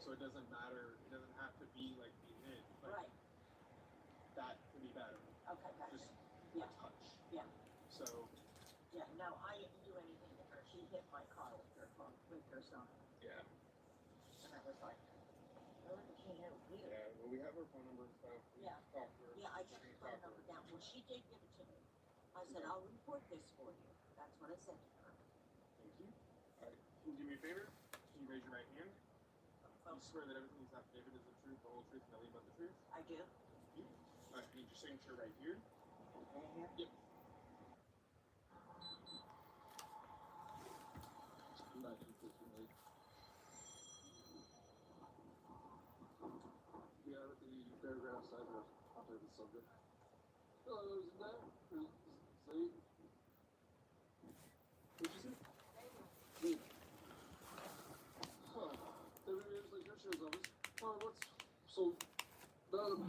So it doesn't matter. It doesn't have to be like being hit. Like, right. that can be better. Okay, gotcha. Just Yeah. a touch. Yeah. So Yeah. No, I didn't do anything to her. She hit my car with her son, yeah. and I was like, really, can't hear weird. Yeah. Well, we have her phone number and stuff. We Yeah. talk to her. Yeah, I took We the talk phone to number her. down. Well, she did give it to me. I said, I'll report this for you. That's what I said to her. Thank you. All right. Can you do me a favor? Can you raise your right hand? You swear that everything in this affidavit is the truth, the whole truth, and nothing but the truth? I do. Thank you. All right. I need your signature right here. Right here. Yep. Not consistently. Yeah, the paragraph side of the subject. Oh, isn't that? Say. What'd you say? Wait. Huh. Everybody's like your show's office. What's so?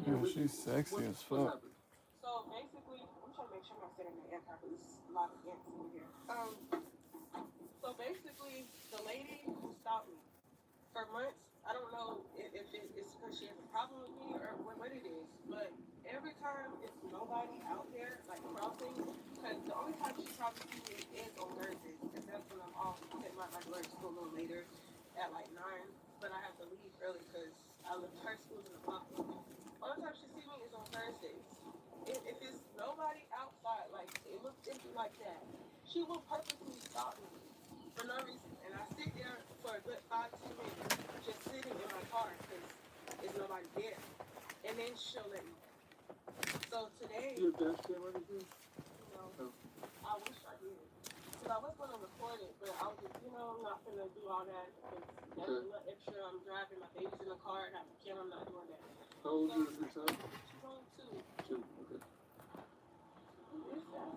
Yeah, she's sexy as fuck. What happened? So basically, I'm trying to make sure I'm not sitting in the air because there's a lot of ants in here. So basically, the lady who stopped me for months, I don't know if it's because she has a problem with me or what it is, but every time it's nobody out there, like crossing, because the only time she probably sees me is on Thursdays, because that's when I'm off. I take my lunch school a little later at like 9, but I have to leave early because her school's in the block. Only time she sees me is on Thursdays. If it's nobody outside, like it looks empty like that, she will purposely stop me for no reason. And I sit there for a good 5-10 minutes, just sitting in my car because there's nobody there. And then she'll let me go. So today, You have dash cam or anything? you know, No. I wish I did. Because I was going to record it, but I was just, I'm not going to do all that because that's a little extra. I'm driving, my baby's in the car, and I have a camera, I'm not doing that. How old is your son? She's only 2. 2. Okay. Who is that?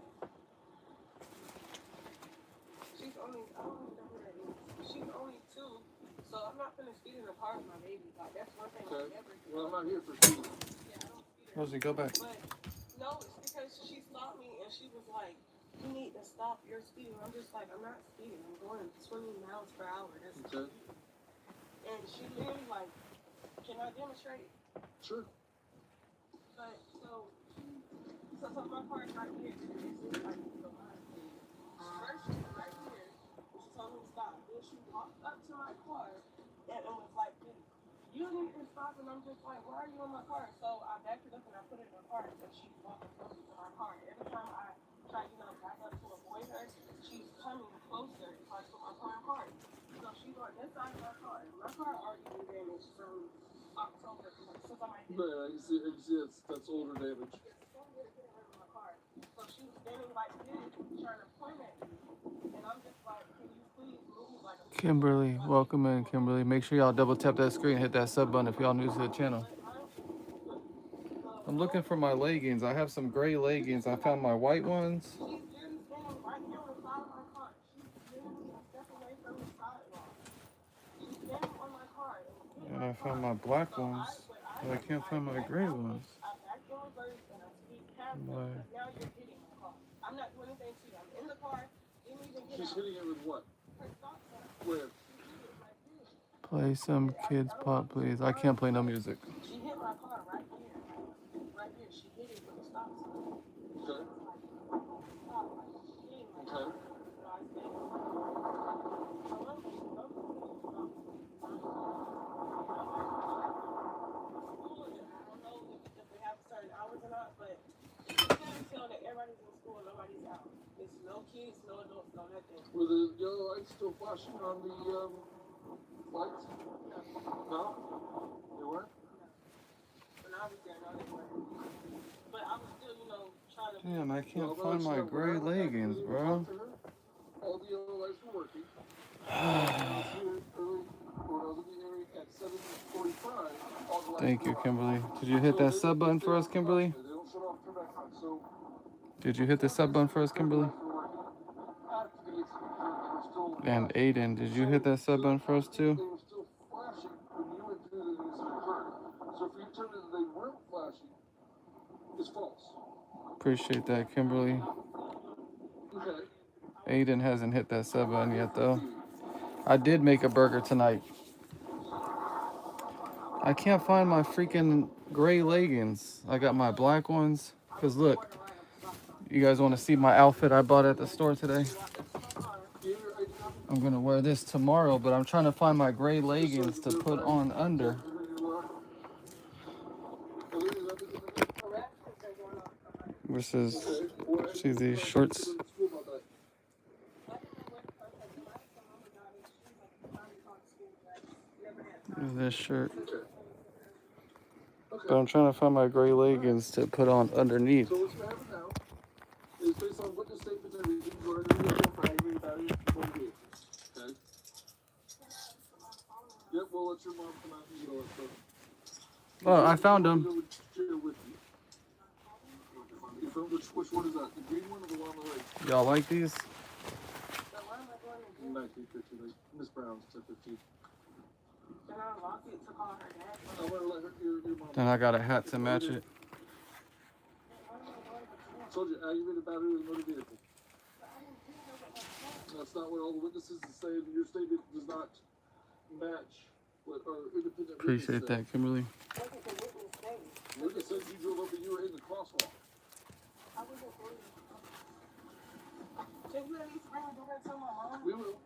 She's only, I don't even know who that is. She's only 2, so I'm not going to speed in the car with my baby. Like, that's one thing I never do. Well, I'm not here for speeding. Yeah, I don't speed her. Rosie, go back. But, no, it's because she stopped me and she was like, you need to stop your speeding. I'm just like, I'm not speeding. I'm going 20 miles per hour. That's Okay. And she literally like, can I demonstrate? Sure. But, so my car is right here. It's like the line thing. First, she was right here. And she told me to stop. Then she walked up to my car and it was like, you need to stop. And I'm just like, why are you in my car? So I backed it up and I put it in the car. And she's walking closer to my car. Every time I try, back up to avoid her, she's coming closer. So I put my car in park. So she's on this side of my car. My car already been damaged from October. Since I might Right, I can see that's older damage. So she was standing like this, trying to point at me. And I'm just like, can you please move like a Kimberly, welcome in, Kimberly. Make sure y'all double tap that screen, hit that sub button if y'all new to the channel. I'm looking for my leggings. I have some gray leggings. I found my white ones. She's literally standing right here on the side of my car. She's literally a step away from the sidewalk. She's standing on my car. And I found my black ones, but I can't find my gray ones. I backed in reverse and I speed past her. Why? Now you're hitting my car. I'm not doing anything to you. I'm in the car. Didn't even get She's out. hitting it with what? Her stop sign. Where? Play some kids pop, please. I can't play no music. She hit my car right here. Right here. She hit it with a stop sign. Okay. Okay. Were the yellow lights still flashing on the lights? No? They weren't? Damn, I can't find my gray leggings, bro. All the yellow lights were working. Thank you, Kimberly. Did you hit that sub button for us, Kimberly? Did you hit the sub button for us, Kimberly? And Aiden, did you hit that sub button for us too? They were still flashing when you went through the incident occurred. So if you determine that they weren't flashing, it's false. Appreciate that, Kimberly. Okay. Aiden hasn't hit that sub button yet, though. I did make a burger tonight. I can't find my freaking gray leggings. I got my black ones. Cause look, you guys want to see my outfit I bought at the store today? I'm gonna wear this tomorrow, but I'm trying to find my gray leggings to put on under. Versus, see these shorts. This shirt. But I'm trying to find my gray leggings to put on underneath. So what's gonna happen now is based on witness statements and everything, you're going to be able for aggravated battery before the vehicle. Okay? Yep, we'll let your mom come out and get all that stuff. Oh, I found them. Which one is that? The green one or the one on the right? Y'all like these? 1950, Miss Brown's 1050. Can I lock it to call her dad? I'm gonna let your mom. Then I got a hat to match it. Told you, aggravated battery with a motor vehicle. That's not what all the witnesses say. Your statement does not match what our independent Appreciate witness said. that, Kimberly. What did the witness say? Witness said you drove up and you were in the crosswalk. I wasn't going to. Can you at least bring a door to my mom? We will.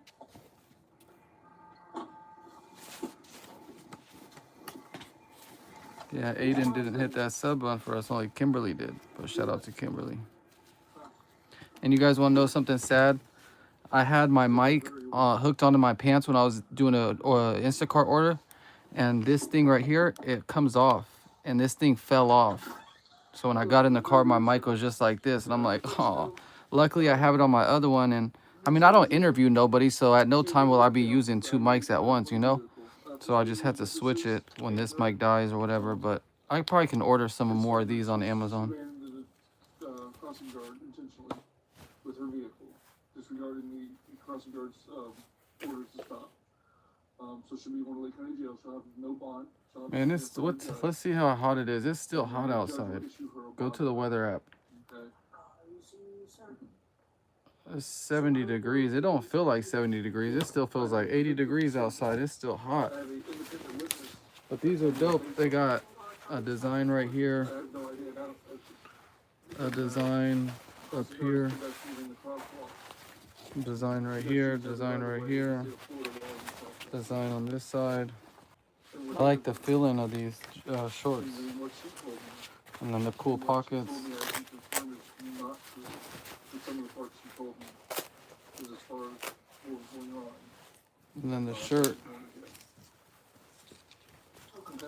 Yeah, Aiden didn't hit that sub button for us, only Kimberly did. But shout out to Kimberly. And you guys want to know something sad? I had my mic hooked onto my pants when I was doing a Instacart order. And this thing right here, it comes off. And this thing fell off. So when I got in the car, my mic was just like this. And I'm like, oh. Luckily, I have it on my other one. And I mean, I don't interview nobody. So at no time will I be using two mics at once, you know? So I just had to switch it when this mic dies or whatever. But I probably can order some more of these on Amazon. Crossing guard intentionally with her vehicle, disregarding the crossing guard's orders to stop. So she'll be going to Lake County Jail. She'll have no bond. Man, it's what? Let's see how hot it is. It's still hot outside. Go to the weather app. Okay. It's 70 degrees. It don't feel like 70 degrees. It still feels like 80 degrees outside. It's still hot. I have an independent witness. But these are dope. They got a design right here. I have no idea now. A design up here. Design right here. Design right here. Design on this side. I like the feeling of these shorts. And then the cool pockets. And then the shirt. Okay.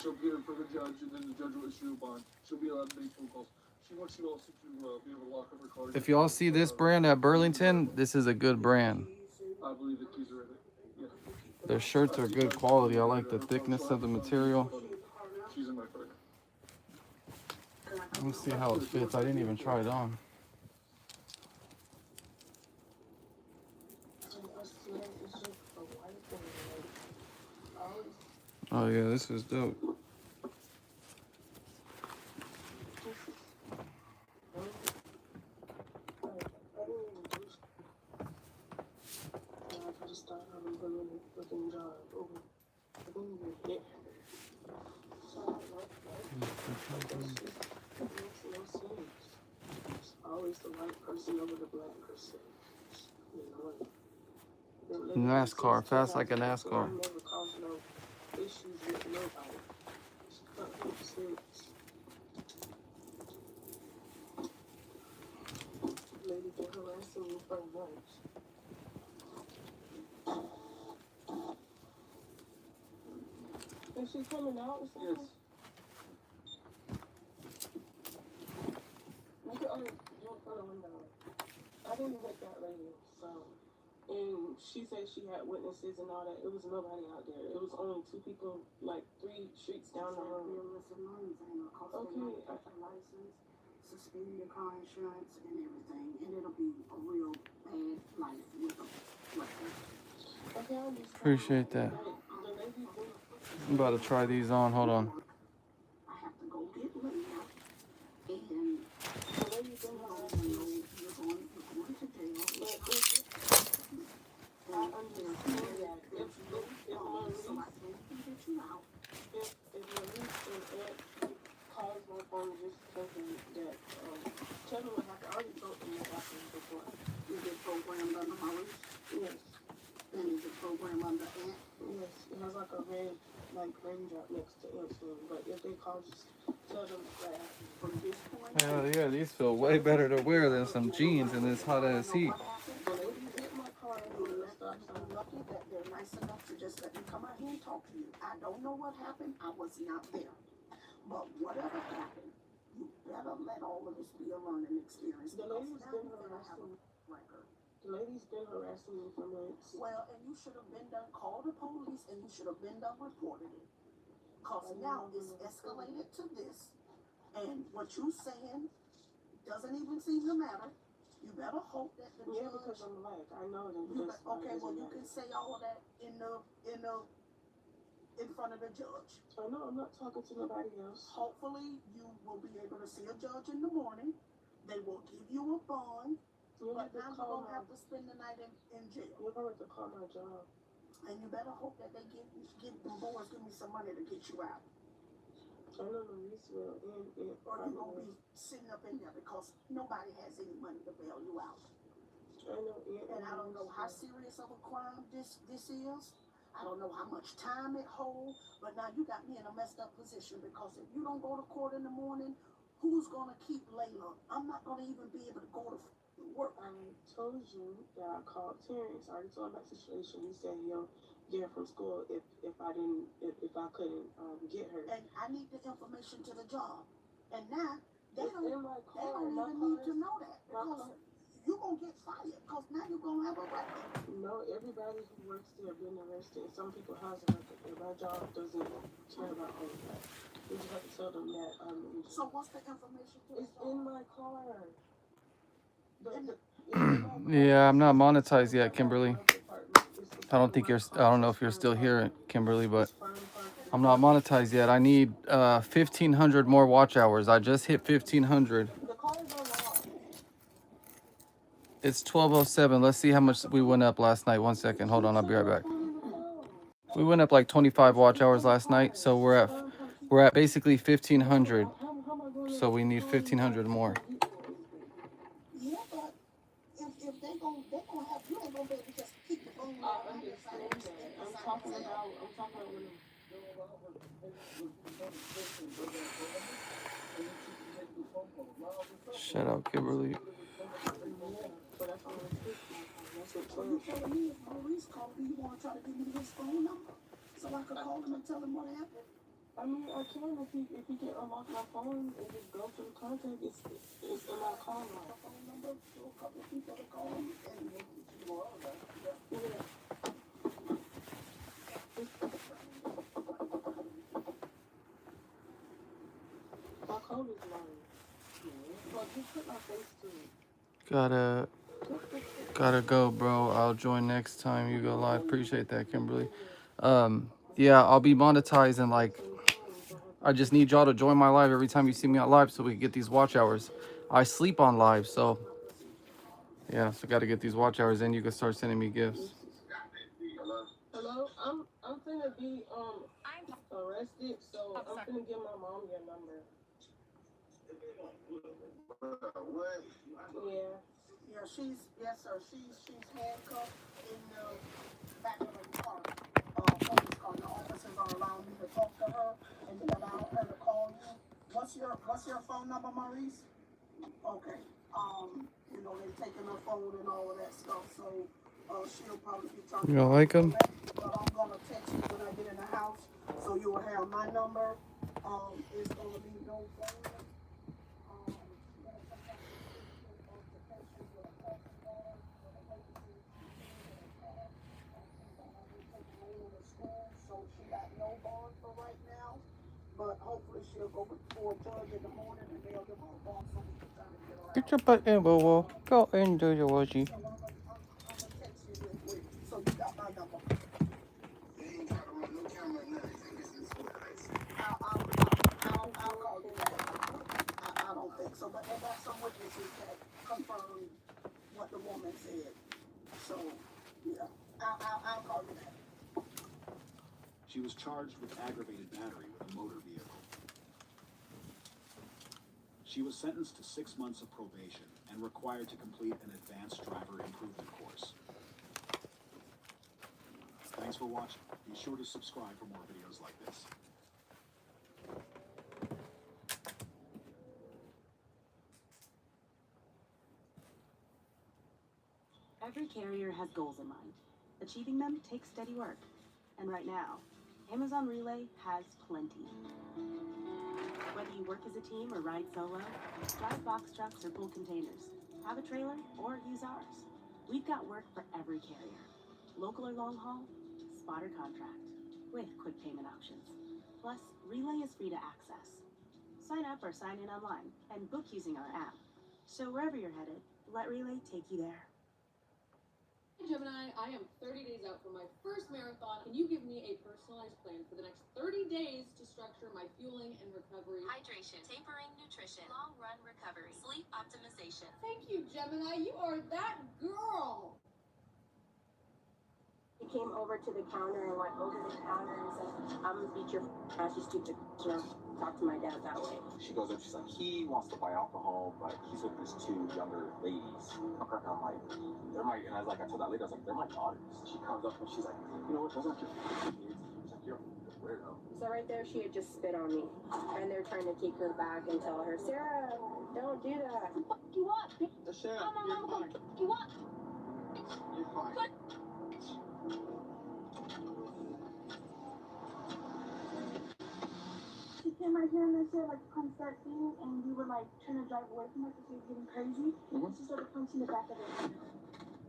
She'll get it for the judge, and then the judge will issue a bond. She'll be allowed to make phone calls. She wants you also to be able to lock up her car. If y'all see this brand at Burlington, this is a good brand. I believe the keys are in it. Yeah. Their shirts are good quality. I like the thickness of the material. She's in my car. Let me see how it fits. I didn't even try it on. Oh yeah, this is dope. Always the white person over the black person. NASCAR, fast like a NASCAR. Never caused no issues with nobody. Lady been harassing me for months. Is she coming out or something? Yes. Look at her doing for the window. I didn't get that lady, so. And she said she had witnesses and all that. It was nobody out there. It was only two people, like 3 streets down the road. Okay. License, suspend your car insurance and everything, and it'll be a real bad life with them. Okay, I understand. Appreciate that. The lady did. I'm about to try these on. Hold on. I have to go get Leah, and The lady did harassing me. you're going to jail. But I understand that if So Maurice, I can't get you out. if your niece and aunt calls my phone just thinking that, tell them like I already told them that happened before. Is it programmed under Maurice? Yes, And is it programmed under Aunt? yes, it has like a red, like raindrop next to Aunt's name, but if they call, just tell them that From this point? Hell yeah, these feel way better to wear than some jeans in this hot ass heat. What happened? the lady hit my car and You're the lucky, stop I'm sign. lucky that they're nice enough to just let me come out here and talk to you. I don't know what happened. I was not there. But whatever happened, you better let all of this be a learning experience. The because lady's now been you're gonna have harassing, a record. the lady's been harassing me for months. Well, and you should have been done, called the police, and you should have been done reported it. Cause now it's escalated to this, and what you saying doesn't even seem to matter. You better hope that the Yeah, judge. because I'm black. I know them. You That's okay, why it well, you doesn't can say all of that in front of the judge. matter. I know I'm not talking to nobody else. Hopefully, you will be able to see a judge in the morning. They will give you a bond, You but have to now you're call gonna my. have to spend the night in jail. You're going to call my job. And you better hope that they give them boys, give me some money to get you out. I know Maurice will, and Or you're probably gonna will. be sitting up in there because nobody has any money to bail you out. I know Aunt And I don't know how Maurice serious of a crime this is. I don't know how much time it holds, but now you got me in a messed up position because if you don't go to court in the morning, who's gonna keep Layla? I'm not gonna even be able to go to work. I told you that I called Terrence. I already told him my situation. He said he'll get her from school if I couldn't get her. And I need the information to the job. And now they It's don't in my they car. don't My even car need to is- know that my because car. you're gonna get fired because now you're gonna have a record. No, everybody who works there been arrested. Some people has a record. And my job doesn't care about all of that. We just have to tell them that So what's the information to the it's job? in my car. Yeah, I'm not monetized yet, Kimberly. I don't know if you're still here, Kimberly, but I'm not monetized yet. I need 1,500 more watch hours. I just hit 1,500. The car is unlocked. It's 12:07. Let's see how much we went up last night. One second. Hold on. I'll be right back. We went up like 25 watch hours last night, so we're at basically 1,500. So we need 1,500 more. Yeah, but if they gonna have you ain't gonna be able to just keep the phone I understand that. I'm talking about when Shout out, Kimberly. So you telling me if Maurice called me, you wanna try to give me his phone number so I can call him and tell him what happened? I mean, I can if he can unlock my phone and just go to the contact. It's in my car now. The phone number to a couple of people to call him and Yeah. My code is mine. But just put my face to it. Gotta go, bro. I'll join next time you go live. Appreciate that, Kimberly. Yeah, I'll be monetized and like, I just need y'all to join my live every time you see me on live so we can get these watch hours. I sleep on live, so yeah, so gotta get these watch hours in. You can start sending me gifts. Hello, I'm finna be arrested, so I'm finna give my mom your number. Yeah. yeah, yes sir, she's handcuffed in the back of the car. Police car. The officers are allowing me to talk to her and they allow her to call you. What's your phone number, Maurice? Okay. You know, they're taking her phone and all of that stuff, so she'll probably be trying to. You don't like them? But I'm gonna text you when I get in the house, so you will have my number. It's gonna be no phone. So she got no bond for right now, but hopefully she'll go before a judge in the morning and they'll give her a bond so we can try to get her out. Get your butt in, Bobo. Go and do your washing. So I'm gonna text you real quick, so you got my number. I'll call you back. I don't think so, but they got some witnesses that confirm what the woman said. So, yeah, I'll call you back. She was charged with aggravated battery with a motor vehicle. She was sentenced to 6 months of probation and required to complete an advanced driver improvement course. Thanks for watching. Be sure to subscribe for more videos like this. Every carrier has goals in mind. Achieving them takes steady work. And right now, Amazon Relay has plenty. Whether you work as a team or ride solo, drive box trucks or pull containers, have a trailer or use ours, we've got work for every carrier. Local or long haul, spot or contract, with quick payment options. Plus, Relay is free to access. Sign up or sign in online and book using our app. So wherever you're headed, let Relay take you there. Gemini, I am 30 days out from my first marathon. Can you give me a personalized plan for the next 30 days to structure my fueling and recovery? Hydration, tapering, nutrition, long-run recovery, sleep optimization. Thank you, Gemini. You are that girl. He came over to the counter and went over the counter and said, I'm gonna beat your ass, you stupid. Talk to my dad that way. She goes up, she's like, he wants to buy alcohol, but he's with these 2 younger ladies. Okay. And I'm like, they're my, and I was like, I told that lady, I was like, they're my daughters. She comes up and she's like, you know what, those aren't your kids. She's like, you're a weirdo. So right there, she had just spit on me. And they're trying to take her back and tell her, Sarah, don't do that. What do you want? Sarah, you're fine. What do you want? You're fine. What? She came right here and they said, like, punch that thing, and we were, like, trying to drive away from her because she was getting crazy. And she started punching the back of it.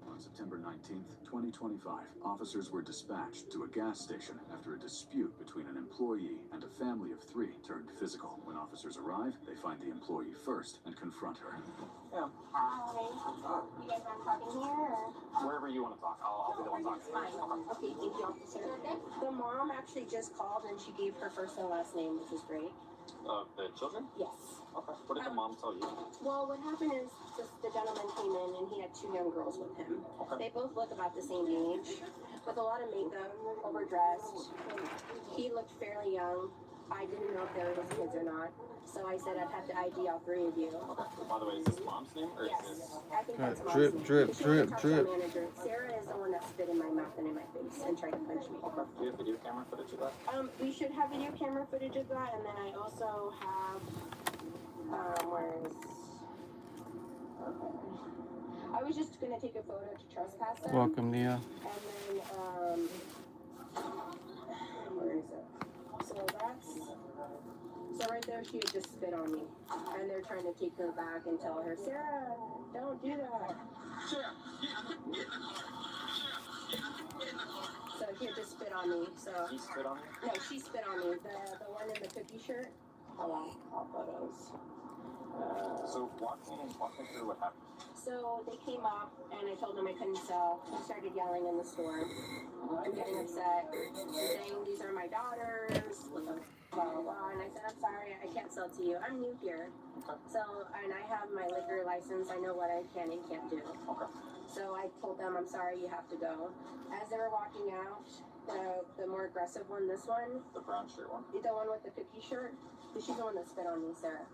On September 19th, 2025, officers were dispatched to a gas station after a dispute between an employee and a family of 3 turned physical. When officers arrive, they find the employee first and confront her. Hi. You guys want to talk in here, or? Wherever you want to talk, I'll be the one talking. Fine. Okay, thank you, officer. The mom actually just called and she gave her first and last name, which is great. The children? Yes. Okay. What did the mom tell you? Well, what happened is just the gentleman came in and he had 2 young girls with him. Okay. They both look about the same age, with a lot of makeup, overdressed. He looked fairly young. I didn't know if they were his kids or not. So I said I'd have to ID all 3 of you. Okay. By the way, is this mom's name or Yes, is this? I think that's mom's Drip, name. drip, She drip, talked to our drip. manager. Sarah is the one that spit in my mouth and in my face and tried to punch me. Okay. Do you have video camera footage of that? We should have video camera footage of that, and then I also have, where is, okay. I was just gonna take a photo to trespass them. Welcome, Nia. And then, where is it? So right there, she had just spit on me. And they're trying to take her back and tell her, Sarah, don't do that. Sarah, So she had just spit on me, so. he spit on you? No, she spit on me. The one in the cookie shirt. Hold on, all photos. So walk me through what happened. So they came up and I told them I couldn't sell. They started yelling in the store. I'm getting upset, saying these are my daughters, blah, blah, blah. And I said, I'm sorry, I can't sell to you. I'm new here. Okay. So, and I have my liquor license. I know what I can and can't do. Okay. So I told them, I'm sorry, you have to go. As they were walking out, the more aggressive one, this one, The brown shirt one? the one with the cookie shirt, she's the one that spit on me, Sarah.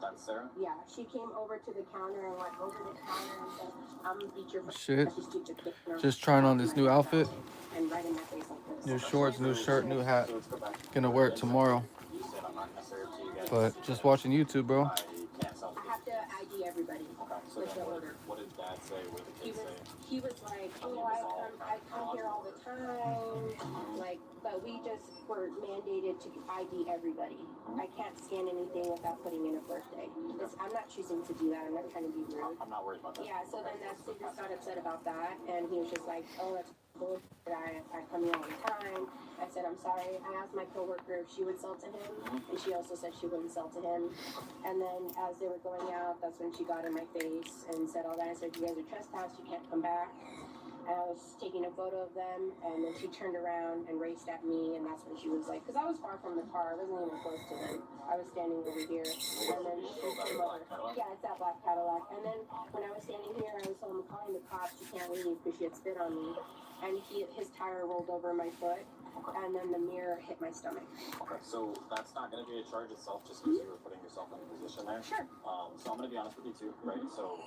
That's Sarah? Yeah, she came over to the counter and went over the counter and said, I'm gonna beat your Shit. you stupid bitch." Just trying on this new outfit. And right in my face like this. New shorts, new shirt, new hat. So let's go back. Gonna wear it tomorrow. You said I'm not necessarily to you guys. But just watching YouTube, bro. I can't sell to I you. have to ID everybody Okay, so with then the order. what did dad say? What did the He kids was, say? he was like, oh, I come here all the time. Like, but we just were mandated to ID everybody. I can't scan anything without putting in a birthday. I'm not choosing to do that. I'm not trying to be rude. I'm not worried about that. Yeah, so then that's, he just got upset about that, and he was just like, oh, that's bullshit, I come here all the time. I said, I'm sorry. I asked my coworker if she would sell to him, and she also said she wouldn't sell to him. And then as they were going out, that's when she got in my face and said all that. I said, you guys are trespassed, you can't come back. And I was taking a photo of them, and then she turned around and raced at me, and that's when she was like, because I was far from the car, I wasn't even close to them. I was standing over here, and then she came over. Yeah, it's that black Cadillac. And then when I was standing here, I was calling the cops, you can't leave because she had spit on me. and his tire rolled over my foot, and then the mirror hit my stomach. Okay, so that's not going to be a charge itself just because you were putting yourself in a position there. Sure. So I'm going to be honest with you too, right? So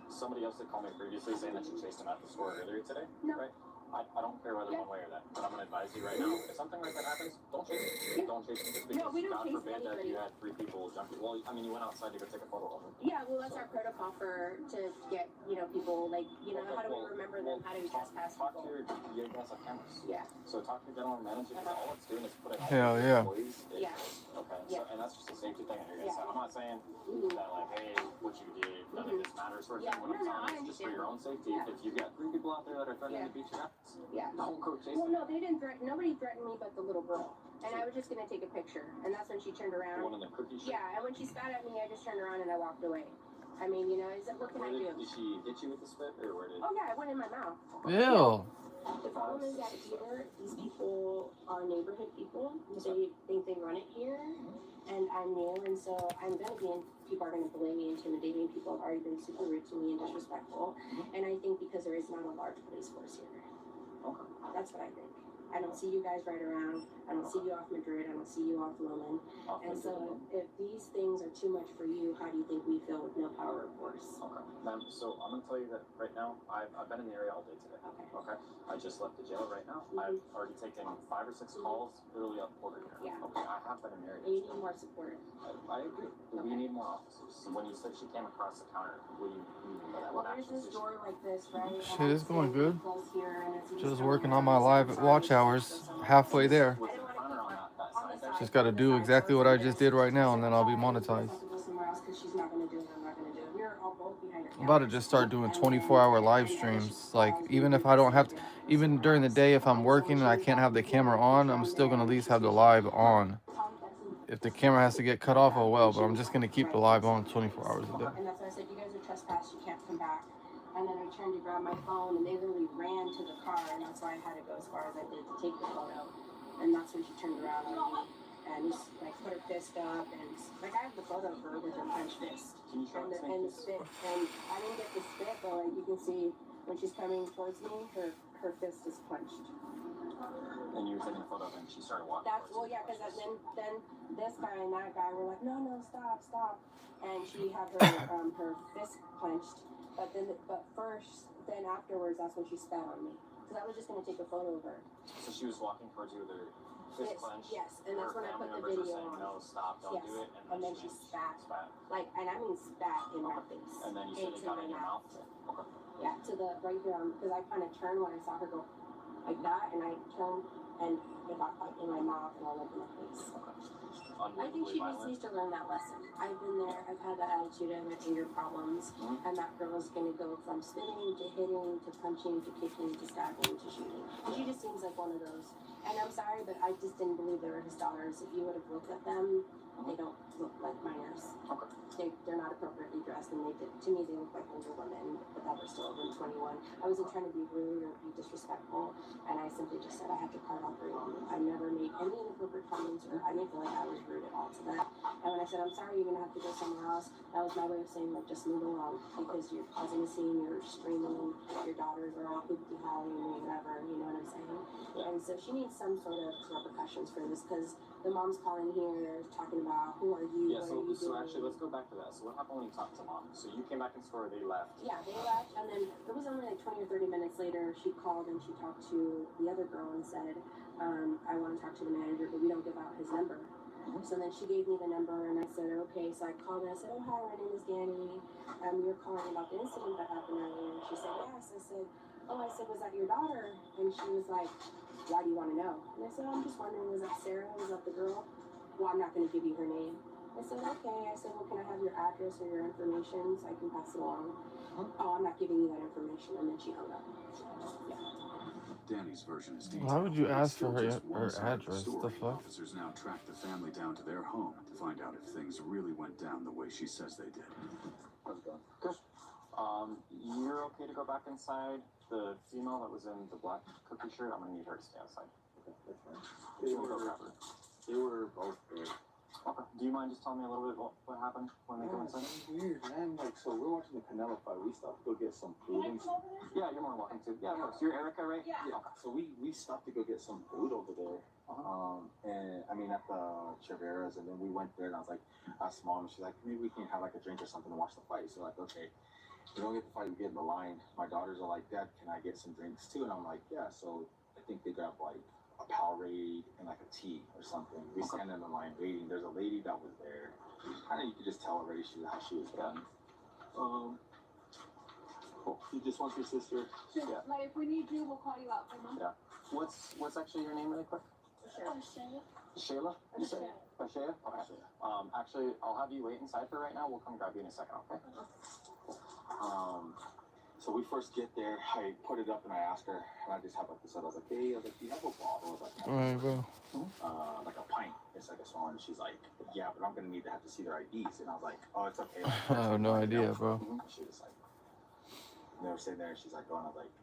somebody else had called me previously saying that you chased him at the store earlier today, No. right? I don't care whether one way or that, but I'm going to advise you right now. If something like that happens, don't chase him. Don't chase him. Just because No, we don't God chase forbid that anybody. you had 3 people jump you. Well, I mean, you went outside to go take a photo of him. Yeah, well, that's our protocol to get, people, like, how do we remember them? How do we trespass Talk to people? your guys have cameras. Yeah. So talk to your general manager because all it's doing is putting Hell yeah. employees. Yeah. Okay. Yeah. So, and that's just a safety thing on your guys' Yeah. side. I'm not saying that like, hey, what you did, none of this matters. Sort of Yeah, thing. What I'm no, I saying is just for your own safety. Yeah. If you've got 3 people out there that are threatening to beat your ass, Yeah. don't go chasing. Well, no, they didn't threaten. Nobody threatened me but the little girl. And I was just gonna take a picture, and that's when she turned The around. one in the cookie shop. Yeah, and when she spat at me, I just turned around and I walked away. I mean, what can I do? Did she hit you with the spit or where did? Oh yeah, it went in my mouth. Ew. The problem is that either these people are neighborhood people, they think they run it here, and I'm new, and so I'm gonna be people are gonna bully me, intimidate me. People have already been super rude to me and disrespectful, and I think because there is not a large police force here. Okay. That's what I think. I don't see you guys right around. I don't see you off Madrid. I don't see you off Loman. And so if these things are too much for you, how do you think we feel with no power of force? Okay, ma'am, so I'm gonna tell you that right now, I've been in the area all day today. Okay. Okay, I just left the jail right now. I've already taken 5 or 6 calls, literally up quarter here. Yeah. Okay, I have been in the area. And you need more support. I agree. We need more officers. When you said she came across the counter, what do you mean by that? Well, What there's actions this did she door like this, right? Shit is going good. Close here, and it's Just working on my live watch hours. Halfway there. Was the counter on that side there? Just got to do exactly what I just did right now, and then I'll be monetized. I'm about to just start doing 24-hour live streams. Like, even if I don't have to, even during the day, if I'm working and I can't have the camera on, I'm still going to at least have the live on. If the camera has to get cut off, oh well, but I'm just going to keep the live on 24 hours a day. And that's why I said, you guys are trespassed, you can't come back. And then I turned to grab my phone, and they literally ran to the car, and that's why I had to go as far as I did to take the photo. And that's when she turned around on me and just like put her fist up, and like I have the photo of her with her clenched fist. Can you show us And the spit, and I didn't get the spit, but like you can see when she's coming towards me, her fist is clenched. And you were taking a photo of her and she started walking. That's well, yeah, because then this guy and that guy were like, no, stop, and she had her fist clenched, but then afterwards, that's when she spat on me, because I was just gonna take a photo of her. So she was walking towards you with her fist clenched. Yes, and that's Her when I put family the members were video saying, on. no, stop, don't Yes, do it. and then she spat. Like, and I mean spat in my face. And then you said it into got my in your mouth? Okay. Yeah, to the right here, because I kind of turned when I saw her go like that, and I turned, and it got like in my mouth and all over my face. I think she just needs to learn that lesson. I've been there, I've had that attitude of anger problems, and that girl is going to go from spitting to hitting to punching to kicking to stabbing to shooting. And she just seems like one of those. And I'm sorry, but I just didn't believe they were his daughters. If you would have looked at them, they don't look like minors. They're not appropriately dressed, and to me they look like older women, but that were still over 21. I wasn't trying to be rude or be disrespectful, and I simply just said I had to card off her name. I never made any inappropriate comments, or I didn't feel like I was rude at all to them. And when I said I'm sorry, you're gonna have to go somewhere else, that was my way of saying like just move along, because you're causing a scene, you're screaming, your daughters are all hoopty howling or whatever, you know what I'm saying? And so she needs some sort of repercussions for this, because the mom's calling here talking about who are you, Yeah, what are you so doing? actually, let's go back to that. So what happened when you talked to mom? So you came back in store, they left. Yeah, they left, and then it was only like 20 or 30 minutes later, she called and she talked to the other girl and said, I want to talk to the manager, but we don't give out his number. So then she gave me the number, and I said, okay. So I called and I said, oh, hi, my name is Danny. You're calling about the incident that happened earlier. She said, yes. I said, was that your daughter? And she was like, why do you want to know? And I said, I'm just wondering, was that Sarah? Was that the girl? Well, I'm not going to give you her name. I said, okay. I said, well, can I have your address or your information so I can pass it along? Oh, I'm not giving you that information. And then she hung up. Yeah. Danny's version is detailed. Why would you ask for Still her just one side of address? story. The fuck? Officers now track the family down to their home to find out if things really went down the way she says they did. How's it going? Good. You're okay to go back inside. The female that was in the black cookie shirt, I'm gonna need her to stay outside. Okay, that's fine. They were both there. Okay. Do Do you mind just telling me a little bit what happened when they go inside? It's weird, man. Like, so we're watching the Canelo fight. We stopped to go get some food. Yeah, you're more than welcome to. Yeah, of course. You're Erica, right? Yeah. So we stopped to go get some food over there. And I mean at the Chevera's, and then we went there, and I was like, asked mom, and she's like, maybe we can have like a drink or something to watch the fight. So like, okay, we don't get the fight, we get in the line. My daughters are like, Dad, can I get some drinks too? And I'm like, yeah. So I think they grabbed like a Powerade and like a tea or something. We stand in the line waiting. There's a lady that was there. Kind of, you could just tell already how she was done. Cool. You just want your sister? Just, like, if we need you, we'll call you out, okay, Mom? Yeah. What's actually your name, really quick? Shayla? You say? Shayla? Okay. Actually, I'll have you wait inside for right now. We'll come grab you in a second, okay? So we first get there, I put it up and I asked her, and I just have like this, I was like, hey, I was like, do you have a bottle of like, Alright, bro. Like a pint? It's like a small, and she's like, yeah, but I'm gonna need to have to see their IDs. And I was like, oh, it's okay. I have no idea, bro. She was like, and they were sitting there, and she's like, going, I was like,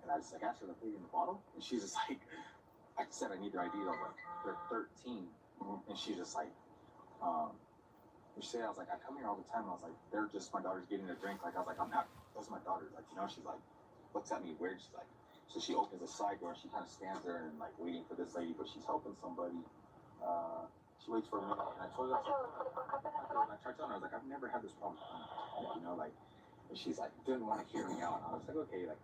and I just like asked her, like, hey, in the bottle? And she's just like, I said I need their IDs. I was like, they're 13. And she's just like, she said, I was like, I come here all the time. And I was like, they're just my daughter's getting a drink. Like, I was like, I'm not, those are my daughters. Like, you know, she's like, looks at me weird. She's like, so she opens a side door and she kind of stands there and like waiting for this lady, but she's helping somebody. She waits for a minute. And I told her, I tried telling her, I was like, I've never had this problem. You know, like, and she's like, didn't want to hear me out. And I was like, okay, like,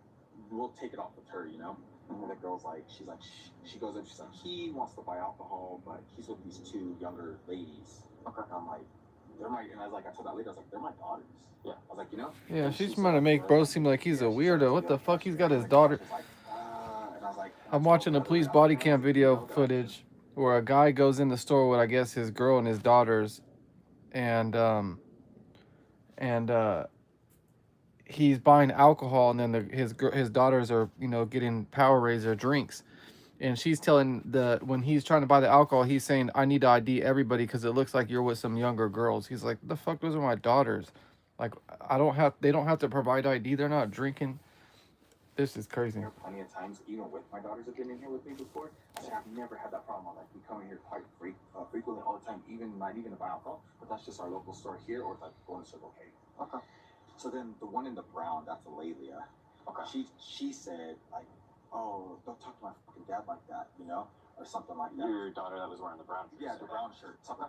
we'll take it off with her, you know? And the girl's like, she's like, she goes up, she's like, he wants to buy alcohol, but he's with these two younger ladies. Okay. And I'm like, they're my, and I was like, I told that lady, I was like, they're my daughters. Yeah. I was like, you know? Yeah, she's trying to make bro seem like he's a weirdo. What the fuck? He's got his daughter. I'm watching a police body cam video footage where a guy goes in the store with, I guess, his girl and his daughters, and he's buying alcohol, and then his daughters are, you know, getting Powerades or drinks. And she's telling when he's trying to buy the alcohol, he's saying, I need to ID everybody because it looks like you're with some younger girls. He's like, the fuck, those are my daughters. Like, they don't have to provide ID. They're not drinking. This is crazy. Plenty of times, even with my daughters have been in here with me before. I said, I've never had that problem. Like, we come in here quite frequently all the time, not even to buy alcohol, but that's just our local store here, or like going to Circle K. Okay. So then the one in the brown, that's Alelia. Okay. She said, like, oh, don't talk to my fucking dad like that, you know, or something like that. Your daughter that was wearing the brown shirt. Yeah, the brown shirt. Something.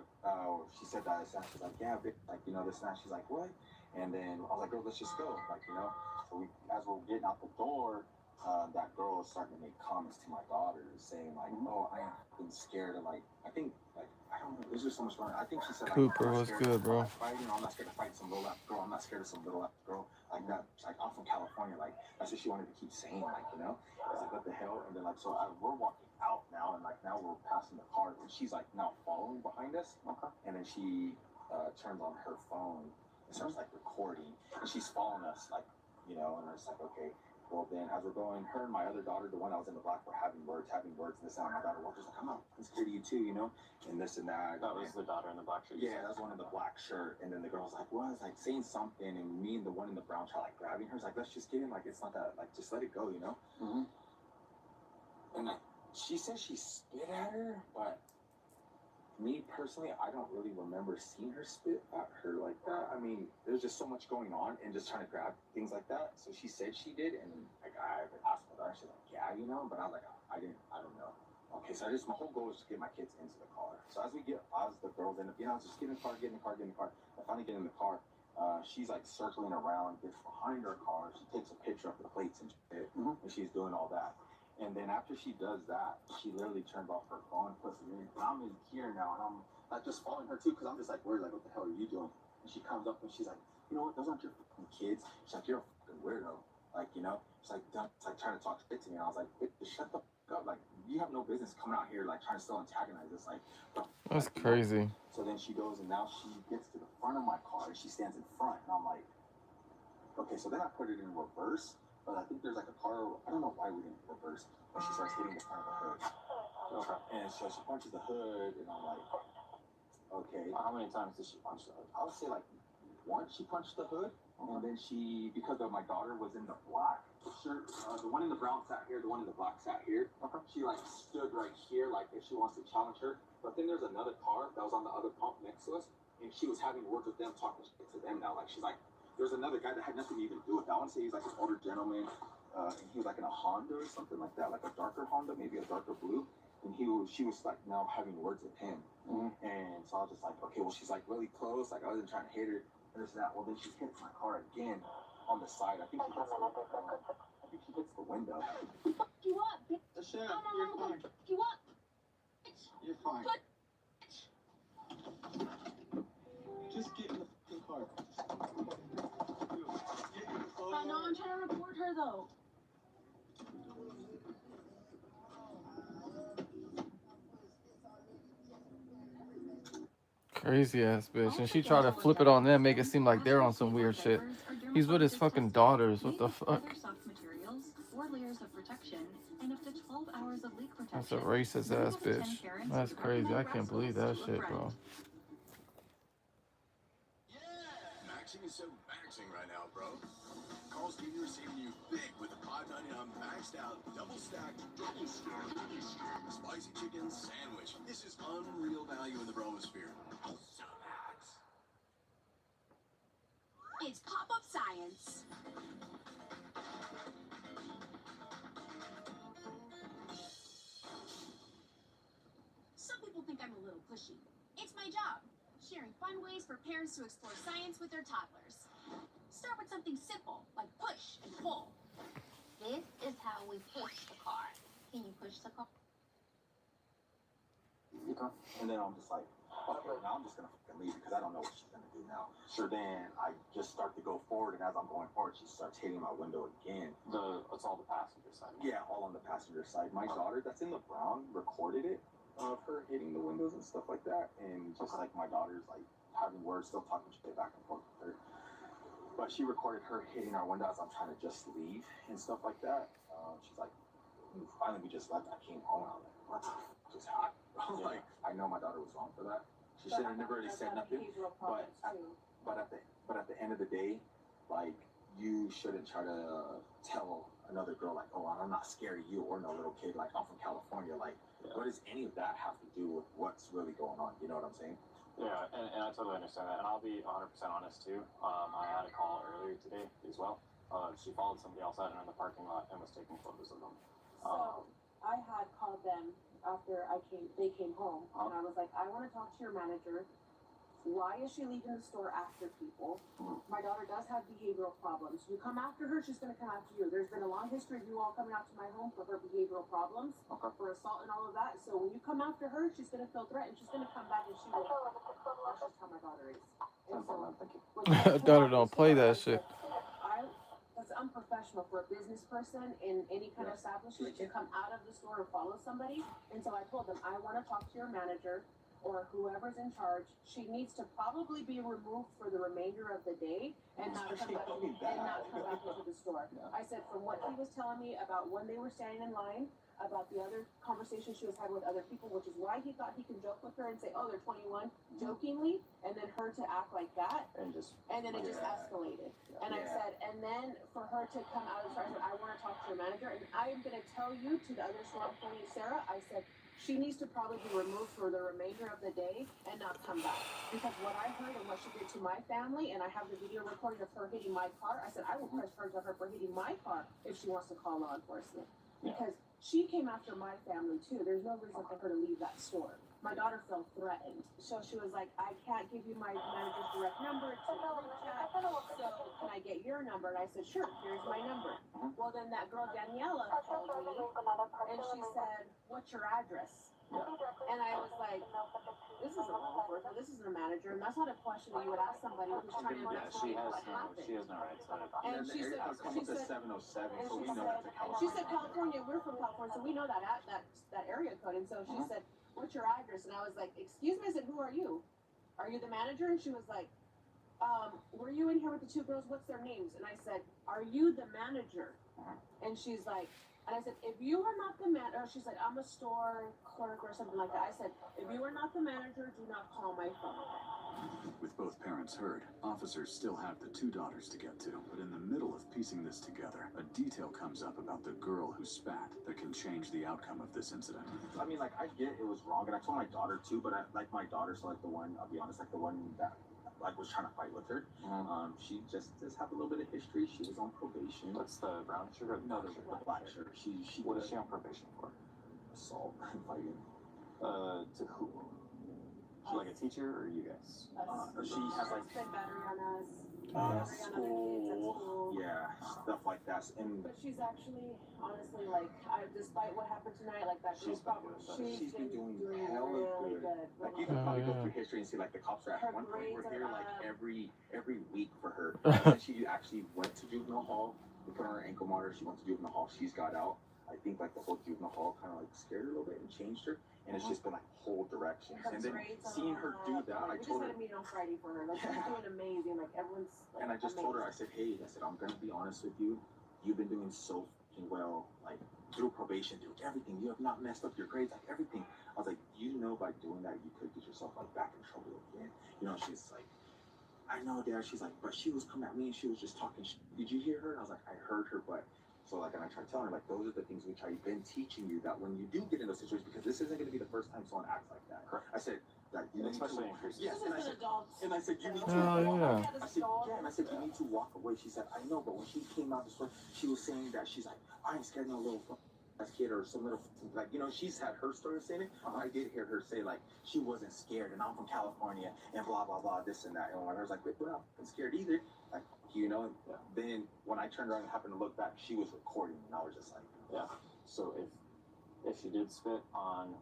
She said that. She's like, yeah, like, you know, this and that. She's like, what? And then I was like, girl, let's just go. Like, you know. So as we're getting out the door, that girl is starting to make comments to my daughters, saying like, oh, I am fucking scared of like, I think like, I don't know, there's just so much going on. I think she said, like, Cooper, what's good, bro? Fighting, I'm not scared to fight some little ass girl. I'm not scared of some little ass girl. Like that. Like, I'm from California. Like, that's what she wanted to keep saying. Like, you know. I was like, what the hell? And then like, so we're walking out now, and like now we're passing the car, and she's like now following behind us. Okay. And then she turns on her phone and starts like recording, and she's following us, like, you know. And I was like, okay. Well, then as we're going, her and my other daughter, the one that was in the black, were having words, and this and that. My daughter was just like, I'm scared of you too, you know, and this and that. That was the daughter in the black shirt. Yeah, that was one in the black shirt. And then the girl was like, what? Like saying something, and me and the one in the brown child like grabbing her. Like, let's just get in. Like, it's not that. Like, just let it go, you know. And like, she said she spit at her, but me personally, I don't really remember seeing her spit at her like that. I mean, there's just so much going on and just trying to grab things like that. So she said she did, and like I asked my daughter, she's like, yeah, you know, but I was like, I don't know. Okay, so my whole goal is to get my kids into the car. So as the girls end up, you know, just get in the car. I finally get in the car. She's like circling around, gets behind her car. She takes a picture of the plates and shit, and she's doing all that. And then after she does that, she literally turns off her phone, puts it in. And I'm in here now, and I'm like just following her too, because I'm just like worried, like, what the hell are you doing? And she comes up and she's like, you know what? Those aren't your fucking kids. She's like, you're a fucking weirdo. Like, you know? She's like, it's like trying to talk shit to me. And I was like, shut the fuck up. Like, you have no business coming out here like trying to still antagonize us. Like, that's crazy. So then she goes, and now she gets to the front of my car and she stands in front, and I'm like, okay. So then I put it in reverse. But I think there's like a car, I don't know why we didn't reverse, but she starts hitting the front of the hood. Okay. And so she punches the hood, and I'm like, okay. How many times did she punch the hood? I would say like once she punched the hood, and then because my daughter was in the black, shirt, the one in the brown sat here, the one in the black sat here. She like stood right here, like if she wants to challenge her. But then there's another car that was on the other pump next to us, and she was having words with them, talking shit to them now. Like she's like, there's another guy that had nothing to even do with that. I want to say he's like an older gentleman, and he was like in a Honda or something like that, like a darker Honda, maybe a darker blue. And she was like now having words with him. And so I was just like, okay, well she's like really close, like I wasn't trying to hit her, and this and that. Well then she hits my car again on the side. I think she hits the window. Fuck you up, bitch. Michelle, I'm you're gonna fine. fuck you up, bitch. You're fine. Put- Just get in the fucking car. I know, I'm trying to report her though. Crazy ass bitch. And she tried to flip it on them, make it seem like they're on some weird shit. He's with his fucking daughters. What the fuck? That's a racist ass bitch. That's crazy. I can't believe that shit, bro. Maxing is so maxing right now, bro. Carl's Jr. is saving you big with a $5.99 maxed out, double stacked, spicy chicken sandwich. This is unreal value in the bromosphere. So max. It's pop-up science. Some people think I'm a little pushy. It's my job, sharing fun ways for parents to explore science with their toddlers. Start with something simple, like push and pull. This is how we push the car. Can you push the car? And then I'm just like, okay, now I'm just gonna fucking leave because I don't know what she's gonna do now. So then I just start to go forward, and as I'm going forward, she starts hitting my window again. It's all the passenger side. Yeah, all on the passenger side. My daughter, that's in the brown, recorded it of her hitting the windows and stuff like that, and just like my daughter's like having words, still talking shit back and forth with her. But she recorded her hitting our window as I'm trying to just leave and stuff like that. She's like, finally we just left. I came home. I was like, what the fuck just happened? Like, I know my daughter was wrong for that. She should have never really said nothing. But at the end of the day, like, you shouldn't try to tell another girl like, oh, I'm not scaring you or no little kid. Like, I'm from California. Like, what does any of that have to do with what's really going on? You know what I'm saying? Yeah, and I totally understand that. And I'll be 100% honest too. I had a call earlier today as well. She followed somebody else out in the parking lot and was taking photos of them. So I had called them after they came home, and I was like, I want to talk to your manager. Why is she leaving the store after people? My daughter does have behavioral problems. You come after her, she's going to come after you. There's been a long history of you all coming out to my home for her behavioral problems, for assault and all of that. So when you come after her, she's going to feel threatened. She's going to come back and she will. That's just how my daughter is. And so, Daughter don't play that shit. That's unprofessional for a business person in any kind of establishment to come out of the store and follow somebody. And so I told them, I want to talk to your manager or whoever's in charge. She needs to probably be removed for the remainder of the day and not come back into the store. I said, from what he was telling me about when they were standing in line, about the other conversation she was having with other people, which is why he thought he can joke with her and say, oh, they're 21, jokingly, and then her to act like that. And then it just escalated. And I said, and then for her to come out of the store, I said, I want to talk to your manager, and I'm going to tell you to the other store employee, Sarah, I said, she needs to probably be removed for the remainder of the day and not come back. Because what I heard and what she did to my family, and I have the video recording of her hitting my car, I said, I will press charge of her for hitting my car if she wants to call law enforcement. Because she came after my family too. There's no reason for her to leave that store. My daughter felt threatened. So she was like, I can't give you my manager's direct number to group chat. So can I get your number? And I said, sure, here's my number. Well, then that girl Daniela called me and she said, what's your address? And I was like, this isn't law enforcement, this isn't a manager, and that's not a question that you would ask somebody who's trying to investigate what happened. She has no right to it. And she said, she said, California, we're from California, so we know that area code. And so she said, what's your address? And I was like, excuse me. I said, who are you? Are you the manager? And she was like, were you in here with the two girls? What's their names? And I said, are you the manager? And she's like, And I said, if you are not the manager, she's like, I'm a store clerk or something like that. I said, if you are not the manager, do not call my phone. With both parents heard, officers still have the two daughters to get to, but in the middle of piecing this together, a detail comes up about the girl who spat that can change the outcome of this incident. I mean, like, I get it was wrong, and I told my daughter too, but my daughter's like the one, I'll be honest, like the one that like was trying to fight with her. She just have a little bit of history. She was on probation. What's the brown shirt or the No, black the shirt? black shirt. She What is she on probation for? Assault and fighting. To who? She like a teacher or you guys? She has like Spent battery on us. school, battery on other kids at school. yeah, stuff like that. And But she's actually, honestly, like, despite what happened tonight, like that girl's probably, she's been doing hella really good. good. Like you can probably go yeah. through history and see like the cops are at Her one point were grades here are like up. every week for her. And she actually went to juvenile hall. We put her on ankle monitor. She went to juvenile hall. She's got out. I think like the whole juvenile hall kind of like scared her a little bit and changed her. And it's just been like whole directions. Her And then grades are seeing her do up. that, I We just told had her. a meeting on Friday for her. Like, she's doing amazing. Like, everyone's like, And I just told her, I said, hey, I said, I'm gonna be honest with you. You've been doing so fucking well, like through probation, through everything. You have not messed up your grades, like everything. I was like, you know, by doing that, you could get yourself like back in trouble again. You know, she's like, I know, Dad. She's like, but she was coming at me and she was just talking. Did you hear her? And I was like, I heard her, but. So like, and I tried telling her, like, those are the things which I've been teaching you that when you do get in those situations, because this isn't going to be the first time someone acts like that. Correct. I said that you need Especially to, in Christmas. yes, and I said, you need to. Hell yeah. I said, yeah, and I said, you need to walk away. She said, I know, but when she came out the store, she was saying that she's like, I ain't scared of no little ass kid or some little, like, you know, she's had her story of saying it. I did hear her say, like, she wasn't scared, and I'm from California, and blah, blah, blah, this and that. And when I was like, wait, we're not scared either. Like, you know, then when I turned around and happened to look back, she was recording, and I was just like, Yeah. So if she did spit on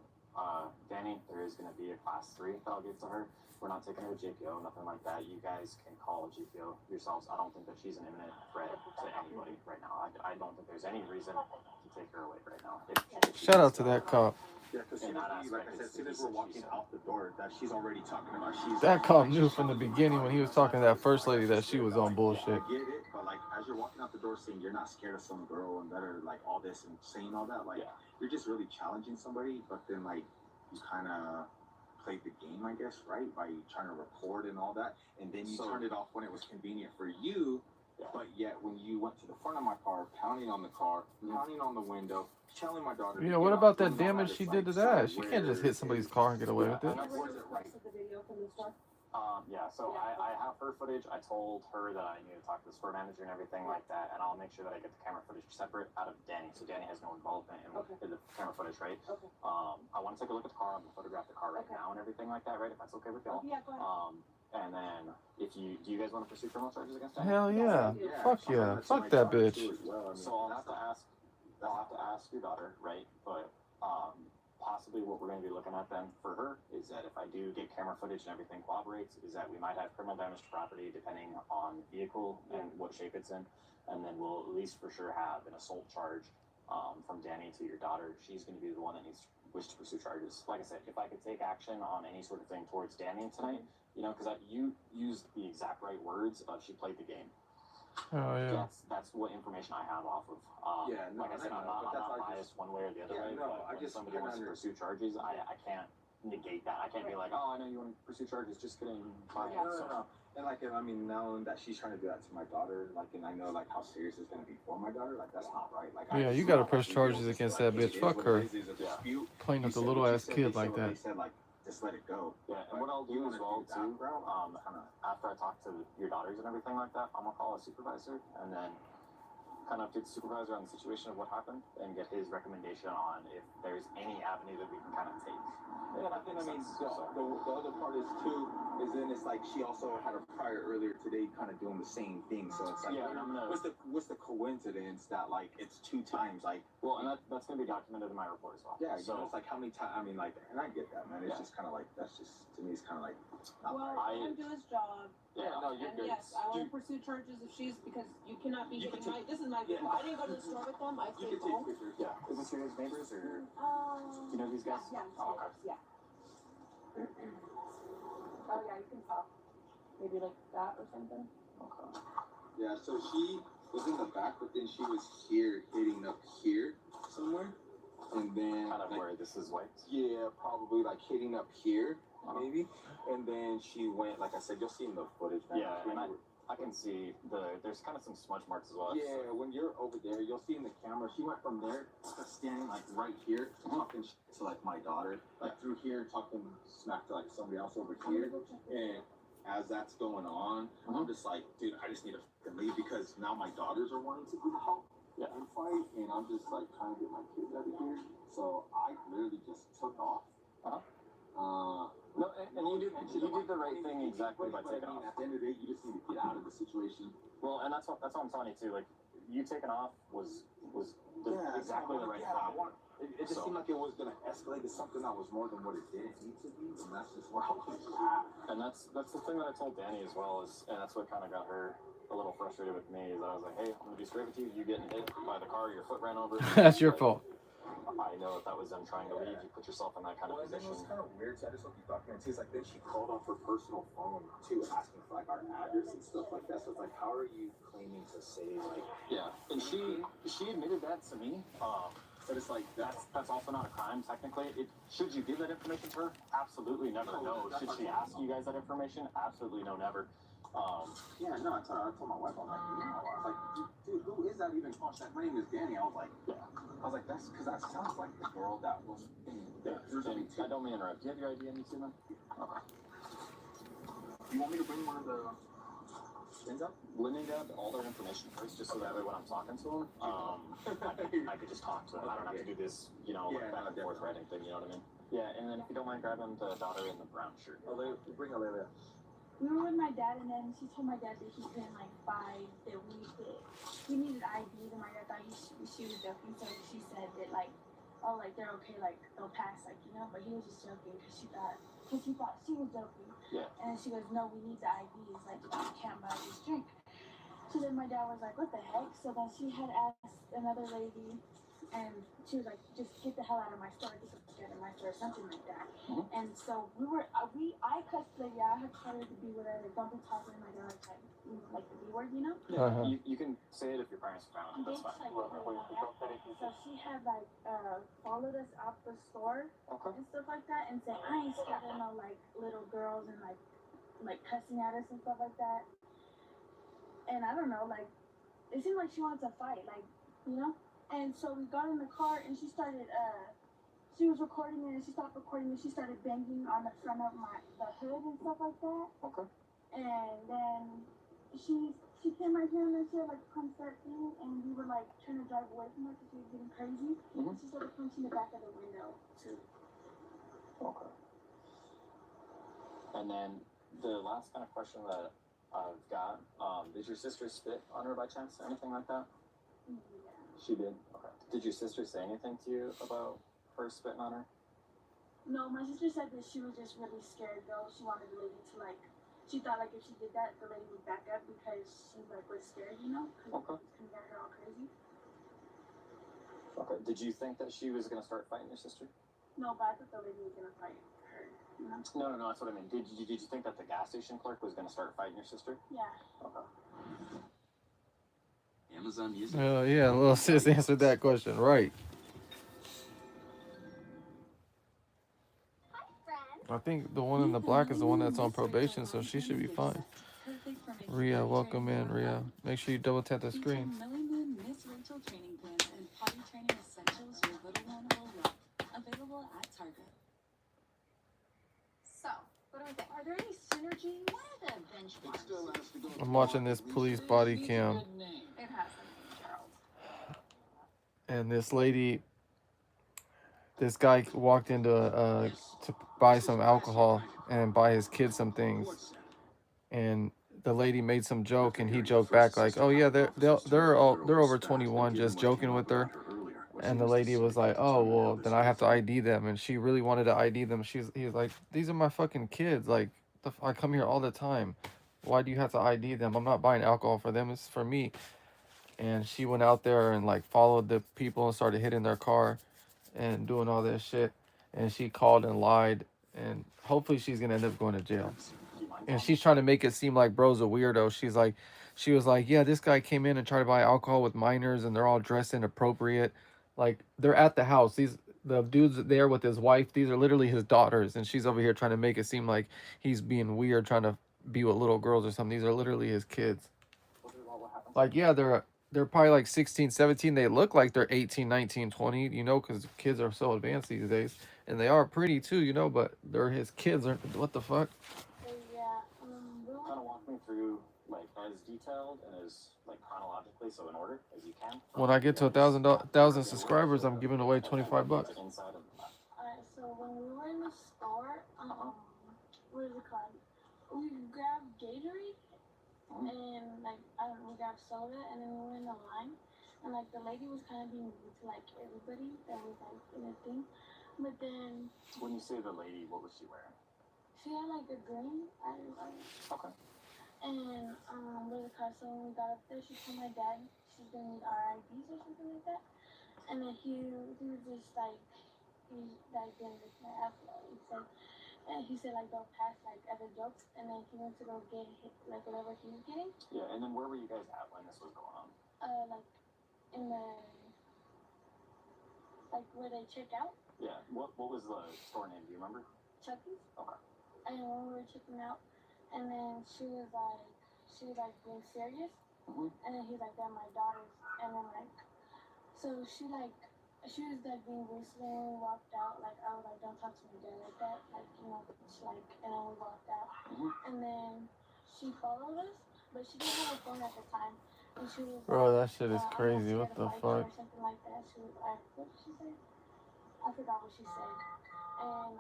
Danny, there is going to be a class 3 that I'll give to her. We're not taking her to JPO, nothing like that. You guys can call GPO yourselves. I don't think that she's an imminent threat to anybody right now. I don't think there's any reason to take her away right now. If she Shout out does to that cop. yeah, because In that like I aspect, said, as soon as it's we're walking out the door, that she's already talking about she's. That cop knew from the beginning when he was talking to that first lady that she was on bullshit. I get it, but like as you're walking out the door saying you're not scared of some girl and better like all this and saying all that, like you're just really challenging somebody, but then like you kind of played the game, I guess, right? By trying to record and all that, and then you turned it off when it was convenient for you. But yet, when you went to the front of my car, pounding on the car, pounding on the window, telling my daughter. Yeah, what about that damage she did to that? She can't just hit somebody's car and get away with it. Yeah, so I have her footage. I told her that I need to talk to the store manager and everything like that, and I'll make sure that I get the camera footage separate out of Danny, so Danny has no involvement in the camera footage, right? Okay. I want to take a look at the car. I'm gonna photograph the car right now and everything like that, right? If that's okay with y'all. Yeah, go ahead. And then do you guys want to pursue criminal charges against Danny? Hell yeah. Fuck yeah. Fuck that bitch. So I'll have to ask your daughter, right? But possibly what we're going to be looking at then for her is that if I do get camera footage and everything cooperates, is that we might have criminal damage to property depending on vehicle and what shape it's in, and then we'll at least for sure have an assault charge from Danny to your daughter. She's going to be the one that wish to pursue charges. Like I said, if I could take action on any sort of thing towards Danny tonight, you know, because you used the exact right words of she played the game. Oh yeah. That's what information I have off of. Like I said, I'm not biased one way or the other way. But when somebody wants to pursue charges, I can't negate that. I can't be like, oh, I know you want to pursue charges. Just kidding. No. And like, I mean, knowing that she's trying to do that to my daughter, like, and I know like how serious it's gonna be for my daughter, like that's not right. Like, Yeah, you gotta press charges against that bitch. Fuck her. Playing with a little ass kid like that. They said like, just let it go. Yeah, and what I'll do as well too, after I talk to your daughters and everything like that, I'm gonna call a supervisor and then kind of get the supervisor on the situation of what happened and get his recommendation on if there's any avenue that we can kind of take. And I think, I mean, the other part is too, is then it's like she also had a prior earlier today kind of doing the same thing. So it's like, what's the coincidence that like it's 2 times like. Well, and that's going to be documented in my report as well. Yeah, so you know, it's like how many times, I mean, like, and I get that, man. It's just kind of like, that's just, to me, it's kind of like, not well, right. let him do his job. Yeah, no, you're good. Yes, I want to pursue charges if she's, because you cannot be getting my, this is my vehicle. I didn't go to the store with them, I stayed home. Yeah, is this your neighbors or, do you know these guys? Yeah, oh, okay. Yeah. Oh yeah, you can talk. Maybe like that or something. Okay. Yeah, so she was in the back, but then she was here, hitting up here. somewhere, and then Kind of like, where this is white. yeah, probably like hitting up here, maybe. And then she went, like I said, you'll see in the footage. Man, Yeah, when and I can see there's kind of some smudge marks as well. yeah, when you're over there, you'll see in the camera. She went from there, standing like right here, talking shit to like my daughter, like through here, talking smack to like somebody else over here. And as that's going on, I'm just like, dude, I just need to fucking leave because now my daughters are wanting to go out and fight, and I'm just like trying to get my kids out of here. So I literally just took off. No, and you did the right thing exactly by taking off. At the end of the day, you just need to get out of the situation. Well, and that's what I'm telling you too. Like, you taking off was exactly the right thing. It just seemed like it was gonna escalate to something that was more than what it did need to be, and that's just where I was at. And that's the thing that I told Danny as well, and that's what kind of got her a little frustrated with me. Is I was like, hey, I'm gonna be straight with you. You getting hit by the car, your foot ran over. That's your fault. I know if that was them trying to leave, you put yourself in that kind of Well, and then it position. was kind of weird, so I just hope you document too. It's like then she called off her personal phone too, asking for like our address and stuff like that. So it's like, how are you claiming to say like? Yeah, and she admitted that to me. But it's like that's also not a crime technically. Should you give that information to her? Absolutely never. No. Should she ask you guys that information? Absolutely no, never. Yeah, no, I told my wife, I was like, dude, who is that even? Oh, my name is Danny. I was like, that's because that sounds like the girl that was in there. And I don't mean to interrupt. Do you have your ID on you too, man? Okay. You want me to bring one of the things up? Let me grab all their information first, just so that way when I'm talking to them, I could just talk to them. I don't have to do this, back and forth writing thing. You know what I mean? Yeah, and then if you don't mind grabbing the daughter in the brown shirt. Bring Alelia. We were with my dad, and then she told my dad that he couldn't buy the weed that he needed ID. And my dad thought she was joking, so she said that they're okay, they'll pass, but he was just joking because he thought she was joking. Yeah. And she goes, no, we need the ID. It's like, you can't buy this drink. So then my dad was like, what the heck? So then she had asked another lady, and she was like, just get the hell out of my store, get the fuck out of my store, something like that. Mm-hmm. And so I cussed the I had told her to be whatever, don't be talking to my dad like the B word, Yeah, you can say it if your parents are around. That's fine. So she had followed us out the store and stuff like that, and said, I ain't scared of no little girls and like cussing at us and stuff like that. And I don't know, it seemed like she wanted to fight, And so we got in the car, and she started, she was recording it, and she stopped recording it. She started banging on the front of the hood and stuff like that. Okay. And then she came right here, and then she had punched that thing, and we were trying to drive away from her because she was getting crazy. And she started punching the back of the window too. Okay. And then the last kind of question that I've got, did your sister spit on her by chance? Anything like that? Yeah. She did? Okay. Did your sister say anything to you about her spitting on her? No, my sister said that she was just really scared though. She wanted the lady to she thought if she did that, the lady would back up because she was scared, Because Okay. it's gonna get her all crazy. Okay. Did you think that she was gonna start fighting your sister? No, but I thought the lady was gonna fight her, No, that's what I mean. Did you think that the gas station clerk was gonna start fighting your sister? Yeah. Okay. Amazon Music. Oh yeah, little sis answered that question right. I think the one in the black is the one that's on probation, so she should be fine. Ria, welcome in, Ria. Make sure you double tap the screen. Miss Rachel training plans and potty training essentials your little one will love. Available at Target. So, what do we think? Are there any synergy? What are the benchmarks? I'm watching this police body cam, It has the name Gerald. and this guy walked into to buy some alcohol and buy his kid some things, and the lady made some joke, and he joked back like, "Oh yeah, they're over 21," just joking with her. And the lady was like, "Oh well, then I have to ID them," and she really wanted to ID them. He was like, "These are my fucking kids. I come here all the time. Why do you have to ID them? I'm not buying alcohol for them. It's for me." And she went out there and followed the people and started hitting their car and doing all this shit. And she called and lied, and hopefully she's gonna end up going to jail. And she's trying to make it seem like bro's a weirdo. She was like, yeah, this guy came in and tried to buy alcohol with minors, and they're all dressed inappropriate. Like they're at the house. The dude's there with his wife. These are literally his daughters, and she's over here trying to make it seem like he's being weird, trying to be with little girls or something. These are literally his kids. Like, yeah, they're probably like 16, 17. They look like they're 18, 19, 20, you know, because kids are so advanced these days. And they are pretty too, you know, but they're his kids. What the fuck? Yeah, Kind of walk me through like as detailed and as like chronologically, so in order as you can. When I get to 1,000 subscribers, I'm giving away $25. alright, so when we were in the store, what is it called? We grabbed Gatorade, and like, we grabbed soda, and then we were in the line, and like the lady was kind of being rude to like everybody that was like in a thing, but then. When you say the lady, what was she wearing? She had like a green, Okay. and what is it called? So when we got up there, she told my dad she's gonna need our IDs or something like that, and then he was just like, he like didn't look my after. He said like don't pass like other jokes, and then he went to go get like whatever he was getting. Yeah, and then where were you guys at when this was going on? Like in the like where they check out. Yeah. What was the store name? Do you remember? Chucky's. Okay. And when we were checking out, and then she was like being serious, and then he's like, "They're my daughters," and then like, so she was like being recently when we walked out, like I was like, "Don't talk to me dad like that," like you know, like, and then we walked out, and then she followed us, but she didn't have a phone at the time, and she was Bro, like, that shit is crazy. What the fuck? or something like that. She was like, what did she say? I forgot what she said, and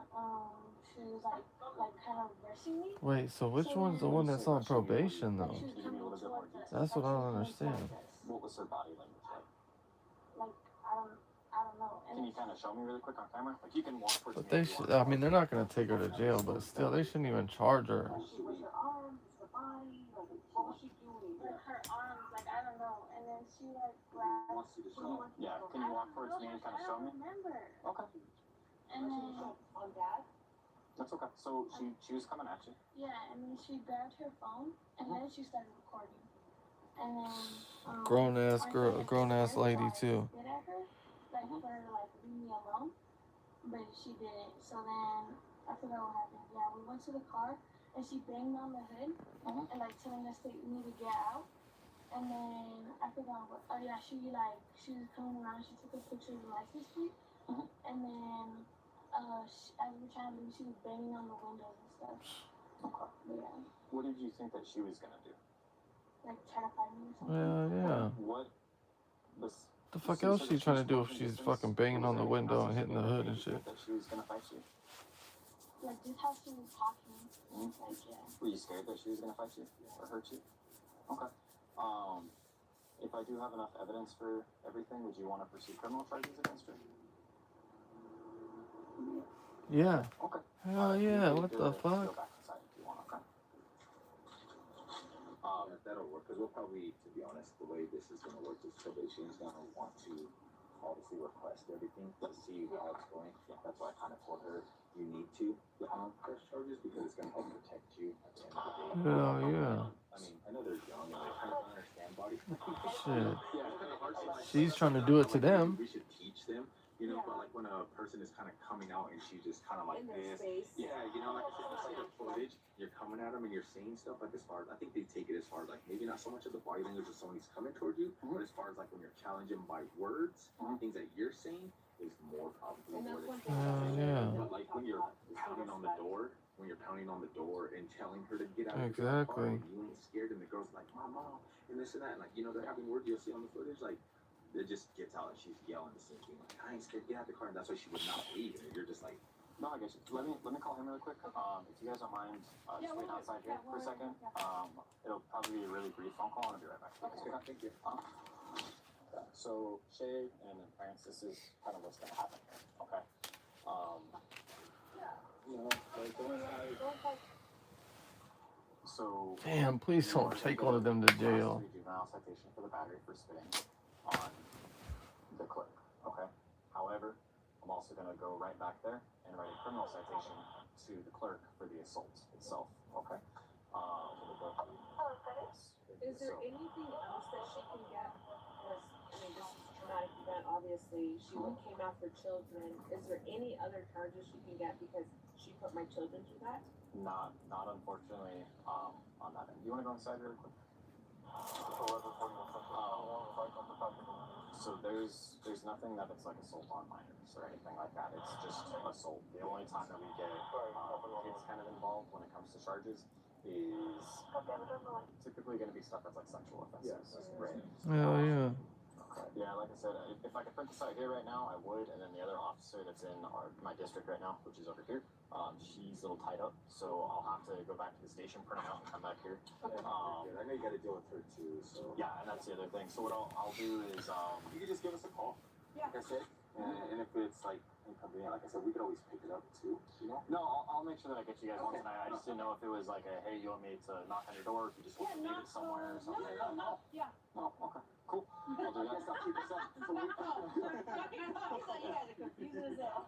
she was like kind of rushing me. Wait, so which one's the one that's on probation though? That's what I don't understand. What was her body language like? Like I don't know. Can you kind of show me really quick on camera? Like you can walk towards But me they if you should. want. I mean, they're not gonna take her to jail, but still, they shouldn't even charge her. Her arms, what was she doing? Like her arms, like I don't know. And then she like grabbed. Yeah, can you walk towards me and kind of show me? I don't remember. Okay. And then on dad. That's okay. So she was coming at you. Yeah, and then she grabbed her phone, and then she started recording. And then Grown ass lady too. Did at her, like for her to like leave me alone, but she didn't. So then I forgot what happened. Yeah, we went to the car, and she banged on the hood, and like telling us that we need to get out. And then I forgot what. Oh yeah, she was coming around. She took a picture of the license plate, and then as we were trying to leave, she was banging on the windows and stuff. Okay. Yeah. What did you think that she was gonna do? Like try to find me or something. Yeah. What? The fuck else she trying to do if she's fucking banging on the window and hitting the hood and shit? That she was gonna fight you. Like just how she was talking. Like yeah. Were you scared that she was gonna fight you or hurt you? Okay. If I do have enough evidence for everything, would you want to pursue criminal charges against her? Yeah. Okay. Hell yeah. What the Go fuck? back inside if you want, okay? That'll work, because we'll probably, to be honest, the way this is going to work is probation is going to want to obviously request everything to see how it's going. That's why I kind of told her you need to press charges, because it's going to help protect you at the end of the day. Hell yeah. I mean, I know they're young and they kind of don't understand body. Shit. Yeah, it's kind of hard to like, She's trying to do it to them. We should teach them, you know, but like when a person is kind of coming out and she's just kind of like this. Yeah, you know, like it's like the footage, you're coming at them and you're saying stuff like as far as, I think they take it as far as like maybe not so much of the body language of somebody's coming towards you, but as far as like when you're challenging by words, things that you're saying is more probably more than Yeah. But like when you're pounding on the door, and telling her to get out of the Exactly. car, and you ain't scared, and the girl's like, Mom, and this and that, and like, you know, they're having words, you'll see on the footage, like, it just gets out and she's yelling the same thing, like, I ain't scared, get out of the car, and that's why she would not leave, and you're just like, No, I guess let me call him really quick. If you guys don't mind, just waiting outside here for a second. It'll probably be a really brief phone call, and I'll be right back. okay, thank you. So Shay and then France, this is kind of what's gonna happen here. Okay. So. Damn, please don't take one of them to jail. Juvenile citation for the battery for spitting on the clerk. Okay. However, I'm also gonna go right back there and write a criminal citation to the clerk for the assault itself. Okay. Is there anything else that she can get? Because I mean, this is traumatic. traumatic event, obviously. She came after children. Is there any other charges she can get because she put my children through that? Not unfortunately, on that end. You wanna go inside real quick? So there's nothing that it's like assault on minors or anything like that. It's just assault. The only time that we get kids kind of involved when it comes to charges is typically going to be stuff that's like sexual offenses. Right. Hell yeah. Yeah, like I said, if I could print this out here right now, I would. And then the other officer that's in my district right now, which is over here, she's a little tied up, so I'll have to go back to the station, print it out, and come back here. I know you got to deal with her too, so. Yeah, and that's the other thing. So what I'll do is, you can just give us a call. Yeah. Like I said, And if it's like inconvenient, like I said, we could always pick it up too, you know? no, I'll make sure that I get you guys one tonight. I just didn't know if it was like a, hey, you want me to knock on your door, if you just want to leave it somewhere or something. Yeah. Oh, okay, cool. I'll do that. He's like, you guys are confusing as hell.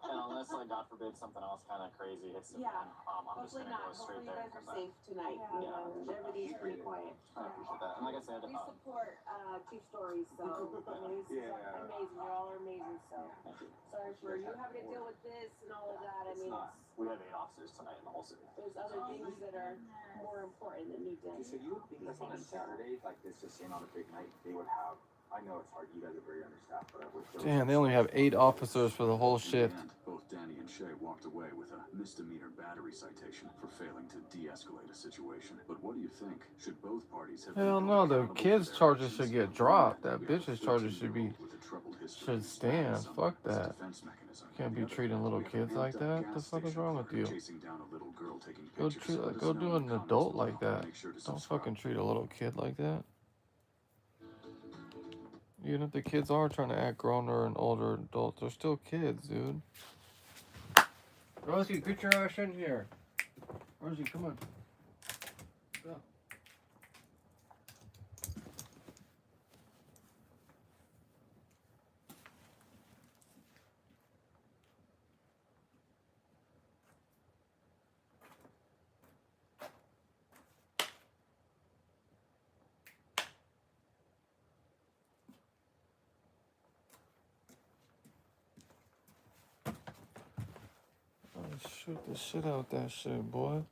And unless, like, God forbid, something else kind of crazy hits the fan, I'm just Hopefully gonna not. go straight Hopefully there. you guys are safe tonight. You know, everybody's pretty quiet. I appreciate that. And like I said, We support Chief Stories, so I mean, this is amazing. You all are amazing. So sorry for you having to deal with this and all of that. I mean, we have 8 officers tonight in the whole city. there's other things that are more important than need to. So you would think that on a Saturday, like this, just saying on a big night, they would have. I know it's hard. You guys are very understaffed, but I wish. Damn, they only have 8 officers for the whole shift. In the end, both Danny and Shay walked away with a misdemeanor battery citation for failing to de-escalate a situation. But what do you think? Should both parties have? Hell been no, the accountable for kids' their charges actions? should get Or dropped. we That have a bitch's charges should be 14-year-old with a troubled history should of stabbing stand. someone Fuck as a that. defense mechanism. Can't On be the other treating hand, little we have a kids like amped-up that. gas The fuck is station wrong with worker you? chasing down a little girl taking Go pictures. treat Let us go know do in an the comments adult below. like that. Make sure to Don't subscribe. fucking treat a little kid like that. Even if the kids are trying to act grown or an older adult, they're still kids, dude. Rosie, get your ass in here. Rosie, come on. Go. Shoot the shit out that shit, boy.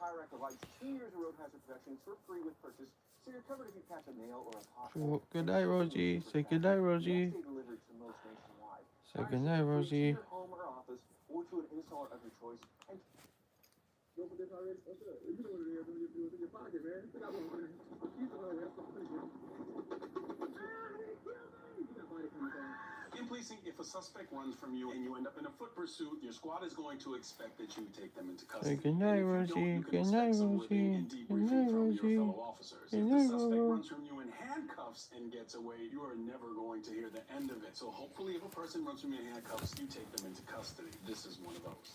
Tire Rack provides 2 years of road hazard protection for free with purchase, so you're covered if you catch a nail or a pothole. Good night, Rosie. Say good night, Rosie. Next day delivered to most nationwide. Say good night, To Rosie. your home or office, or to an installer of your choice. And Don't forget already. What's up? You know what it is. When you in your pocket, man. Pick out one. Keep it on there. In policing, if a suspect runs from you and you end up in a foot pursuit, your squad is going to expect that you take them into custody. Say good night, And if you don't, Rosie. you can Good expect night, some whipping Rosie. and Good debriefing night, from your Rosie. fellow officers. Good If night, the suspect Rosie. runs from you in handcuffs and gets away, you are never going to hear the end of it. So hopefully if a person runs from you in handcuffs, you take them into custody. This is one of those.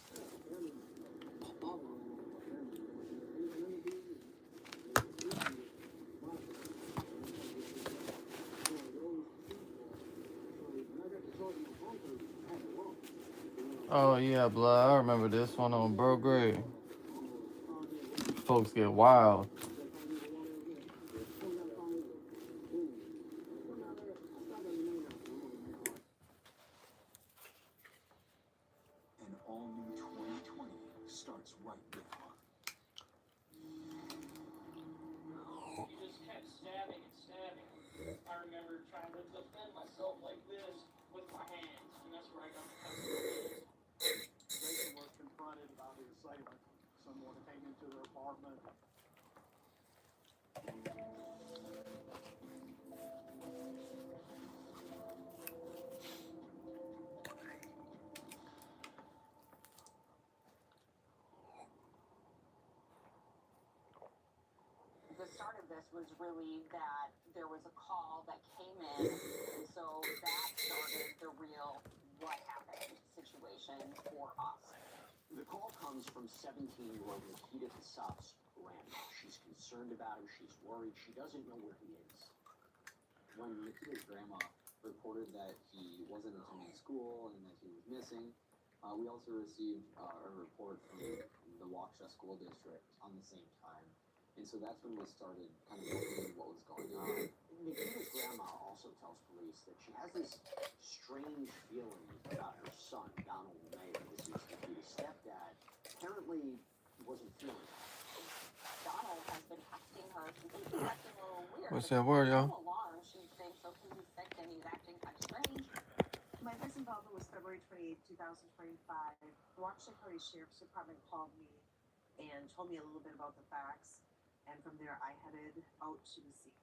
Oh yeah, blood. I remember this one on Bro Gray. Folks get wild. An all-new 2020 starts right now. You just kept stabbing and stabbing. I remember trying to defend myself like this with my hands, and that's where I got the cut. Jason was confronted by the assailant. Someone came into their apartment. The start of this was really that there was a call that came in, and so that started the real what happened situation for us. The call comes from 17-year-old Nikita Kasav's grandma. She's concerned about him. She's worried. She doesn't know where he is. When Nikita's grandma reported that he wasn't attending school and that he was missing, we also received a report from the Waukesha School District on the same time. And so that's when we started kind of looking at what was going on. Nikita's grandma also tells police that she has this strange feeling about her son, Donald Mayer. This is Nikita's stepdad. Apparently, he wasn't feeling it. Donald has been texting her. She thinks he's acting a little weird. What's that word, y'all? No alarm. She thinks, okay, he's sick and he's acting kind of strange. My first involvement was February 28, 2025. The Waukesha County Sheriff's Department called me and told me a little bit about the facts. And from there, I headed out to the scene.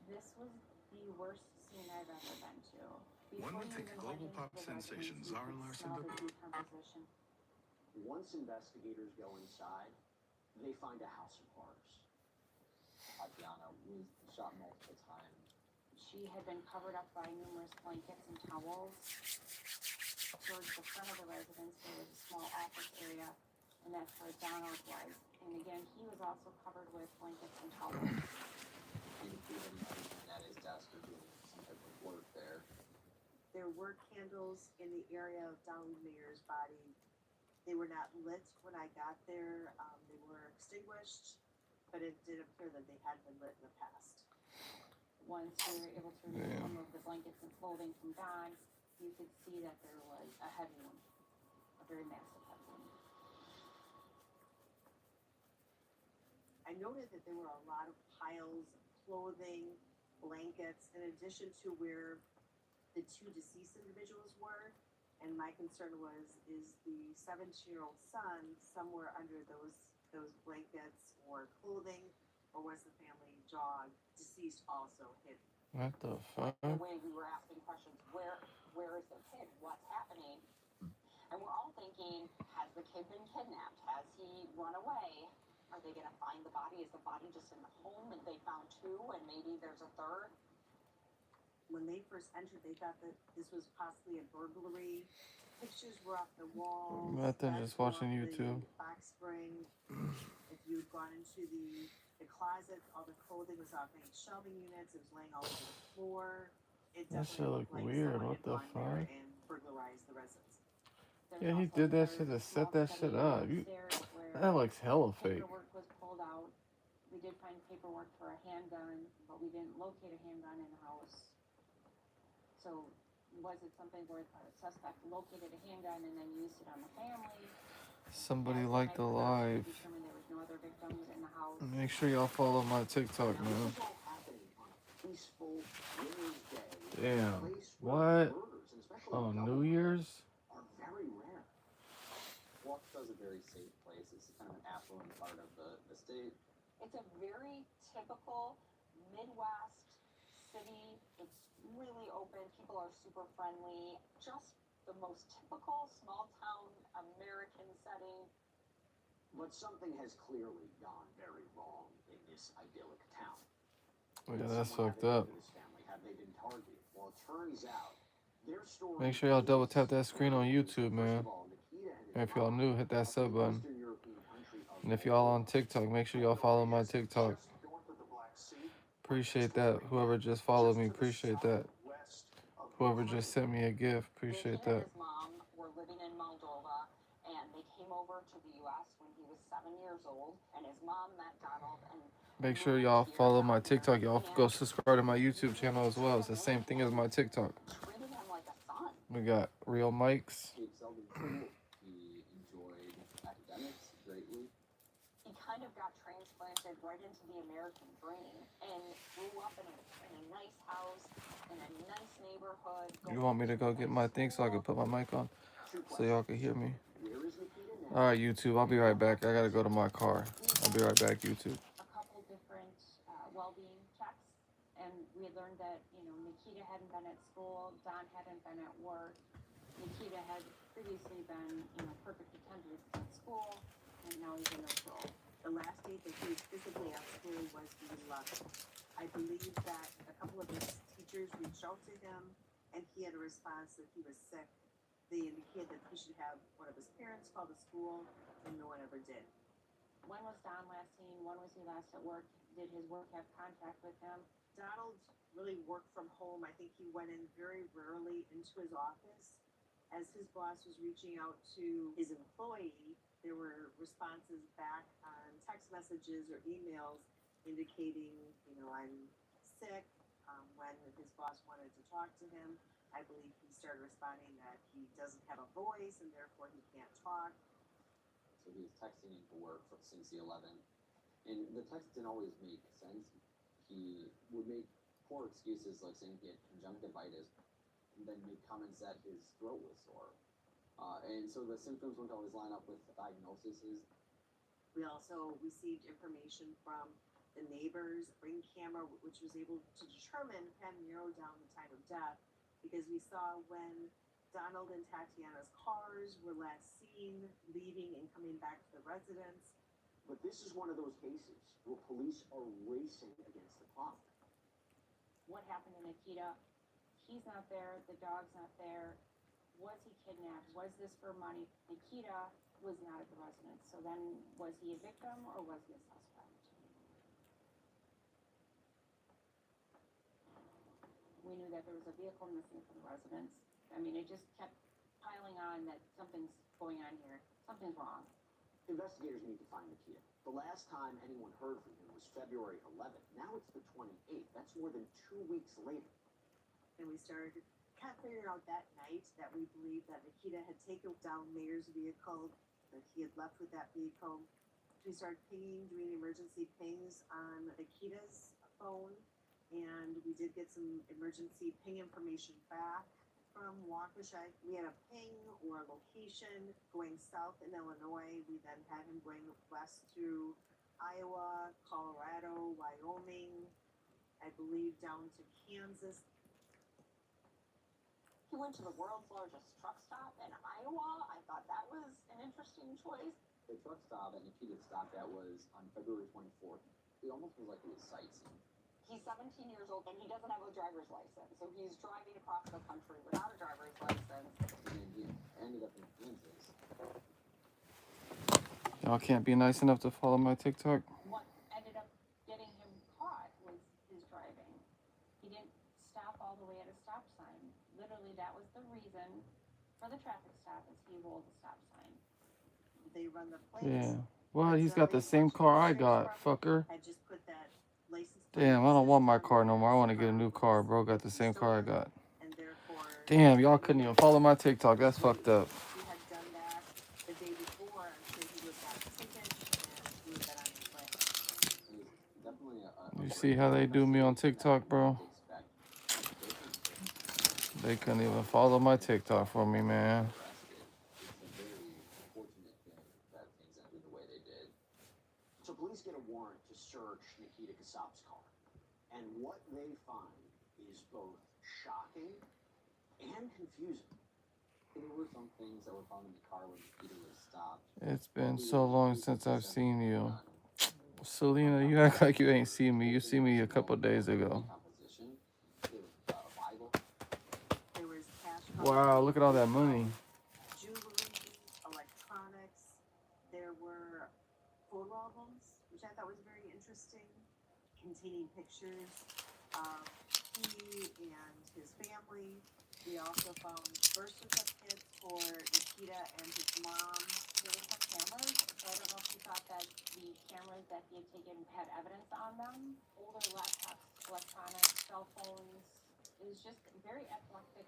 This was the worst scene I've ever been to. One would think global pop sensation Zara Larsson smell the decomposition. Once investigators go inside, they find a house of horrors. Tatiana was shot multiple times. She had been covered up by numerous blankets and towels. Towards the front of the residence, there was a small office area, and that's where Donald was. And again, he was also covered with blankets and towels. Including at his desk or doing some type of work there. There were candles in the area of Donald Mayer's body. They were not lit when I got there. They were extinguished, but it did appear that they had been lit in the past. Once we were able to remove some of the blankets and clothing from Don, you could see that there was a head wound, a very massive head wound. I noted that there were a lot of piles of clothing, blankets, in addition to where the two deceased individuals were. And my concern was, is the 17-year-old son somewhere under those blankets or clothing, or was the family dog deceased also hidden? What the fuck? The way we were asking questions, where is the kid? What's happening? And we're all thinking, has the kid been kidnapped? Has he run away? Are they going to find the body? Is the body just in the home and they found two and maybe there's a third? When they first entered, they thought that this was possibly a burglary. Pictures were off the walls. Nothing, just watching YouTube. Box spring. If you had gone into the closets, all the clothing was off any shelving units. It was laying all over the floor. It That shit definitely look looked like weird. someone What had the gone there fuck? and burglarized the residence. Yeah, he did that shit to set that shit up. That looks hella fake. Paperwork was pulled out. We did find paperwork for a handgun, but we didn't locate a handgun in the house. So was it something where the suspect located a handgun and then used it on the family? Somebody liked the live. Determined there was no other victims in the house. Make sure y'all follow my TikTok, Now, man. this is all happening on a peaceful Winter's Day. Damn. A place where What? murders, and especially Oh, double New murders, Year's? are very rare. Waukesha is a very safe place. It's kind of an affluent part of the state. It's a very typical Midwest city. It's really open. People are super friendly. Just the most typical small town American setting. But something has clearly gone very wrong in this idyllic town. Yeah, that's Someone fucked had up. to go to this family. Have they been targeted? Well, it turns out their story Make sure y'all double is tap that screen on YouTube, man. First of all, Nikita had And if y'all new, hit that sub button. Eastern European country of And if y'all on TikTok, make sure y'all follow my TikTok. Appreciate that. Whoever just followed me, appreciate that. Whoever just sent me a gift, appreciate Nikita and that. his mom were living in Moldova, and they came over to the U.S. when he was 7 years old, and his mom met Donald and Make sure y'all follow my TikTok. Y'all go subscribe to my YouTube channel as well. It's the same thing as my TikTok. treated him like a son. We got real mics. He excelled in school. He enjoyed academics greatly. He kind of got transplanted right into the American dream and grew up in a nice house, in a nice neighborhood. You want me to go get my thing so I can put my mic on so y'all can hear me? All right, YouTube. I'll be right back. I gotta go to my car. I'll be right back, YouTube. A couple different well-being checks, and we learned that, you know, Nikita hadn't been at school, Don hadn't been at work. Nikita had previously been, you know, perfect attendance at school, and now he's in neutral. The last date that he was physically at school was the 11th. I believe that a couple of his teachers reached out to him, and he had a response that he was sick. They indicated that he should have one of his parents call the school, and no one ever did. When was Don last seen? When was he last at work? Did his work have contact with him? Donald really worked from home. I think he went in very rarely into his office. As his boss was reaching out to his employee, there were responses back on text messages or emails indicating, you know, I'm sick. When his boss wanted to talk to him, I believe he started responding that he doesn't have a voice and therefore he can't talk. So he was texting into work since the 11th. And the text didn't always make sense. He would make poor excuses like saying he had conjunctivitis and then make comments that his throat was sore. And so the symptoms wouldn't always line up with the diagnoses. We also received information from the neighbors' Ring camera, which was able to determine and narrow down the time of death, because we saw when Donald and Tatiana's cars were last seen leaving and coming back to the residence. But this is one of those cases where police are racing against the clock. What happened to Nikita? He's not there. The dog's not there. Was he kidnapped? Was this for money? Nikita was not at the residence. So then, was he a victim or was he a suspect? We knew that there was a vehicle missing from the residence. I mean, it just kept piling on that something's going on here. Something's wrong. Investigators need to find Nikita. The last time anyone heard from him was February 11th. Now it's the 28th. That's more than 2 weeks later. And we started kind of figuring out that night that we believed that Nikita had taken down Mayor's vehicle, that he had left with that vehicle. We started pinging, doing emergency pings on Nikita's phone, and we did get some emergency ping information back from Waukesha. We had a ping or a location going south in Illinois. We then had him going west through Iowa, Colorado, Wyoming, I believe down to Kansas. He went to the world's largest truck stop in Iowa. I thought that was an interesting choice. The truck stop that Nikita stopped at was on February 24th. It almost was like it was sightseeing. He's 17 years old and he doesn't have a driver's license. So he's driving across the country without a driver's license. And he ended up in Kansas. Y'all can't be nice enough to follow my TikTok. What ended up getting him caught was his driving. He didn't stop all the way at a stop sign. Literally, that was the reason for the traffic stop, is he rolled the stop sign. They run the plates. Yeah. Well, he's got the same car I got, fucker. I just put that license. Damn, I don't want my car no more. I want to get a new car, bro. Got the same car I got. Damn, y'all couldn't even follow my TikTok. That's fucked up. He had done that the day before until he was got a ticket and he was definitely You see how they do me on TikTok, bro? They couldn't even follow my TikTok for me, man. So police get a warrant to search Nikita Kasab's car. And what they find is both shocking and confusing. There were some things that were found in the car when Nikita was stopped. It's been so long since I've seen you. Selena, you act like you ain't seen me. You see me a couple days ago. There was cash Wow, look at all that money. jewelry, electronics. There were photo albums, which I thought was very interesting, containing pictures of he and his family. We also found birth certificates for Nikita and his mom. There were some cameras, so I don't know if you thought that the cameras that he had taken had evidence on them. Older laptops, electronics, cell phones. It was just very eclectic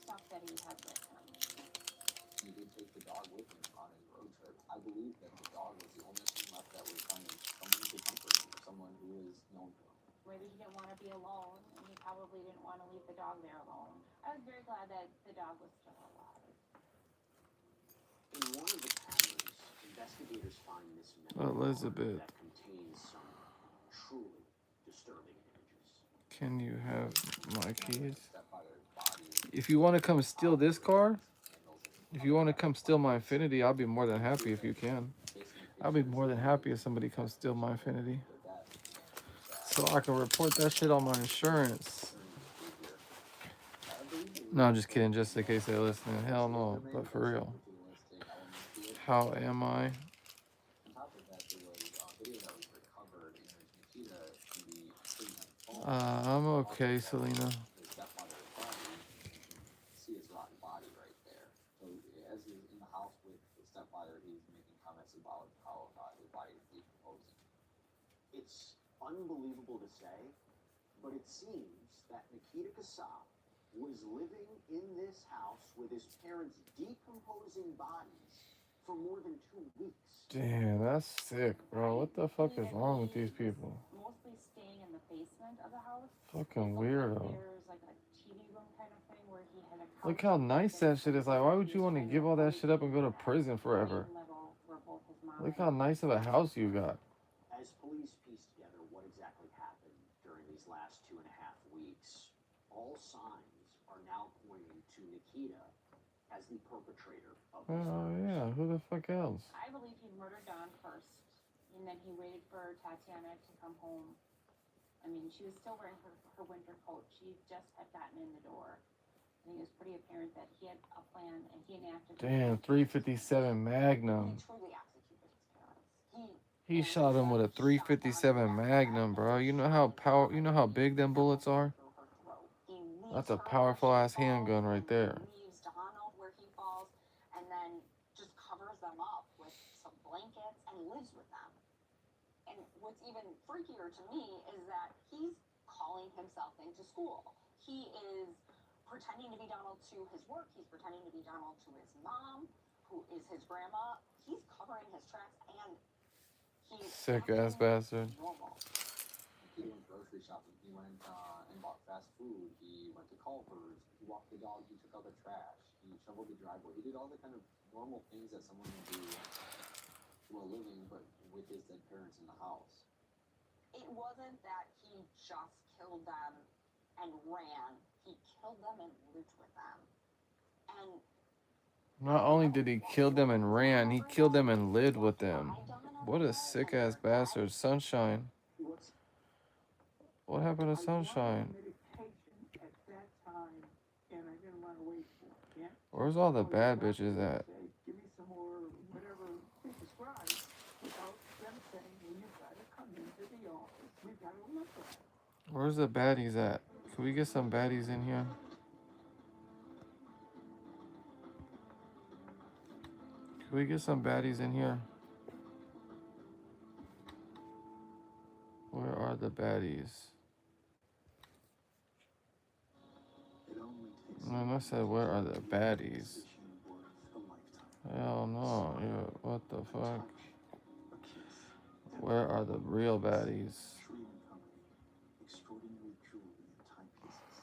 stuff that he had with him. He did take the dog with him on his road trip. I believe that the dog was the only thing left that was kind of someone who could comfort him, or someone who is known to him. Maybe he didn't want to be alone, and he probably didn't want to leave the dog there alone. I was very glad that the dog was still alive. In one of the cameras, investigators find this memory Elizabeth, that contains some truly disturbing images. can you have my keys? If you want to come steal this car, if you want to come steal my Infinity, I'll be more than happy if you can. I'll be more than happy if somebody comes steal my Infinity. So I can report that shit on my insurance. No, I'm just kidding, just in case they're listening. Hell no, but for real. How am I? I'm okay, Selena. See his rotten body right there. So as he's in the house with his stepfather, he's making comments about how his body is decomposing. It's unbelievable to say, but it seems that Nikita Kasab was living in this house with his parents' decomposing bodies for more than 2 weeks. Damn, that's sick, bro. What the fuck is wrong with these people? Mostly staying in the basement of the house. Fucking weirdo. There's like a TV room kind of thing where he had a couch Look how nice that shit is. Like, why would you want to give all that shit up and go to prison forever? level where both his mom Look how nice of a house you got. As police piece together what exactly happened during these last 2.5 weeks, all signs are now pointing to Nikita as the perpetrator of this Oh, yeah. Who the fuck else? I believe he murdered Dawn first, and then he waited for Tatiana to come home. I mean, she was still wearing her winter coat. She just had gotten in the door. I think it was pretty apparent that he had a plan, and he enacted it. Damn, 357 Magnum. He truly executed his parents. He shot him with a 357 Magnum, bro. You know how big them bullets are? That's a powerful ass handgun right there. Leaves Donald where he falls, and then just covers them up with some blankets and lives with them. And what's even freakier to me is that he's calling himself into school. He is pretending to be Donald to his work. He's pretending to be Donald to his mom, who is his grandma. He's covering his tracks, and he's Sick ass bastard. normal. He went grocery shopping. He went and bought fast food. He went to Culver's. He walked the dog. He took out the trash. He shoveled the driveway. He did all the kind of normal things that someone would do while living, but with his dead parents in the house. It wasn't that he just killed them and ran. He killed them and lived with them. And Not only did he kill them and ran, he killed them and lived with them. What a sick ass bastard. Sunshine. What happened to Sunshine? Medication at that time, and I didn't want to wait for it. Yeah? Where's all the bad bitches at? Say, give me some more, whatever they prescribe, without them saying, well, you've got to come into the office. We've got to look at it. Where's the baddies at? Can we get some baddies in here? Can we get some baddies in here? Where are the baddies? Man, I said, where are the baddies? Hell no. Yeah, what the fuck? Where are the real baddies? Treatment company. Extraordinary jewelry and timepieces.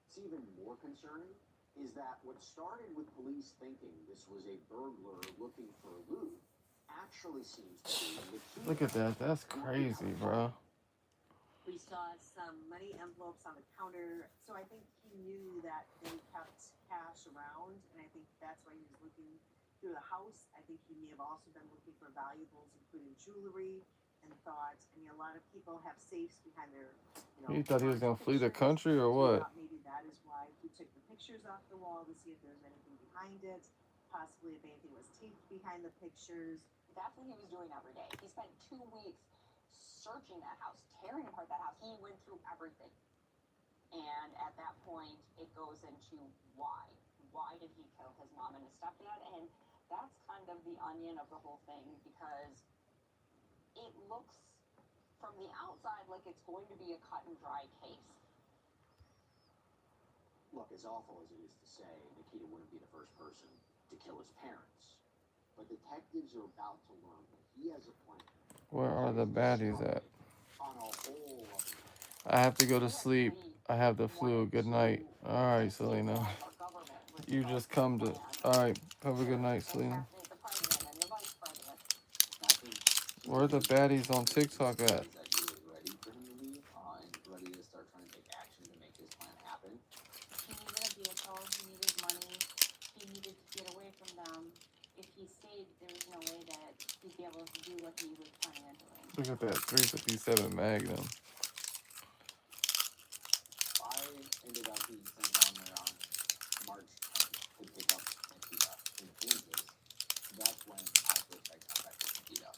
What's even more concerning is that what started with police thinking this was a burglar looking for loot actually seems to be the Look at that. That's crazy, bro. We saw some money envelopes on the counter, so I think he knew that they kept cash around, and I think that's why he was looking through the house. I think he may have also been looking for valuables, including jewelry, and thought, I mean, a lot of people have safes behind their, He thought he was gonna flee the pictures. country or So I what? thought maybe that is why he took the pictures off the wall to see if there was anything behind it, possibly if anything was taped behind the pictures. That's what he was doing every day. He spent 2 weeks searching that house, tearing apart that house. He went through everything. And at that point, it goes into why. Why did he kill his mom and his stepdad? And that's kind of the onion of the whole thing, because it looks from the outside like it's going to be a cut and dry case. Look, as awful as it is to say, Nikita wouldn't be the first person to kill his parents. But detectives are about to learn that he has a plan. Where are the baddies at? On a whole I have to go to sleep. I have the flu. Good night. All right, Selena. You just come to. All right. Have a good night, Selena. Where are the baddies on TikTok at? that he was ready for him to leave and ready to start trying to take action to make his plan happen. He needed a vehicle, he needed money, he needed to get away from them. If he stayed, there was no way that he'd be able to do what he was planning on doing. Look at that 357 Magnum. I ended up being sent down there on March 10th to pick up Nikita in Kansas. That's when I first had contact with Nikita.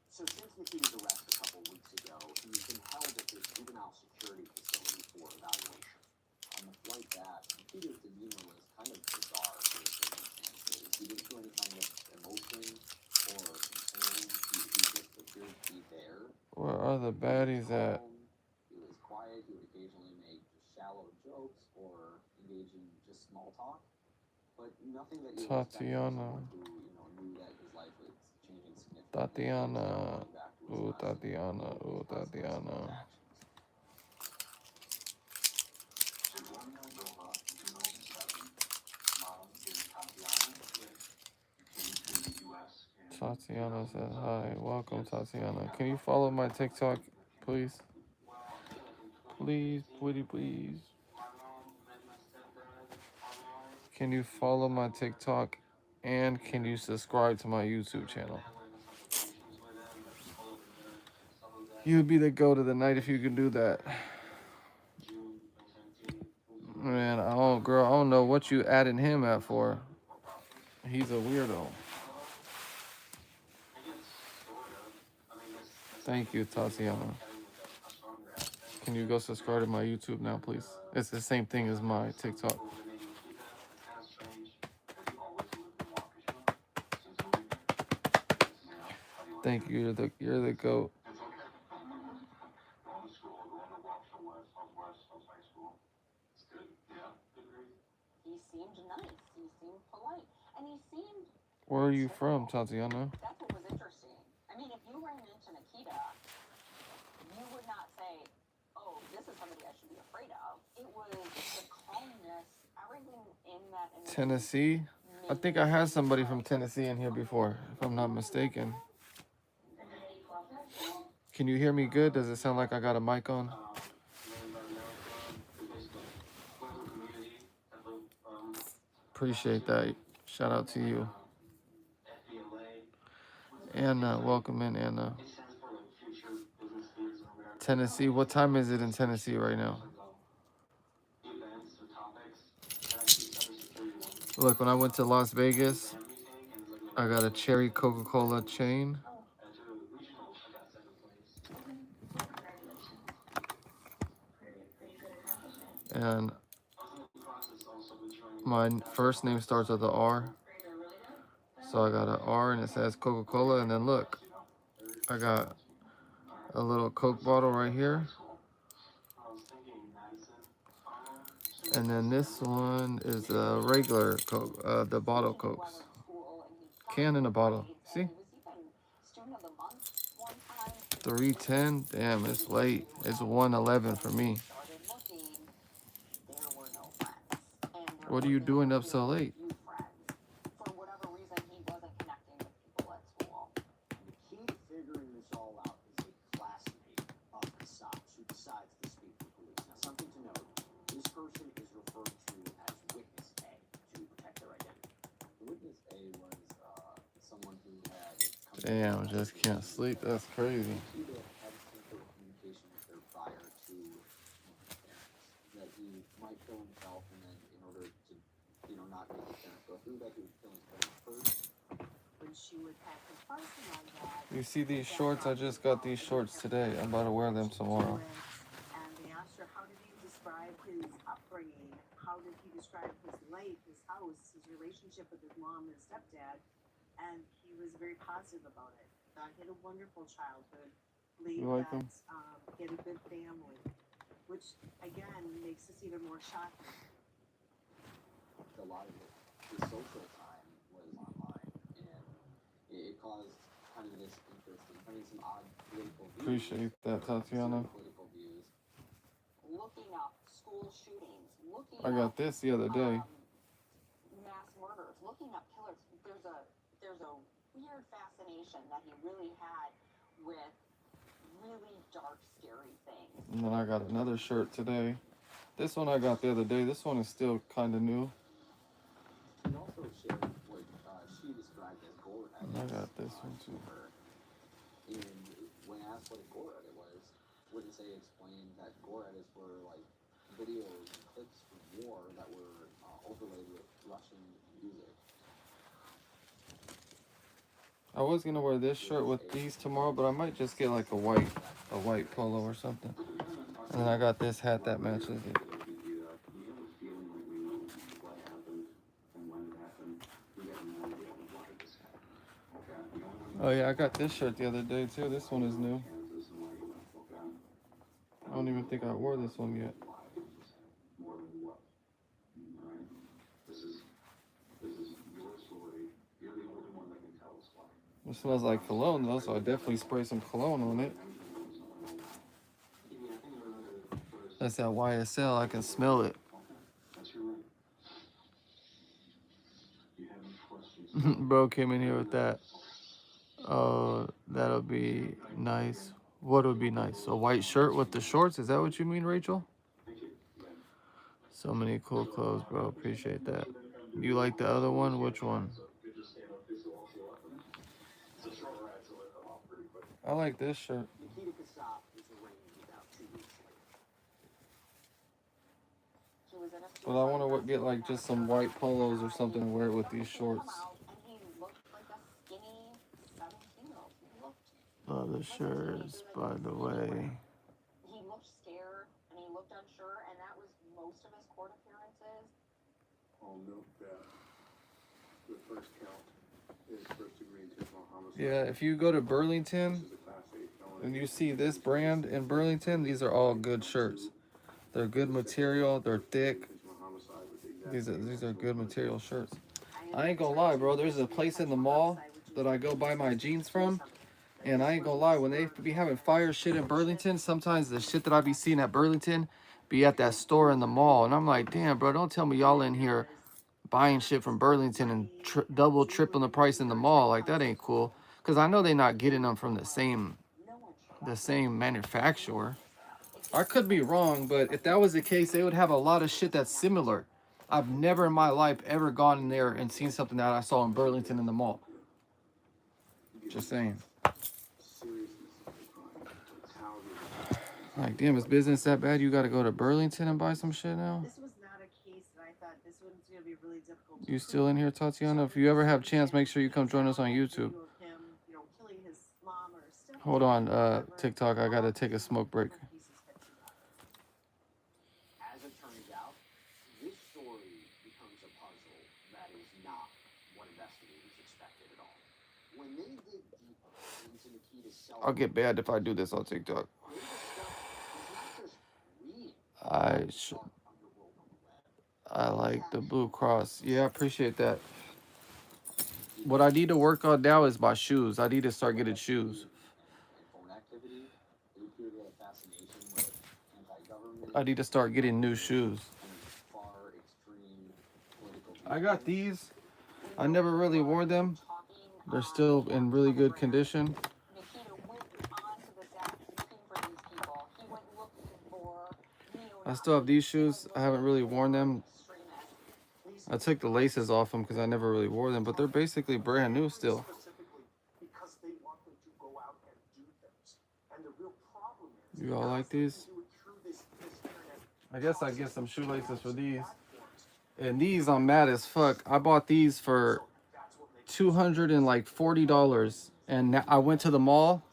So since Nikita's arrest a couple weeks ago, he's been held at this juvenile security facility for evaluation. On the flight back, Nikita's demeanor was kind of bizarre for the circumstances. He didn't show any kind of emotion or concern. He just appeared to be there. Where are the baddies at? He was quiet. He would occasionally make just shallow jokes or engage in just small talk, but nothing that you would expect from Tatiana. someone who, knew that his life was changing significantly. Tatiana. Ooh, Tatiana. Ooh, Tatiana. Tatiana says hi. Welcome, Tatiana. Can you follow my TikTok, please? Please, pretty please. Can you follow my TikTok and can you subscribe to my YouTube channel? You'd be the go to the night if you can do that. Man, I don't know what you adding him at for. He's a weirdo. Thank you, Tatiana. Can you go subscribe to my YouTube now, please? It's the same thing as my TikTok. Thank you. You're the goat. He seemed nice. He seemed polite. And he seemed... Where are you from, Tatiana? That's what was interesting. I mean, if you ran into Nikita, you would not say, oh, this is somebody I should be afraid of. It was the calmness, everything in that... Tennessee? I think I had somebody from Tennessee in here before, if I'm not mistaken. Can you hear me good? Does it sound like I got a mic on? Appreciate that. Shout out to you. Anna, welcome in, Anna. Tennessee, what time is it in Tennessee right now? Look, when I went to Las Vegas, I got a cherry Coca-Cola chain. And my first name starts with an R. So I got an R and it says Coca-Cola. And then look, I got a little Coke bottle right here. And then this one is a regular Coke, the bottle Cokes. Can in a bottle. See? 3:10. Damn, it's late. It's 1:11 for me. Started looking, there were no friends. And there What are were you doing very, up so very late? few friends. For whatever reason, he wasn't connecting with people at school. The key to figuring this all out is a classmate of Kasab's who decides to speak to police. Now, something to note, this person is referred to as Witness A to protect their identity. Witness A was someone who had come Damn, just can't sleep. That's crazy. he had some sort of communication with her prior to his parents. That he might kill himself, and then in order to, not make his parents go through that, he would kill his parents first. When she would have confronted him on that, You see these shorts? I just got these shorts today. I'm about to wear them tomorrow. and they asked her, how did he describe his upbringing? How did he describe his life, his house, his relationship with his mom and stepdad? And he was very positive about it. He had a wonderful childhood, believed You like that them? he had a good family, which again makes this even more shocking. A lot of his social time was online, and it caused kind of this interest in finding some odd political views. Appreciate that, Tatiana. Political views. Looking up school shootings, looking I got up this the other day. mass murders, looking up killers. There's a weird fascination that he really had with really dark, scary things. And then I got another shirt today. This one I got the other day. This one is still kind of new. He also shared what she described as gore edits. I got this one too. And when asked what a gore edit was, Witness A explained that gore edits were like videos and clips from war that were overlaid with Russian music. I was gonna wear this shirt with these tomorrow, but I might just get like a white polo or something. And then I got this hat that matches it. Oh yeah, I got this shirt the other day too. This one is new. I don't even think I wore this one yet. It smells like cologne though, so I definitely spray some cologne on it. That's that YSL, I can smell it. Bro came in here with that. Oh, that'll be nice. What would be nice? A white shirt with the shorts? Is that what you mean, Rachel? So many cool clothes, bro. Appreciate that. You like the other one? Which one? I like this shirt. Nikita Kasab is arraigned about 2 weeks later. He was in a But I want to get like just some white polos or something to wear with these shorts. and he looked like a skinny 17-year-old. He looked Other shirts, by the way. he looked scared and he looked unsure, and that was most of his court appearances. I'll note that the first count is first-degree intentional homicide. Yeah, if you go to Burlington This is a Class A felony. and you see this brand in Burlington, these are all good shirts. They're good material. They're thick. Intentional homicide with the exact These are good material shirts. I ain't gonna lie, bro. There's a place in the mall that I go buy my jeans from, and I ain't gonna lie. When they be having fire shit in Burlington, sometimes the shit that I be seeing at Burlington be at that store in the mall, and I'm like, damn, bro. Don't tell me y'all in here buying shit from Burlington and double, triple the price in the mall. Like that ain't cool. Cause I know they not getting them from the same manufacturer. I could be wrong, but if that was the case, they would have a lot of shit that's similar. I've never in my life ever gone in there and seen something that I saw in Burlington in the mall. Just saying. Like, damn, is business that bad? You gotta go to Burlington and buy some shit now? This was not a case that I thought this one's gonna be really difficult. You still in here, Tatiana? If you ever have a chance, make sure you come join us on YouTube. Him, killing his mom or stepdad. Hold on, TikTok. I gotta take a smoke break. As it turns out, this story becomes a puzzle that is not what investigators expected at all. When they dig deeper into Nikita's cell, I'll get bad if I do this on TikTok. I like the Blue Cross. Yeah, I appreciate that. What I need to work on now is my shoes. I need to start getting shoes. activity, they appear to have a fascination with anti-government. I need to start getting new shoes. Far extreme political. I got these. I never really wore them. They're still in really good condition. I still have these shoes. I haven't really worn them. I took the laces off them because I never really wore them, but they're basically brand new still. Because they want them to go out and do things. And the real problem is You all like these? do it through this internet. I guess I get some shoelaces for these. And these, I'm mad as fuck. I bought these for $240, and I went to the mall.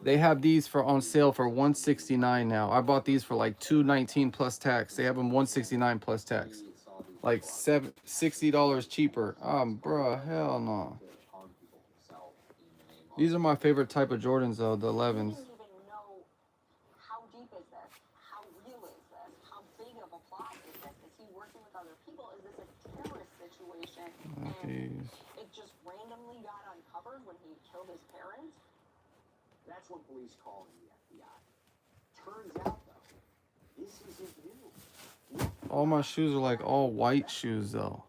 They have these for on sale for $169 now. I bought these for like $219 plus tax. They have them $169 plus tax, like $60 cheaper. Bruh, hell no. These are my favorite type of Jordans though, the 11s. How deep is this? How real is this? How big of a plot is this? Is he working with other people? Is this a terrorist situation? And it just randomly got uncovered when he killed his parents? That's what police call in the FBI. Turns out, though, this isn't new. All my shoes are like all white shoes though.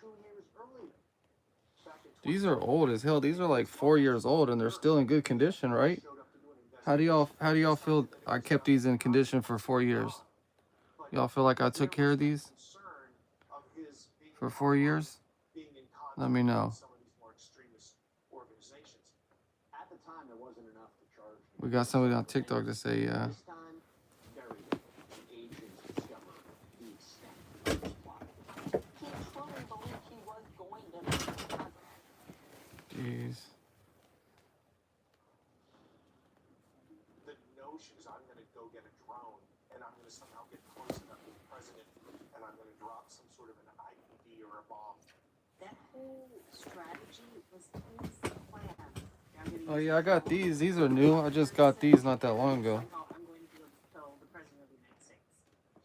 2 years earlier. These are old as hell. These are like 4 years old and they're still in good condition, right? How do y'all feel I kept these in condition for 4 years? Y'all feel like I took care of these for 4 years? Let me know. We got somebody on TikTok to say, yeah. Jeez. The notion is I'm going to go get a drone and I'm going to somehow get close enough to the president and I'm going to drop some sort of an IED or a bomb. That whole strategy was his plan. Oh yeah, I got these. These are new. I just got these not that long ago. I'm going to be able to kill the president of the United States.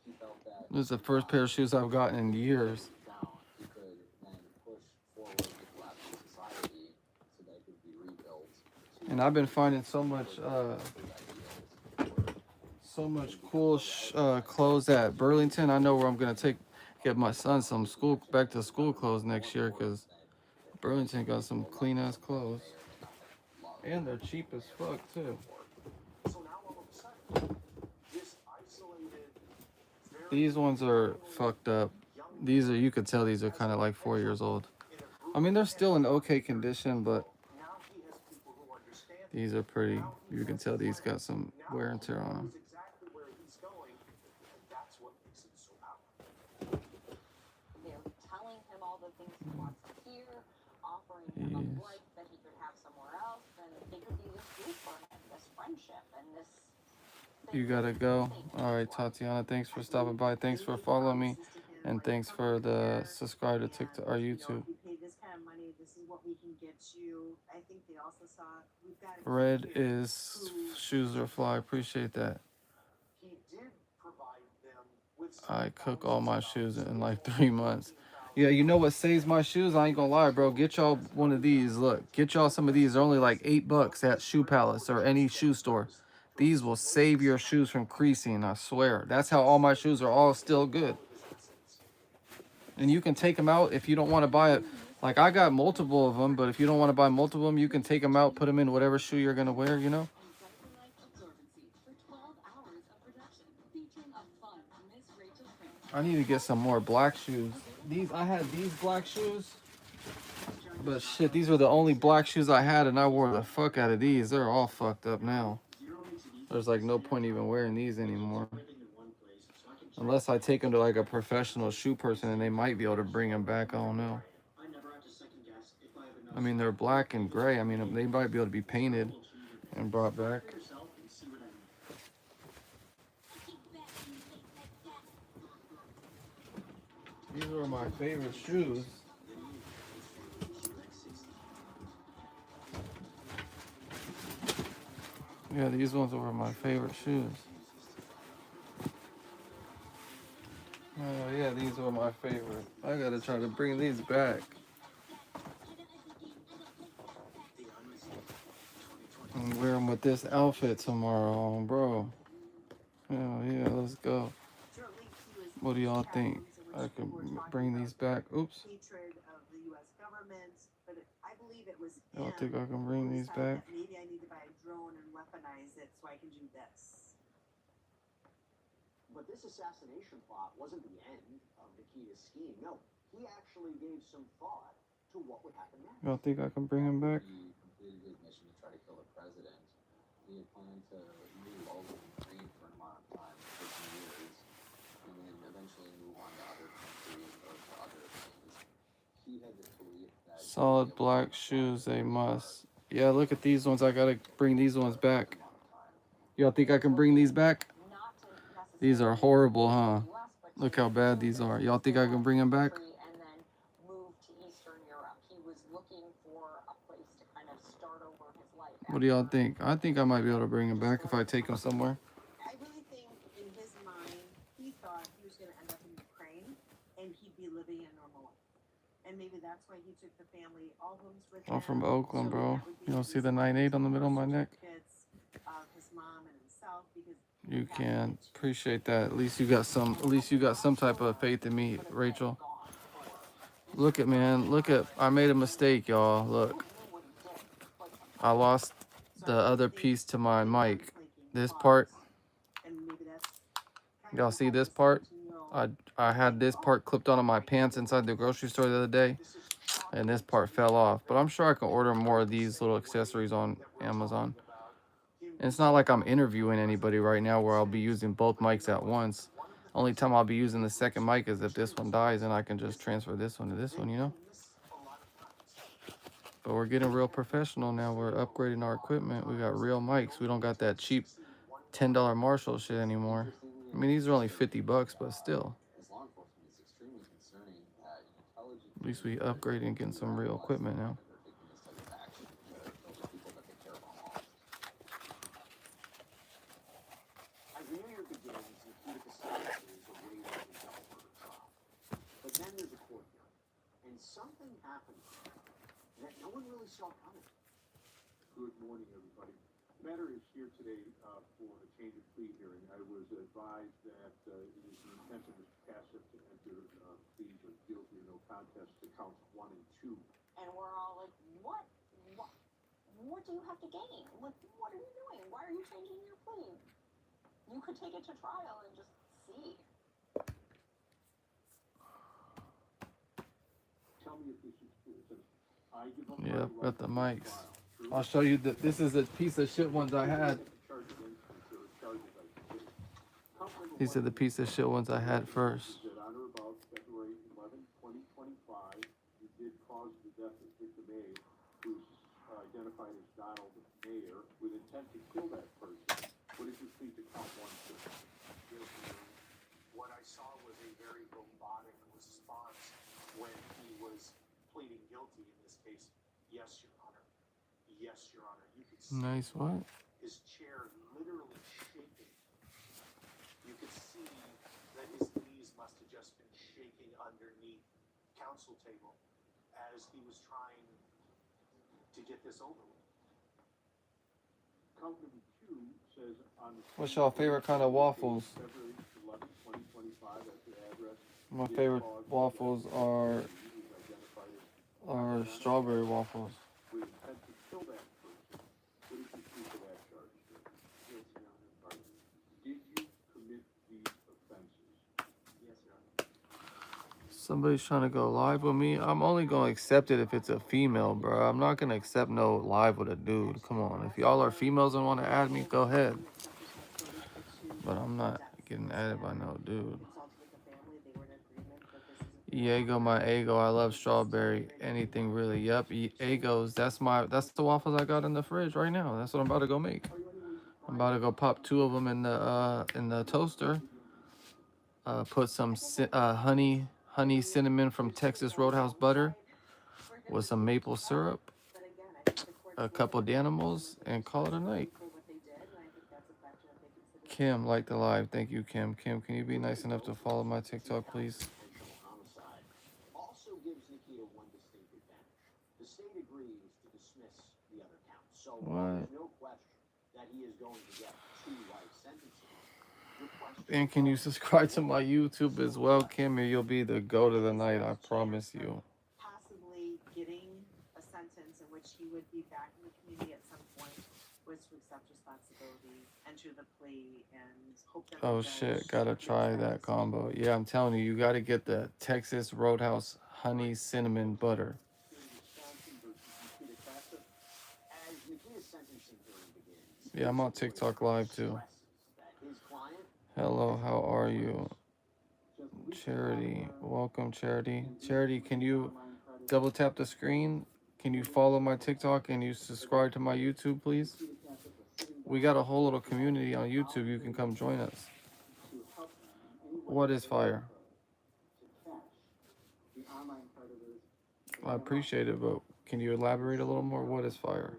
He felt that This is the first pair of shoes I've gotten in years. he could then push forward the collapse of society so that it could be rebuilt. And I've been finding so much cool clothes at Burlington. I know where I'm gonna get my son some back to school clothes next year because Burlington got some clean ass clothes. And they're cheap as fuck too. These ones are fucked up. These are, you could tell these are kind of like 4 years old. I mean, they're still in okay condition, but these are pretty. You can tell these got some wear and tear on them. They're telling him all the things he wants to hear, offering him a life that he could have somewhere else, and they could be this good for him, this friendship, and this. You gotta go. All right, Tatiana, thanks for stopping by. Thanks for following me. And thanks for the subscribe to TikTok or YouTube. We pay this kind of money. This is what we can get you. I think they also saw we've got. Red is shoes are fly. Appreciate that. I cook all my shoes in like 3 months. Yeah, you know what saves my shoes? I ain't gonna lie, bro. Get y'all one of these. Look, get y'all some of these. They're only like $8 at Shoe Palace or any shoe store. These will save your shoes from creasing, I swear. That's how all my shoes are all still good. And you can take them out if you don't want to buy it. Like, I got multiple of them, but if you don't want to buy multiple of them, you can take them out, put them in whatever shoe you're going to wear, you know? I need to get some more black shoes. I had these black shoes. But shit, these were the only black shoes I had, and I wore the fuck out of these. They're all fucked up now. There's like no point even wearing these anymore. Unless I take them to like a professional shoe person and they might be able to bring them back. I don't know. I mean, they're black and gray. I mean, they might be able to be painted and brought back. These are my favorite shoes. Yeah, these ones were my favorite shoes. Oh yeah, these were my favorite. I gotta try to bring these back. And wear them with this outfit tomorrow, bro. Hell yeah, let's go. What do y'all think? I can bring these back. Oops. Hatred of the U.S. government, but I believe it was Y'all him think I can bring who these decided back? that maybe I need to buy a drone and weaponize it so I can do this. But this assassination plot wasn't the end of Nikita's scheme. No, he actually gave some thought to what would happen next. Y'all think I can bring him back? He completed his mission to try to kill the president. He had planned to move all of Ukraine for an amount of time, for some years, and then eventually move on to other countries or to other things. He had this belief that Solid black shoes, they must. Yeah, look at these ones. I gotta bring these ones back. Y'all think I can bring these back? These are horrible, huh? Look how bad these are. Y'all think I can bring them back? And then moved to Eastern Europe. He was looking for a place to kind of start over his life. What do y'all think? I think I might be able to bring them back if I take them somewhere. I really think in his mind, he thought he was going to end up in Ukraine and he'd be living a normal life. And maybe that's why he took the family albums with him. I'm from Oakland, so bro. that would be You don't see his the 9/8 on the middle of my neck? certificates of his mom and himself, because You can. Appreciate that. At least you got some. At least you got some type of faith in me, Rachel. Look at, man. Look at. I made a mistake, y'all. Look. I lost the other piece to my mic. This part. Y'all see this part? I had this part clipped onto my pants inside the grocery store the other day, and this part fell off. But I'm sure I can order more of these little accessories on Amazon. And it's not like I'm interviewing anybody right now where I'll be using both mics at once. Only time I'll be using the second mic is if this one dies, and I can just transfer this one to this one, you know? But we're getting real professional now. We're upgrading our equipment. We got real mics. We don't got that cheap $10 Marshall shit anymore. I mean, these are only 50 bucks, but still. as law enforcement, it's extremely concerning that intelligence. At least we upgrading and getting some real equipment now. They're taking this type of action to kill the people that they care about most. As the new year begins, Nikita Kostevsky is awaiting his double murder trial. But then there's a court hearing, and something happens that no one really saw coming. Good morning, everybody. The matter is here today for a change of plea hearing. I was advised that it is the intent of Mr. Kasich to enter pleas of guilty or no contest to counts 1 and 2. And we're all like, what? What do you have to gain? What are you doing? Why are you changing your plea? You could take it to trial and just see. Tell me if this is true. It says, I give up Yeah, my got the right mics. to trial. True? I'll show you that this is the piece of shit ones I had. Charge against me, sir. Charges I committed. Count number These are the piece of shit ones I had first. That on or about February 11, 2025, you did cause the death of victim A, who's identified as Donald Mayer, with intent to kill that person. What did you plead to count 1, sir? What I saw was a very robotic response when he was pleading guilty in this case. Yes, Your Honor. Yes, Your Honor. You could see Nice what? his chair literally shaking. You could see that his knees must have just been shaking underneath counsel table as he was trying to get this over with. Count number 2 says on the What's y'all favorite kind of waffles? February 11, 2025, at your address. My did favorite cause waffles the death of are victim A, who's identified as strawberry waffles. with intent to kill that person. What did you plead to that charge, sir? Yes, Your Honor. Did you commit these offenses? Yes, Your Honor. Somebody's trying to go live with me. I'm only gonna accept it if it's a female, bro. I'm not gonna accept no live with a dude. Come on. If y'all are females and want to add me, go ahead. But I'm not getting added by no dude. Diego, my Ego. I love strawberry. Anything really. Yep. Egos. That's the waffles I got in the fridge right now. That's what I'm about to go make. I'm about to go pop 2 of them in the toaster. Put some honey cinnamon from Texas Roadhouse butter with some maple syrup, a couple Danimals, and call it a night. Kim, like the live. Thank you, Kim. Kim, can you be nice enough to follow my TikTok, please? Homicide also gives Nikita one distinct advantage. The state agrees to dismiss the other counts. So What? there's no question that he is going to get 2 life sentences. Your question And can you subscribe to my YouTube as well, Kim? Or you'll be the goat of the night, I promise you. possibly getting a sentence in which he would be back in the community at some point was to accept responsibility, enter the plea, and hope that Oh the shit, judge gotta makes try that that decision. combo. Yeah, I'm telling you, you gotta get the Texas Roadhouse honey cinnamon butter. As Nikita's sentencing hearing begins, Yeah, I'm on TikTok live too. that his client Hello, how are you? Charity, welcome Charity. Charity, can you double tap the screen? Can you follow my TikTok and you subscribe to my YouTube, please? We got a whole little community on YouTube. You can come join us. What is fire? I appreciate it, but can you elaborate a little more? What is fire?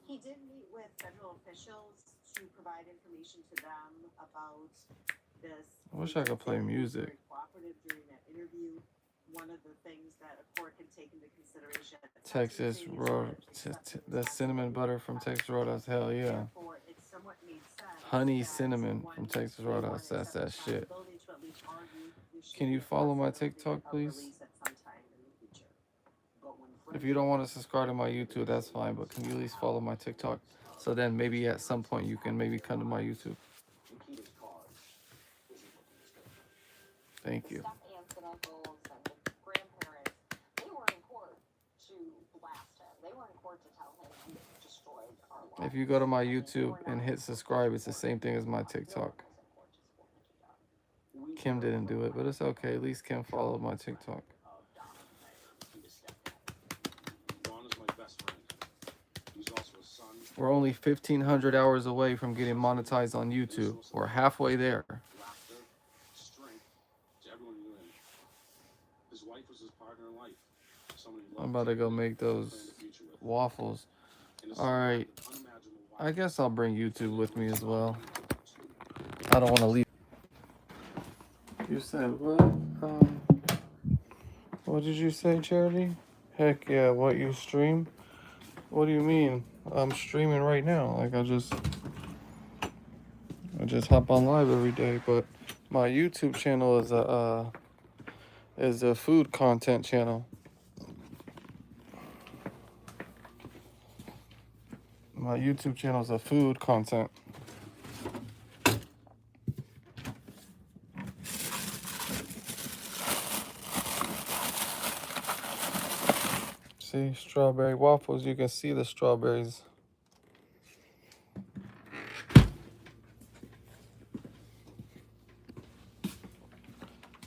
He did meet with federal officials to provide information to them about this. I wish I could play music. Very cooperative during that interview. One of the things that a court can take into consideration. Texas Road, the cinnamon butter from Texas Roadhouse. Hell yeah. Therefore, it somewhat made sense Honey that cinnamon one from Texas may want Roadhouse. to That's accept that shit. responsibility to at least argue there should Can be you a follow my possibility TikTok, of please? release at some time in the future. but when If you don't want to subscribe to my YouTube, that's fine. But can you at least follow my TikTok? So then maybe at some point you can maybe come to my YouTube. Nikita's cause isn't looking as good. Thank you. The step aunts and uncles and the grandparents, they were in court to blast him. They were in court to tell him he destroyed our lives. If you go to my YouTube and hit subscribe, it's the same thing as my TikTok. Kim didn't do it, but it's okay. At least Kim followed my TikTok. Ron is my best friend. He's also a son. We're only 1,500 hours away from getting monetized on YouTube. We're halfway there. Laughter, strength to everyone he knew him. His wife was his partner in life. Someone he loved. I'm about to go make those waffles. All right. I guess I'll bring YouTube with me as well. I don't want to leave. You said what? What did you say, Charity? Heck yeah, what, you stream? What do you mean? I'm streaming right now. Like I just hop on live every day, but my YouTube channel is a food content channel. My YouTube channel is a food content. See, strawberry waffles, you can see the strawberries.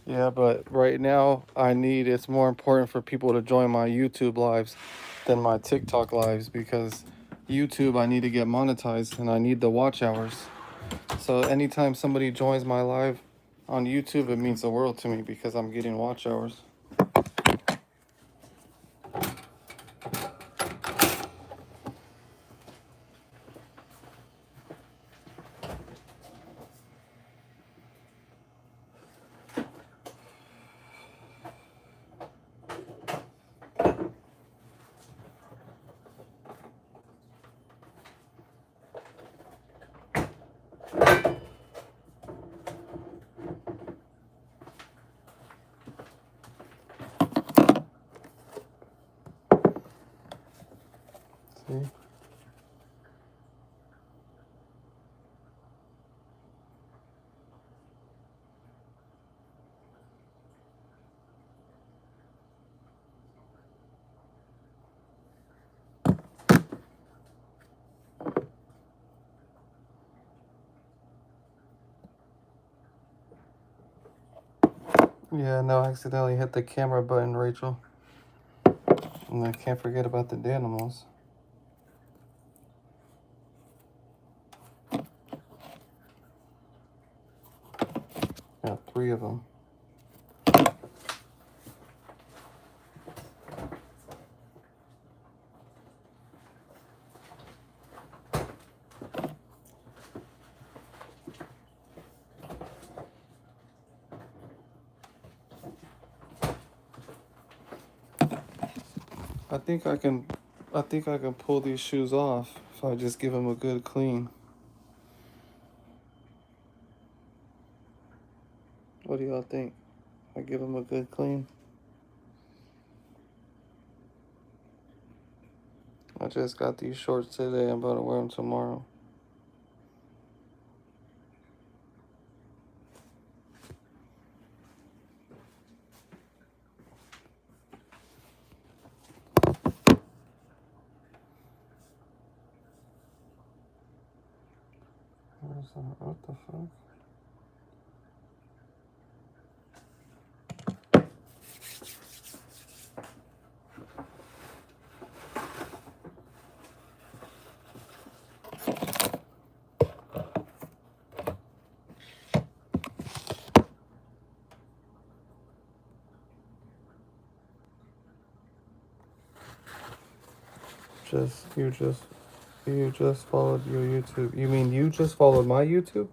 Yeah, but right now it's more important for people to join my YouTube lives than my TikTok lives, because YouTube I need to get monetized and I need the watch hours. So anytime somebody joins my live on YouTube, it means the world to me because I'm getting watch hours. See? Yeah, no, I accidentally hit the camera button, Rachel. And I can't forget about the Danimals. Got 3 of them. think I can pull these shoes off if I just give them a good clean. What do y'all think? I give them a good clean. I just got these shorts today. I'm about to wear them tomorrow. What the fuck? You just followed your YouTube. You mean you just followed my YouTube?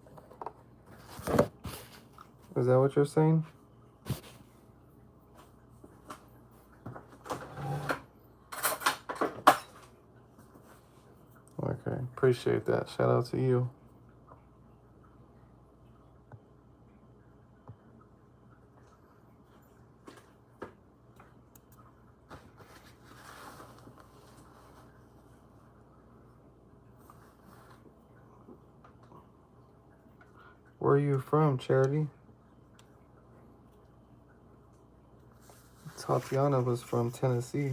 Is that what you're saying? Okay, appreciate that. Shout out to you. Where are you from, Charity? Tatiana was from Tennessee.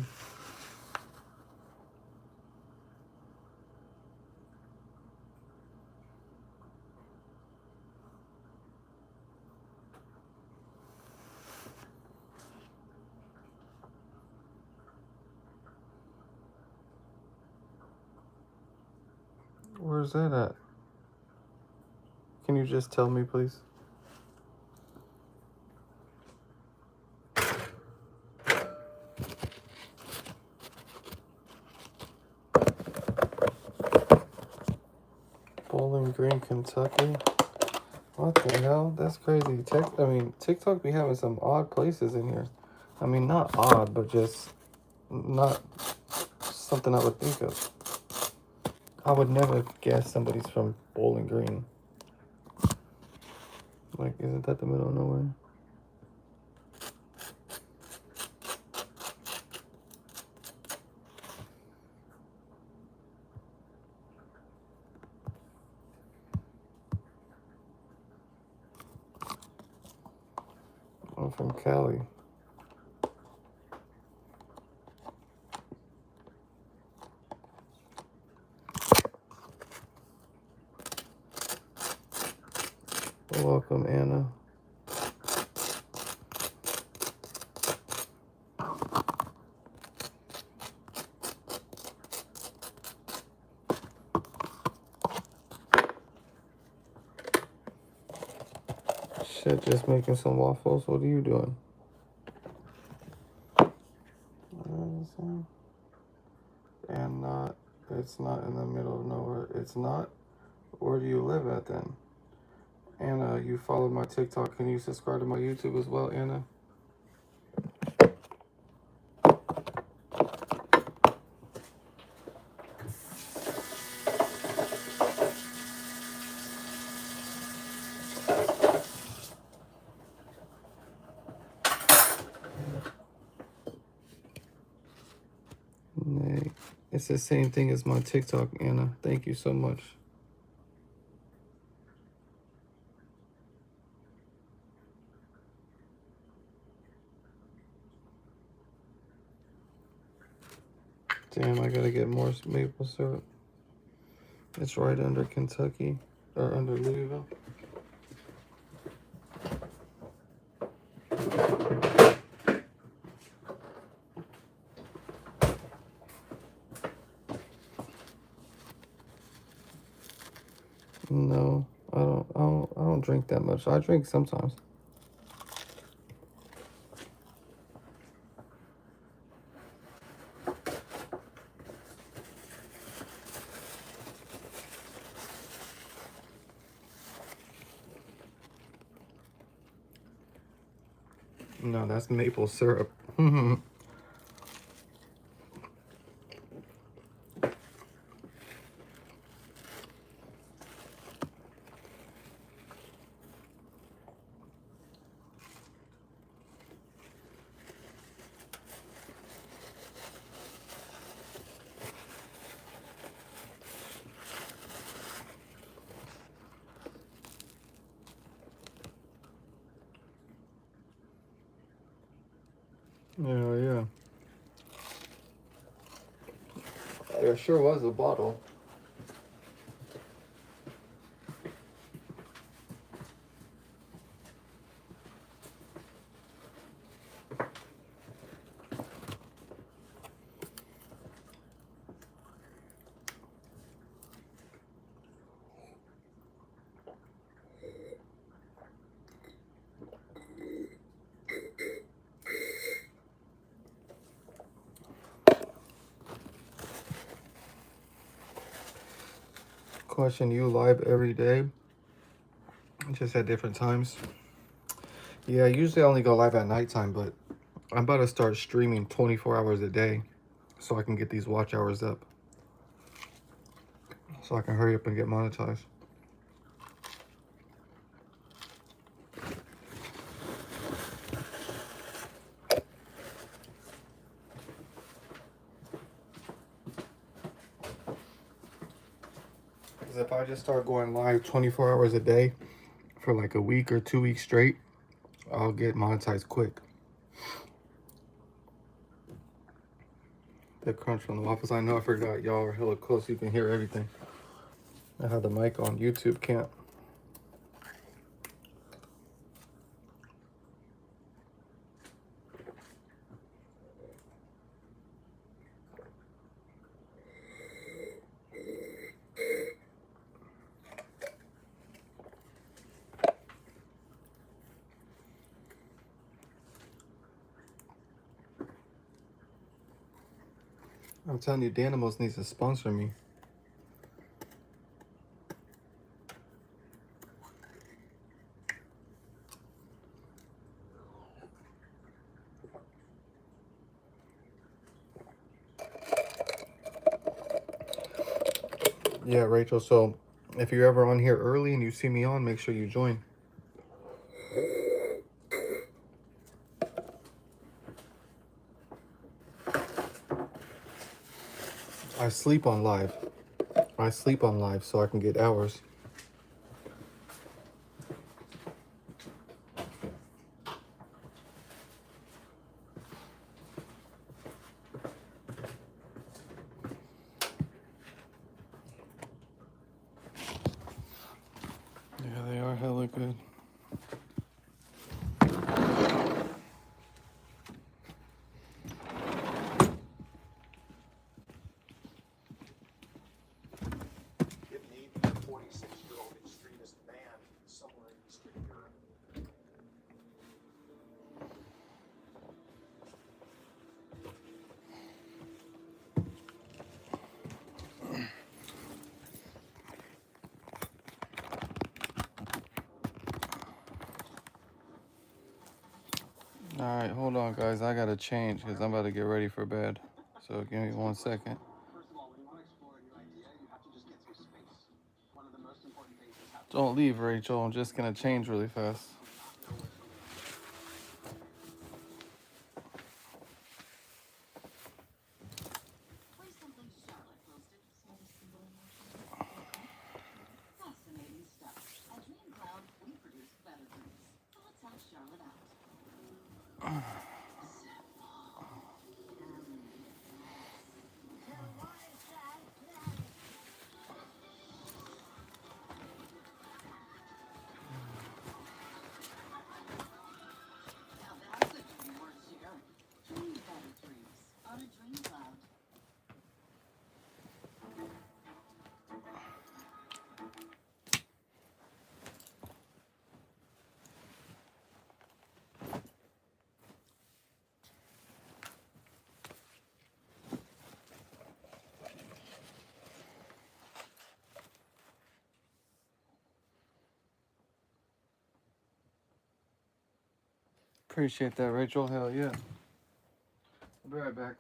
Where's that at? Can you just tell me, please? Bowling Green, Kentucky. What the hell? That's crazy. TikTok be having some odd places in here. I mean, not odd, but just not something I would think of. I would never guess somebody's from Bowling Green. Like, isn't that the middle of nowhere? I'm from Cali. Welcome, Anna. Shit, just making some waffles. What are you doing? And it's not in the middle of nowhere. It's not? Where do you live at then? Anna, you followed my TikTok. Can you subscribe to my YouTube as well, Anna? Nay, it's the same thing as my TikTok, Anna. Thank you so much. Damn, I gotta get more maple syrup. It's right under Kentucky, or under Louisville. No, I don't drink that much. I drink sometimes. No, that's maple syrup. There sure was a bottle. Question, you live every day? Just at different times? Yeah, usually I only go live at nighttime, but I'm about to start streaming 24 hours a day so I can get these watch hours up. So I can hurry up and get monetized. Because if I just start going live 24 hours a day for like a week or 2 weeks straight, I'll get monetized quick. The crunch from the waffles. I know, I forgot. Y'all are hella close. You can hear everything. I have the mic on. YouTube can't. I'm telling you, Danimals needs to sponsor me. Yeah, Rachel, so if you're ever on here early and you see me on, make sure you join. I sleep on live. I sleep on live so I can get hours. Yeah, they are hella good. It may be a 46-year-old extremist man somewhere in Eastern Europe. All right, hold on, guys. I gotta change because I'm about to get ready for bed. So give me 1 second. First of all, when you want to explore a new idea, you have to just get some space. One of the most important things is having. Don't leave, Rachel. I'm just gonna change really fast. Recently, Charlotte posted fascinating stuff. At Dream Cloud, we produce better things. So let's help Charlotte out. Now that's a dream worth sharing. Dream better dreams on a Dream Cloud. Appreciate that, Rachel. Hell yeah. I'll be right back.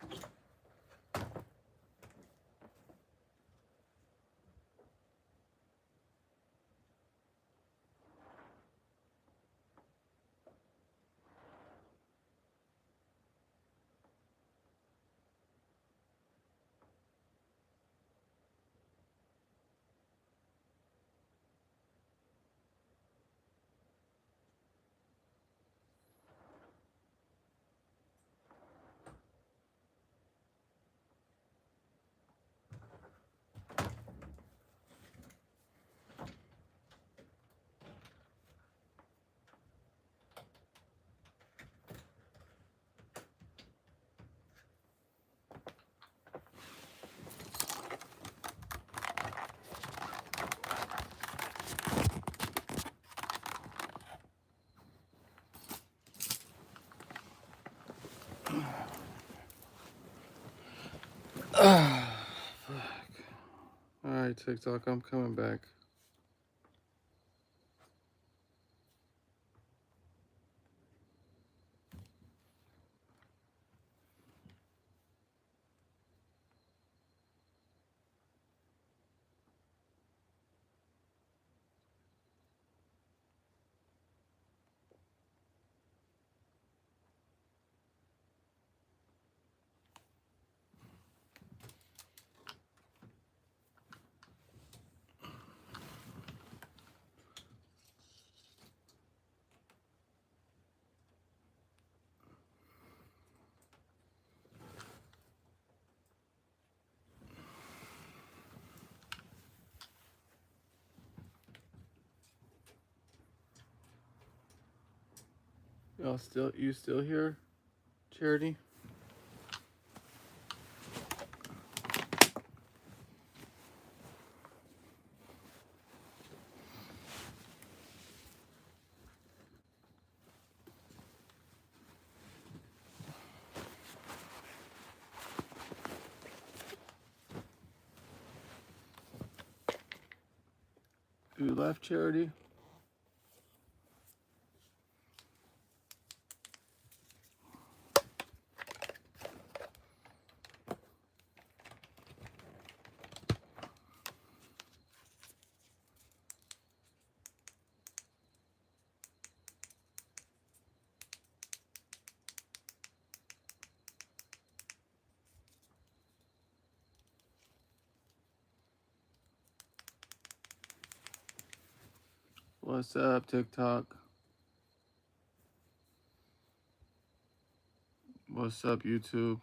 Alright, TikTok, I'm coming back. You still here, Charity? You left, Charity? What's up, TikTok? What's up, YouTube?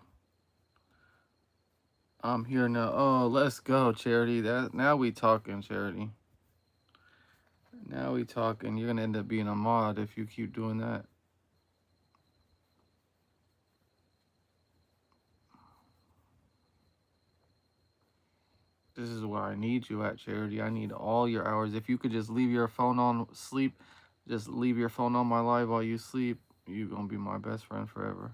I'm here now. Oh, let's go, Charity. Now we talking, Charity. Now we talking. You're gonna end up being a mod if you keep doing that. This is where I need you at, Charity. I need all your hours. If you could just leave your phone on sleep, just leave your phone on my live while you sleep, you're gonna be my best friend forever.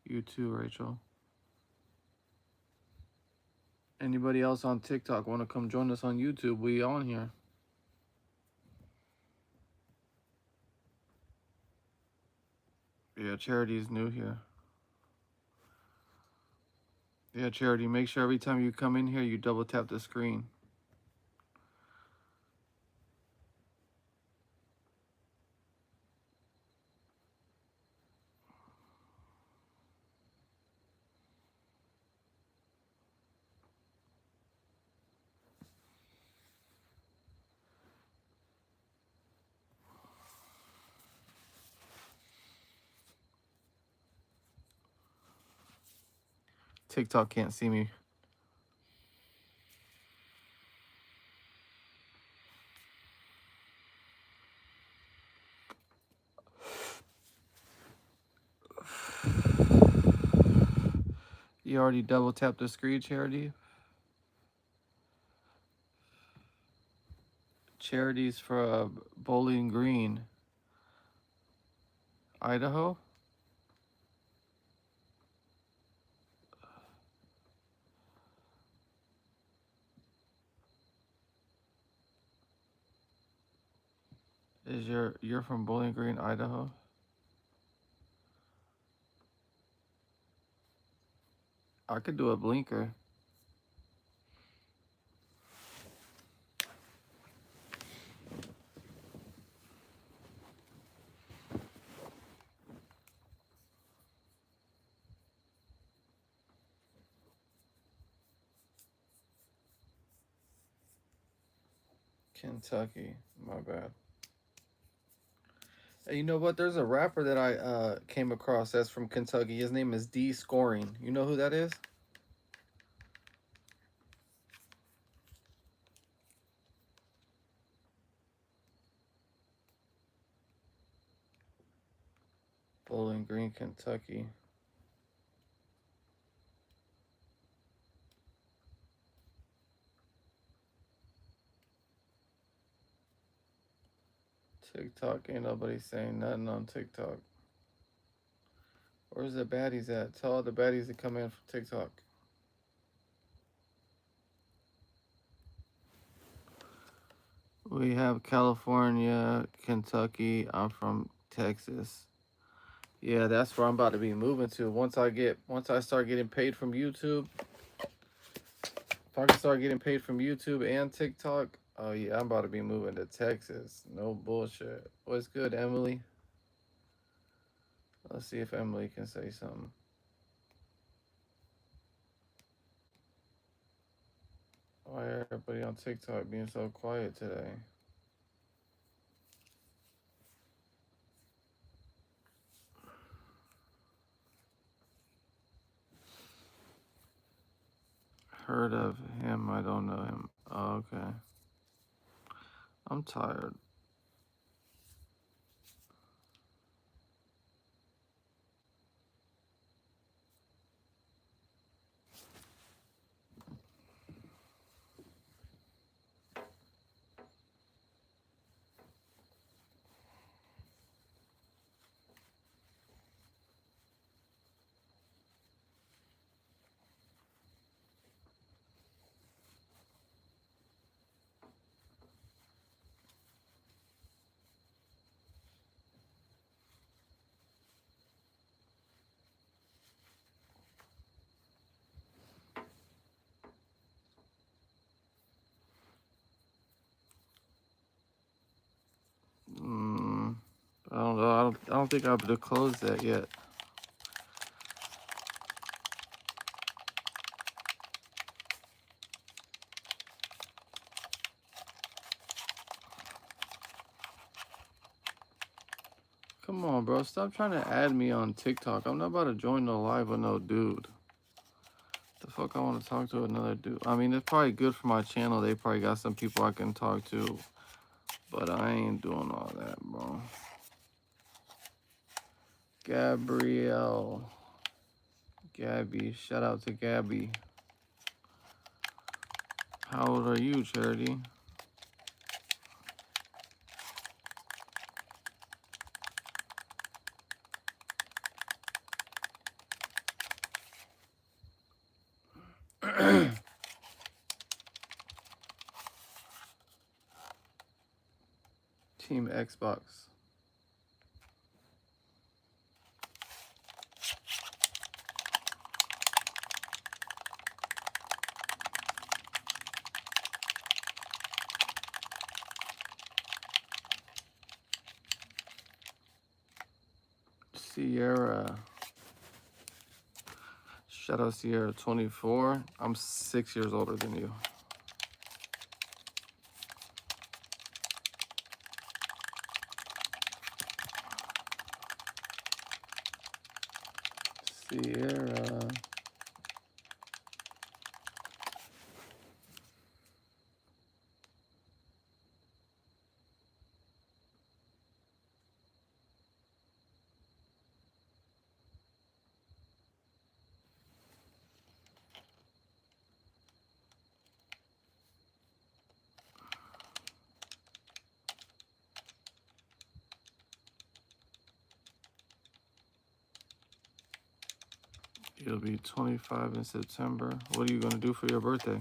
You too, Rachel. Anybody else on TikTok want to come join us on YouTube? We on here. Yeah, Charity's new here. Yeah, Charity, make sure every time you come in here, you double tap the screen. TikTok can't see me. You already double tapped the screen, Charity? Charity's for Bowling Green, Idaho? You're from Bowling Green, Idaho? I could do a blinker. Kentucky, my bad. Hey, you know what? There's a rapper that I came across that's from Kentucky. His name is D Scoring. You know who that is? Bowling Green, Kentucky. TikTok, ain't nobody saying nothing on TikTok. Where's the baddies at? Tell all the baddies to come in from TikTok. We have California, Kentucky. I'm from Texas. Yeah, that's where I'm about to be moving to. Once I start getting paid from YouTube, if I can start getting paid from YouTube and TikTok, oh yeah, I'm about to be moving to Texas. No bullshit. What's good, Emily? Let's see if Emily can say something. Why everybody on TikTok being so quiet today? Heard of him, I don't know him. Oh, okay. I'm tired. I don't know. I don't think I've closed that yet. Come on, bro. Stop trying to add me on TikTok. I'm not about to join no live with no dude. The fuck I want to talk to another dude. I mean, it's probably good for my channel. They probably got some people I can talk to. But I ain't doing all that, bro. Gabrielle. Gabby. Shout out to Gabby. How old are you, Charity? Team Xbox. Sierra. Shout out Sierra 24. I'm 6 years older than you. Sierra. You'll be 25 in September. What are you going to do for your birthday?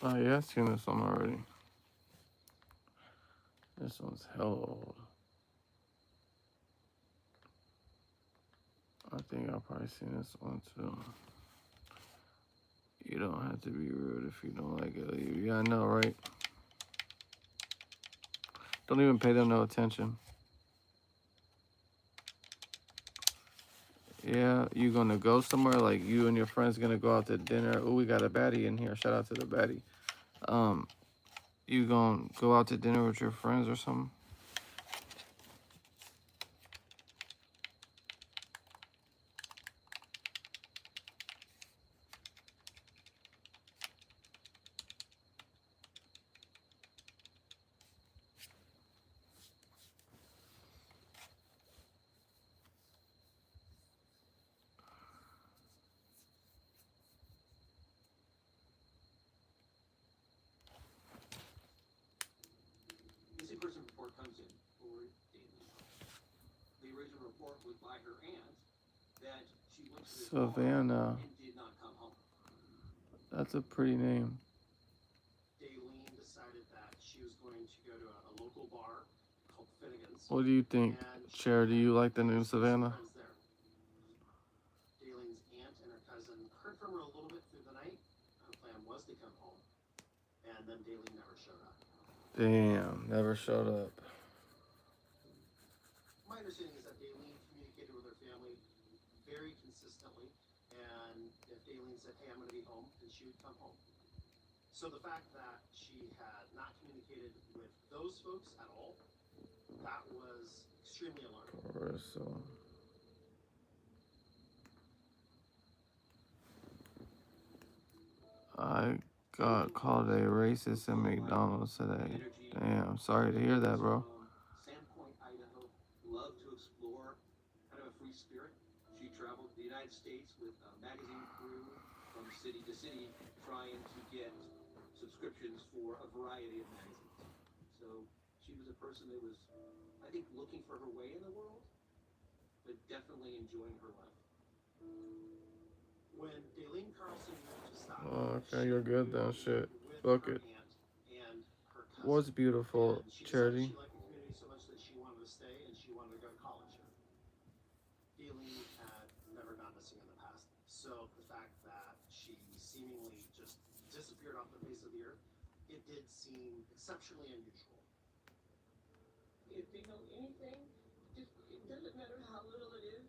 Oh yeah, I've seen this one already. This one's hell old. I think I've probably seen this one too. You don't have to be rude if you don't like it. Yeah, I know, right? Don't even pay them no attention. Yeah, you gonna go somewhere? Like you and your friends gonna go out to dinner? Oh, we got a baddie in here. Shout out to the baddie. You gonna go out to dinner with your friends or something? written report by her aunt that she went to this Savannah. bar and did not come home. That's a pretty name. Daylene decided that she was going to go to a local bar called Finnegan's. What do you think, Cher? Do you like the name Savannah? Friends there. Daylene's aunt and her cousin heard from her a little bit through the night. Her plan was to come home, and then Daylene never showed up. Damn, never showed up. My understanding is that Daylene communicated with her family very consistently, and if Daylene said, "Hey, I'm going to be home," then she would come home. So the fact that she had not communicated with those folks at all, that was extremely alarming. Carissa. I got called a racist at McDonald's today. Damn, sorry to hear that, bro. Sandpoint, Idaho, loved to explore, kind of a free spirit. She traveled the United States with a magazine crew from city to city, trying to get subscriptions for a variety of magazines. So she was a person that was, I think, looking for her way in the world, but definitely enjoying her life. When Daylene Carlson moved to Stockton, Oh, okay, you're good then. Shit. Fuck it. and her cousin, What's beautiful, and she Charity? decided she liked the community so much that she wanted to stay and she wanted to go to college here. Daylene had never gone missing in the past, so the fact that she seemingly just disappeared off the face of the earth, it did seem exceptionally unusual. If they know anything, just, it doesn't matter how little it is.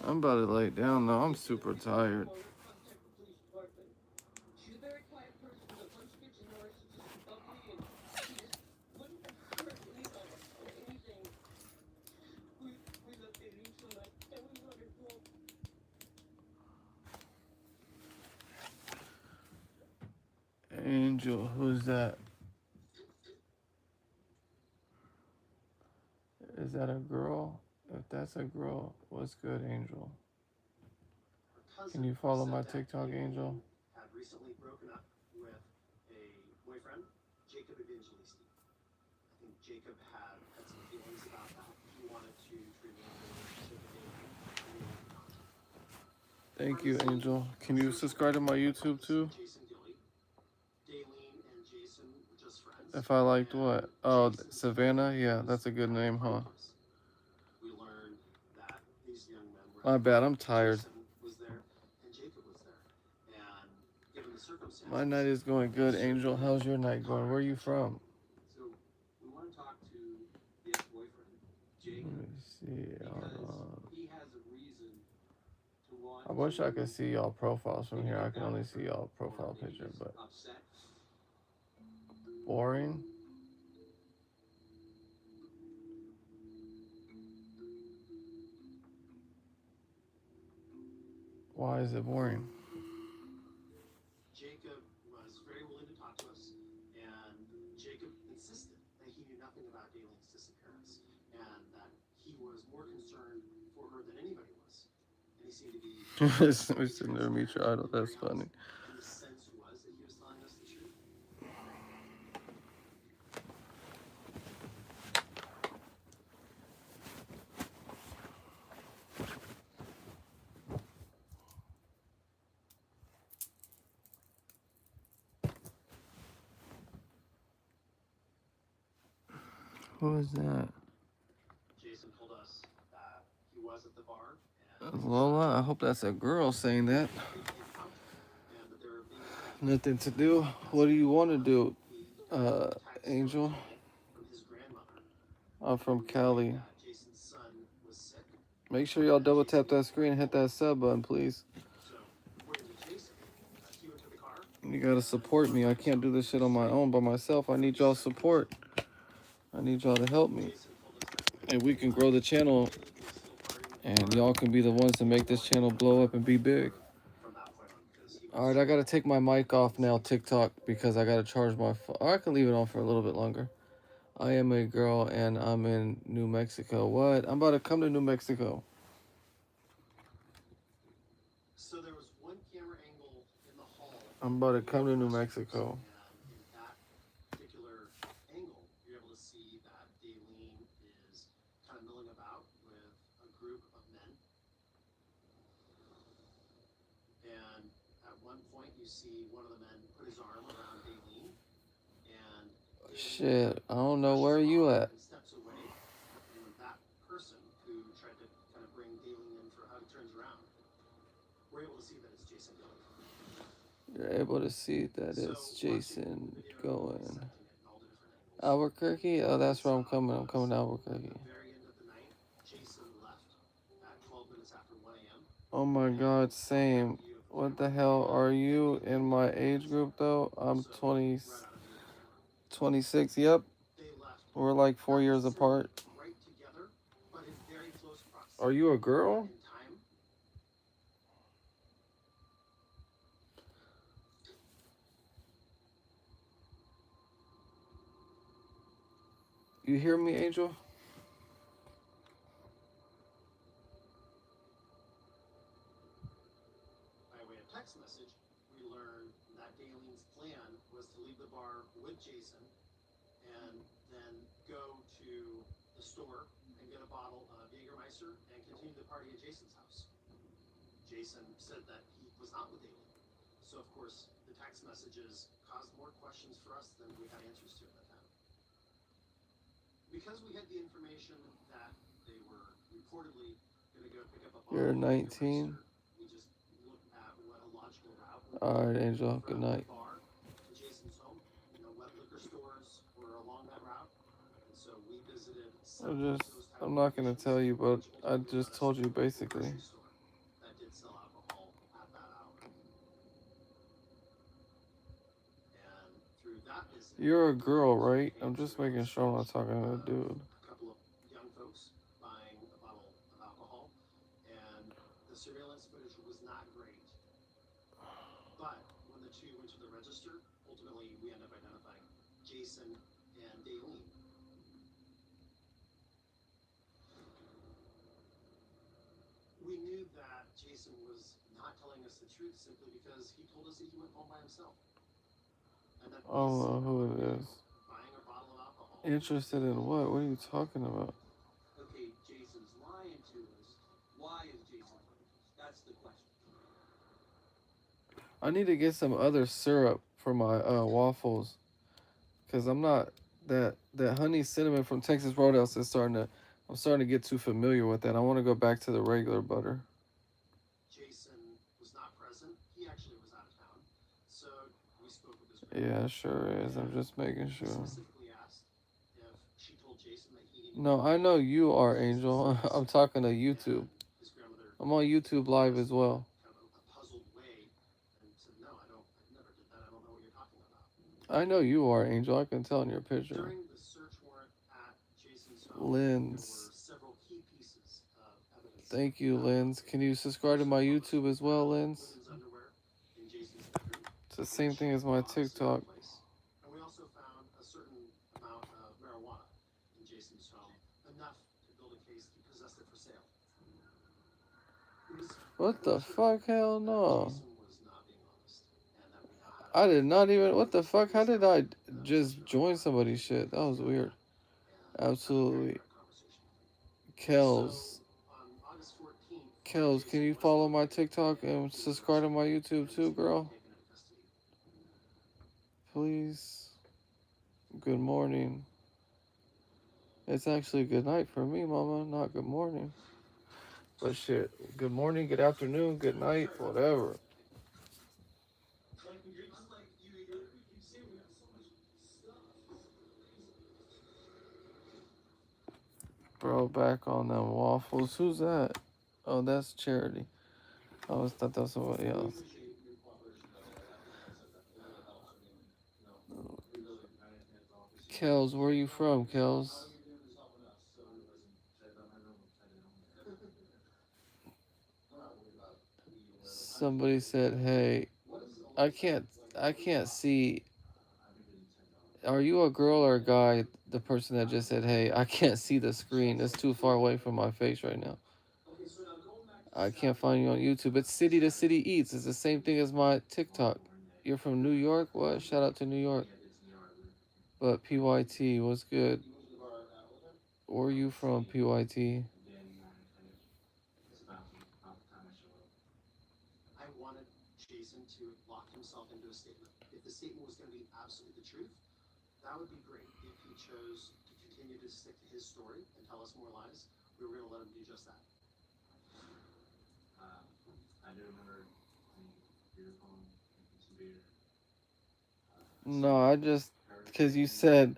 I'm about to lay down though. I'm super tired. Contact the police department. She's a very quiet person, but once she gets in there, she's just bubbly and she just wouldn't hurt anyone or anything. We love Daylene so much and we want her home. Angel, who's that? Is that a girl? If that's a girl, what's good, Angel? Can you follow my TikTok, Angel? Had recently broken up with a boyfriend, Jacob Evangelisti. I think Jacob had some feelings about that. He wanted to remain in a relationship with Daylene. Thank you, Angel. Can you subscribe to my YouTube too? Jason Gilly. Daylene and Jason were just friends. If I liked what? Oh, Savannah? Yeah, that's a good name, huh? We learned that these young men were. My bad, I'm tired. Jason was there and Jacob was there. And given the circumstances. My night is going good, Angel. How's your night going? Where are you from? So we want to talk to the ex-boyfriend, Jacob. Let me see. Because he has a reason to want I wish I could to see y'all profiles from here. I can only see y'all or profile maybe picture, he's but upset. boring. Why is it boring? Jacob was very willing to talk to us, and Jacob insisted that he knew nothing about Daylene's disappearance, and that he was more concerned for her than anybody was. And he seemed to be. We're sitting there, meet your idol. That's funny. And the sense was that he was telling us the truth. Who is that? Jason told us that he was at the bar, Lola? I hope that's a girl saying that. and that they were being Nothing to do. What do you want to do, Angel? from his grandmother. I'm from Cali. Jason's son was sick. Make sure y'all double tap that screen and hit that sub button, please. So, according to Jason, he went to the car. You gotta support me. I can't do this shit on my own by myself. I need y'all support. I need y'all to help me. And we can grow the channel. And y'all can be the ones to make this channel blow up and be big. Alright, I gotta take my mic off now, TikTok, because I gotta charge my phone. Or I can leave it on for a little bit longer. I am a girl and I'm in New Mexico. What? I'm about to come to New Mexico. So there was one camera angle in the hall. I'm about to come to New Mexico. And in that particular angle, you're able to see that Daylene is kind of milling about with you see one of the men put his arm around Daleen, and Shit, I don't know where you at. steps away, and when that person who tried to kind of bring Daleen in for a hug turns around, we're able to see that it's Jason going. You're able to see that it's Jason going. Albuquerque? Oh, that's where I'm coming. I'm coming to Albuquerque. Jason left at 12 minutes after 1 a.m. Oh my god, same. What the hell? Are you in my age group though? I'm 20, 26. Yep. We're like 4 years apart. Right together, but in very close proximity. Are you a girl? You hear me, Angel? By way of text message, we learned that Daleen's plan was to leave the bar with Jason and then go to the store and get a bottle of Jägermeister and continue the party at Jason's house. Jason said that he was not with Daleen. So, of course, the text messages caused more questions for us than we had answers to at that time. Because we had the information that they were reportedly going to go pick up a bottle You're of 19. we just looked at what a logical route Alright, Angel. Good night. bar to Jason's home. You know, what liquor stores were along that route. And so we visited I'm not gonna tell you, but I just told you basically. that did sell alcohol at that hour. And through that visit, You're a girl, right? I'm just making sure I'm not talking to a dude. a couple of young folks buying a bottle of alcohol, and the surveillance footage was not great. But when the two went to the register, ultimately we ended up identifying Jason and Daleen. We knew that Jason was not telling us the truth simply because he told us that he went home by himself. And that I don't know who it is. buying a bottle of alcohol. Interested in what? What are you talking about? Okay, Jason's lying to us. Why is Jason lying to us? That's the question. I need to get some other syrup for my waffles, cause I'm not that honey cinnamon from Texas Roadhouse is I'm starting to get too familiar with that. I want to go back to the regular butter. Jason was not present. He actually was out of town. So we spoke with his Yeah, it sure is. I'm just making sure. specifically asked if she told Jason that he didn't No, I know you are, Angel. I'm talking to YouTube. I'm on YouTube Live as well. a puzzled way and said, no, I never did that. I don't know what you're talking about. I know you are, Angel. I can tell in your picture. During the search warrant at Jason's home, Lens. several key pieces of evidence. Thank you, Lens. Can you subscribe to my YouTube as well, Lens? In Jason's bedroom. It's the same thing as my TikTok. And we also found a certain amount of marijuana in Jason's home, enough to build a case he possessed it for sale. What the fuck? Hell no. I did not even. What the fuck? How did I just join somebody's shit? That was weird. Absolutely. Kels. Kels, can you follow my TikTok and subscribe to my YouTube too, girl? Please. Good morning. It's actually good night for me, mama, not good morning. But shit, good morning, good afternoon, good night, whatever. Bro, back on them waffles. Who's that? Oh, that's Charity. I always thought that was somebody else. Kels, where are you from, Kels? Somebody said, hey, I can't see. Are you a girl or a guy? The person that just said, hey, I can't see the screen. It's too far away from my face right now. I can't find you on YouTube. It's City to City Eats. It's the same thing as my TikTok. You're from New York? What? Shout out to New York. But PYT, what's good? Where are you from, PYT? I wanted Jason to lock himself into a statement. If the statement was going to be absolutely the truth, that would be great. If he chose to continue to stick to his story and tell us more lies, we were going to let him do just that. I do remember your phone computer. No, I just because you said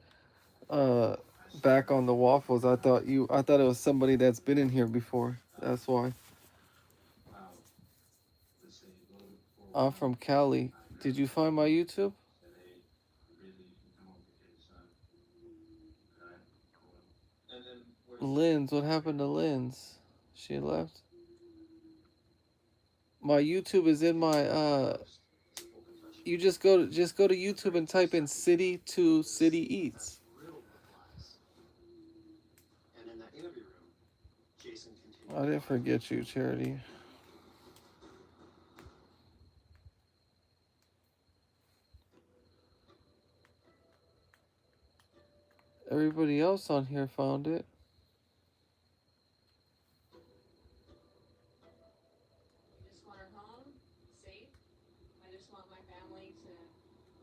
back on the waffles, I thought it was somebody that's been in here before. That's why. I'm from Cali. Did you find my YouTube? Lynn's, what happened to Lynn's? She left. My YouTube is in my you just go to YouTube and type in City to City Eats. And in that interview room, Jason continued. I didn't forget you, Charity. Everybody else on here found it. I just want her home, safe. I just want my family to,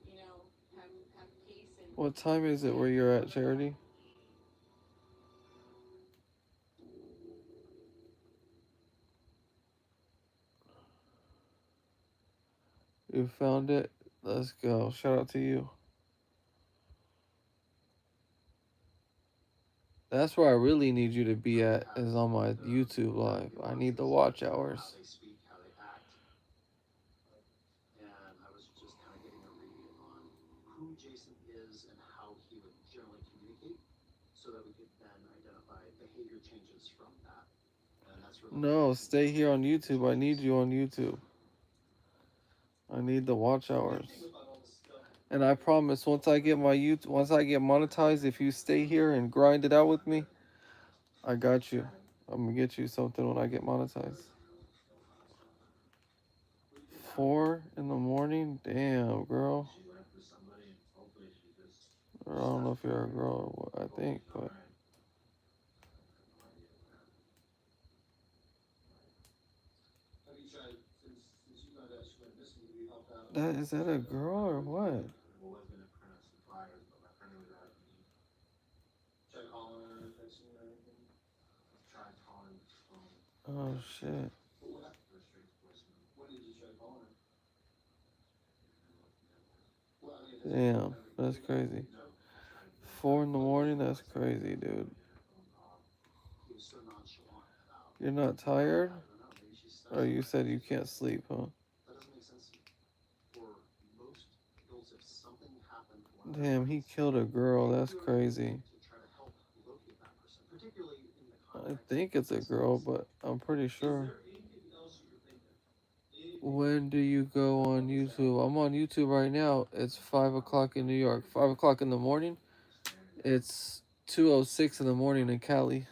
you know, have peace and. What time is it where you're at, Charity? You found it? Let's go. Shout out to you. That's where I really need you to be at, is on my YouTube live. I need the watch hours. How they speak, how they act. And I was just kind of getting a read on who Jason is and how he would generally communicate so that we could then identify behavior changes from that. And that's really No, stay here on YouTube. I need you on YouTube. I need the watch hours. And I promise, once I get monetized, if you stay here and grind it out with me, I got you. I'm gonna get you something when I get monetized. 4 in the morning? Damn, girl. Or I don't know if you're a girl or what, I think, but. Is that a girl or what? Oh shit. Damn, that's crazy. 4 in the morning, that's crazy, dude. You're not tired? Or you said you can't sleep, huh? That doesn't make sense for most adults. If something happened to one Damn, he killed a girl. That's crazy. to try to help locate that person, particularly in the I context think it's a girl, but I'm pretty sure. When do you go on YouTube? I'm on YouTube right now. It's 5 o'clock in New York. 5 o'clock in the morning. It's 2:06 in the morning in Cali.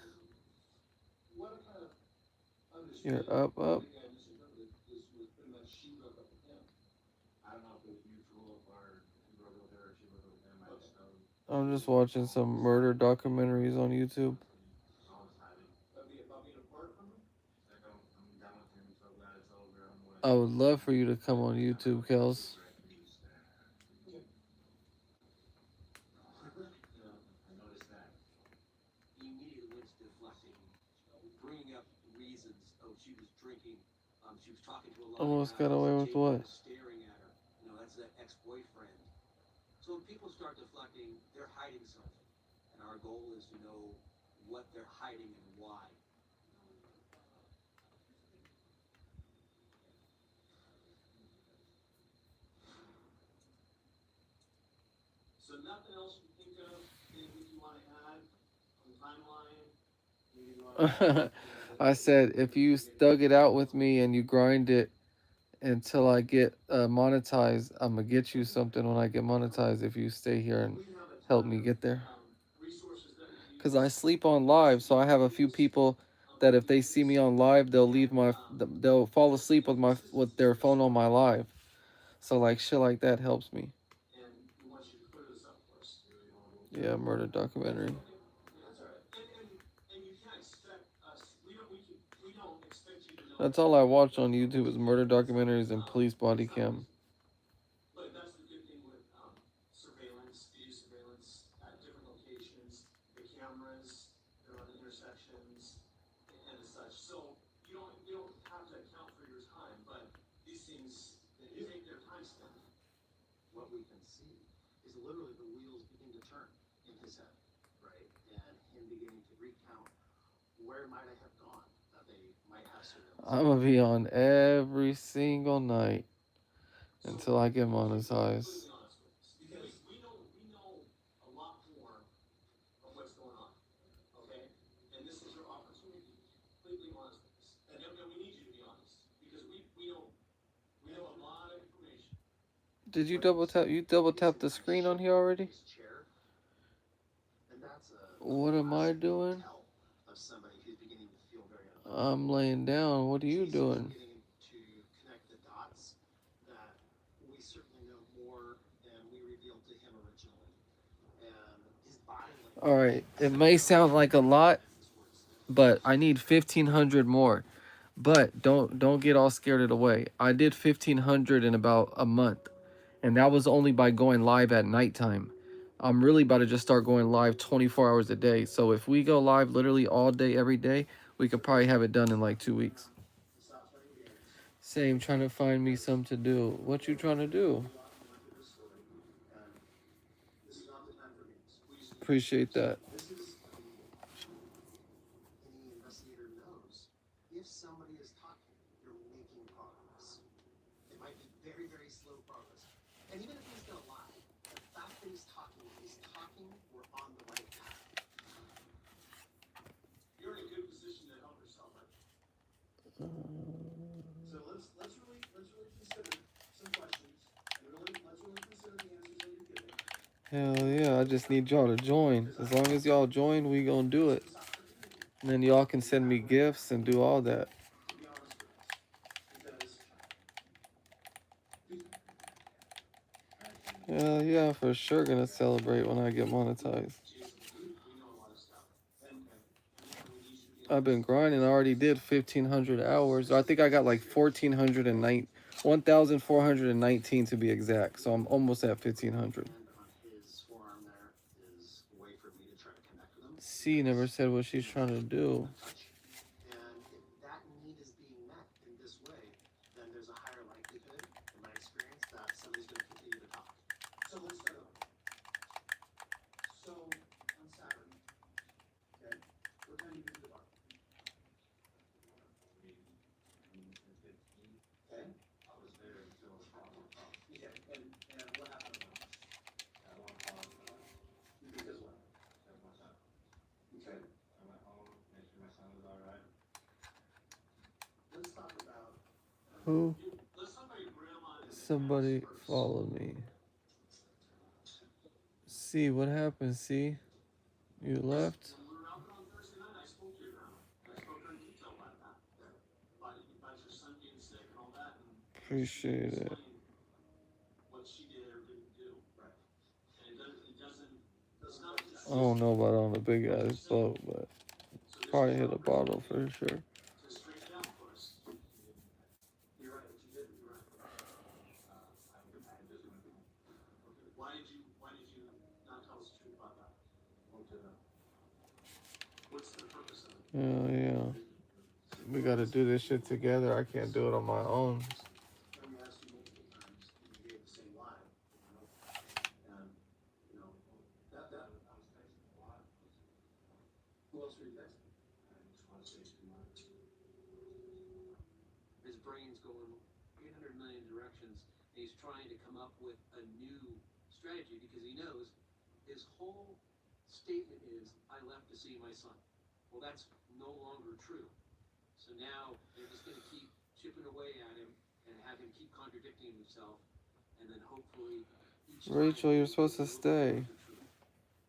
You're up. I'm just watching some murder documentaries on YouTube. I would love for you to come on YouTube, Kels. He immediately went to deflecting, bringing up reasons. Oh, she was drinking. She was talking to a lot Almost of got guys. away with Jake what? was staring at her. You know, that's that ex-boyfriend. So when people start deflecting, they're hiding something. And our goal is to know what they're hiding and why. So nothing else you think of, anything you want to add on the timeline? Maybe you want to I said if you thug it out with me and you grind it until I get monetized, I'm gonna get you something when I get monetized if you stay here and help me get there. Because I sleep on live, so I have a few people that if they see me on live, they'll fall asleep with their phone on my live. So like shit like that helps me. Yeah, murder documentary. That's all I watch on YouTube is murder documentaries and police body cam. intersections and such. So you don't have to account for your time, but these things, they take their time spent. What we can see is literally the wheels begin to turn in his head, right? And him beginning to recount where might I have gone that they might have certain. I'm gonna be on every single night until I get monetized. Because we know a lot more of what's going on, okay? And this is your opportunity to be completely honest with us. And we need you to be honest, because we know a lot of information. Did you double tap? You double tap the screen on here already? What am I doing? Of somebody who's beginning to feel very I'm laying down. What are you doing? beginning to connect the dots that we certainly know more than we revealed to him originally. And his body language. All right. It may sound like a lot, but I need 1,500 more. But don't get all scared of the way. I did 1,500 in about a month, and that was only by going live at nighttime. I'm really about to just start going live 24 hours a day. So if we go live literally all day, every day, we could probably have it done in like 2 weeks. Same, trying to find me something to do. What you trying to do? Appreciate that. Any investigator knows if somebody is talking, you're making progress. It might be very, very slow progress. And even if he's gonna lie, the fact that he's talking, we're on the right path. You're in a good position to help yourself. So let's really consider some questions. And let's really consider the answers that you're giving. Hell yeah, I just need y'all to join. As long as y'all join, we gonna do it. And then y'all can send me gifts and do all that. Hell yeah, for sure gonna celebrate when I get monetized. I've been grinding. I already did 1,500 hours. I think I got like 1,419 to be exact. So I'm almost at 1,500. C never said what she's trying to do. And if that need is being met in this way, then there's a higher likelihood, in my experience, that somebody's going to continue to talk. So let's start over. So on Saturday, okay, what time do you get to the bar? Okay. I was there until 12 o'clock. Yeah, and what happened? At 1 o'clock. Because what? At my son. Okay. I went home, made sure my son was all right. Let's talk about. Who? Let's talk about your grandma. Somebody follow me. C, what happened, C? You left? When we were out on Thursday night, I spoke to your grandma. I spoke to her in detail about that. About your son being sick and all that. And Appreciate it. what she did or didn't do. Right. And it's not just. I don't know about on a big ass boat, but probably hit a bottle for sure. To straighten it out for us. You're right, what you did, you're right. Why did you not tell us the truth about that? What's the purpose of it? Hell yeah. We gotta do this shit together. I can't do it on my own. When we asked you multiple times, you gave the same lie, and, that I was texting a lot. Who else were you texting? I just want to say too much. His brain's going 800 million directions, and he's trying to come up with a new strategy because he knows his whole statement is, I left to see my son. Well, that's no longer true. So now they're just going to keep chipping away at him and have him keep contradicting himself, and then hopefully each time Rachel, you're supposed to stay.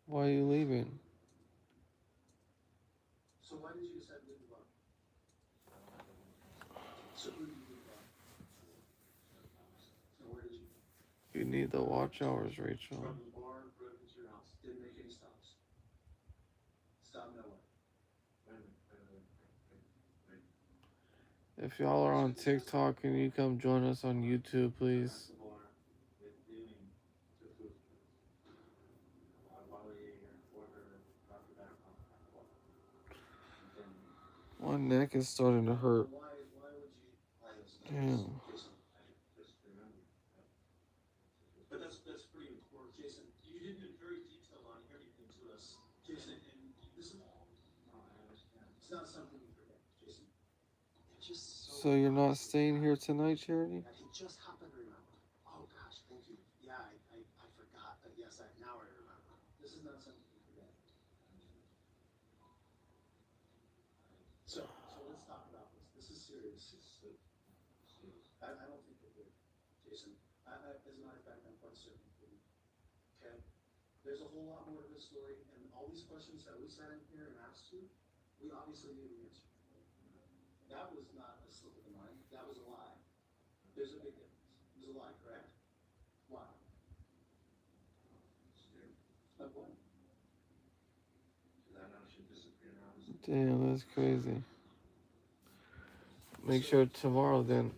Why are you leaving? So why did you decide to leave the bar? So who did you leave the bar? And where did you? You need the watch hours, Rachel. From the bar, drove into your house, didn't make any stops. Stop nowhere. Wait a minute. If y'all are on TikTok, can you come join us on YouTube, please? My neck is starting to hurt. Damn. But that's pretty important, Jason. You did been very detailed on everything to us, Jason, and this is it's not something you forget, Jason. It's just So you're not staying here tonight, Charity? I just happened to remember. Oh gosh, thank you. Yeah, I forgot. But yes, now I remember. This is not something you forget. So let's talk about this. This is serious. I don't think we're good, Jason. As a matter of fact, I'm quite certain. Okay? There's a whole lot more to this story, and all these questions that we sat in here and asked you, we obviously knew the answer. That was not a slip of the mind. That was a lie. There's a big difference. It was a lie, correct? Why? Like what? Because I know she disappeared around. Damn, that's crazy. Make sure tomorrow then.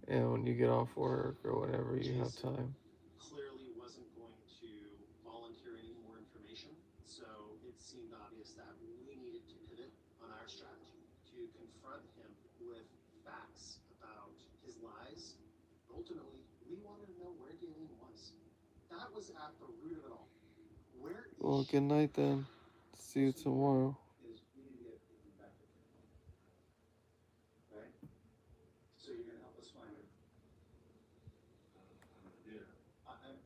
And when you get off work or whenever you have time. Clearly wasn't going to volunteer any more information, so it seemed obvious that we needed to pivot on our strategy to confront him with facts about his lies. Ultimately, we wanted to know where Galen was. That was at the root of it all. Where is Well, good night then. See you tomorrow. is we need to get him back to him. Right? So you're gonna help us find her. Yeah.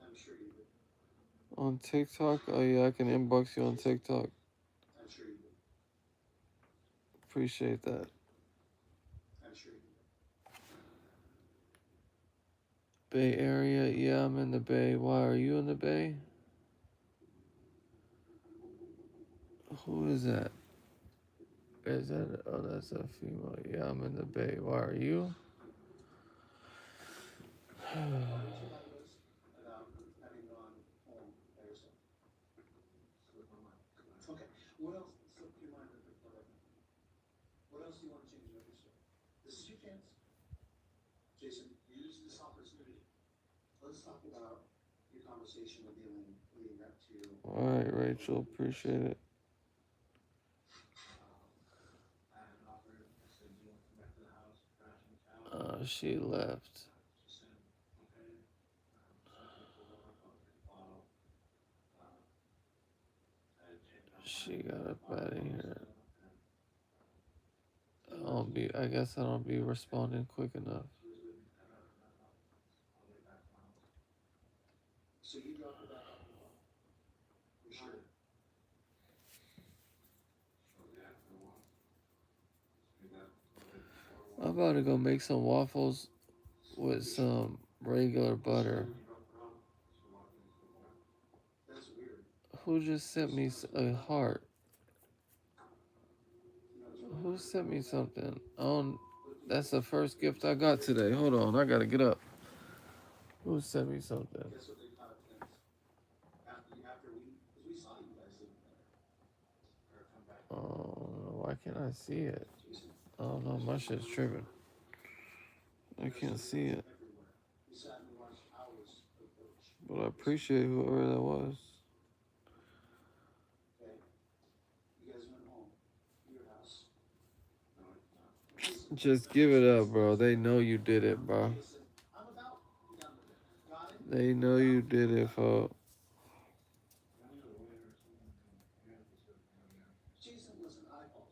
I'm sure you would. On TikTok? Oh yeah, I can inbox you on TikTok. I'm sure you would. Appreciate that. I'm sure you would. Bay Area? Yeah, I'm in the Bay. Why, are you in the Bay? Who is that? Is that? Oh, that's a female. Yeah, I'm in the Bay. Why, are you? About having gone home by yourself. Okay. What else slipped your mind for right now? What else do you want to change about your story? This is your chance. Jason, use this opportunity. Let's talk about your conversation with Galen leading up to. All right, Rachel. Appreciate it. She left. She got up out of here. I guess I don't be responding quick enough. So you dropped her back off the phone. You sure? I'm about to go make some waffles with some regular butter. That's weird. Who just sent me a heart? Who sent me something? Oh, that's the first gift I got today. Hold on, I gotta get up. Who sent me something? Guess what they thought of things? After we saw you guys leave there. Or come back. Oh, why can't I see it? I don't know, my shit's tripping. I can't see it. We sat and watched hours approach. But I appreciate whoever that was. Okay. You guys went home to your house. Just give it up, bro. They know you did it, bro. I'm about done with it. Got it? They know you did it, folks. Jason, listen, I apologize.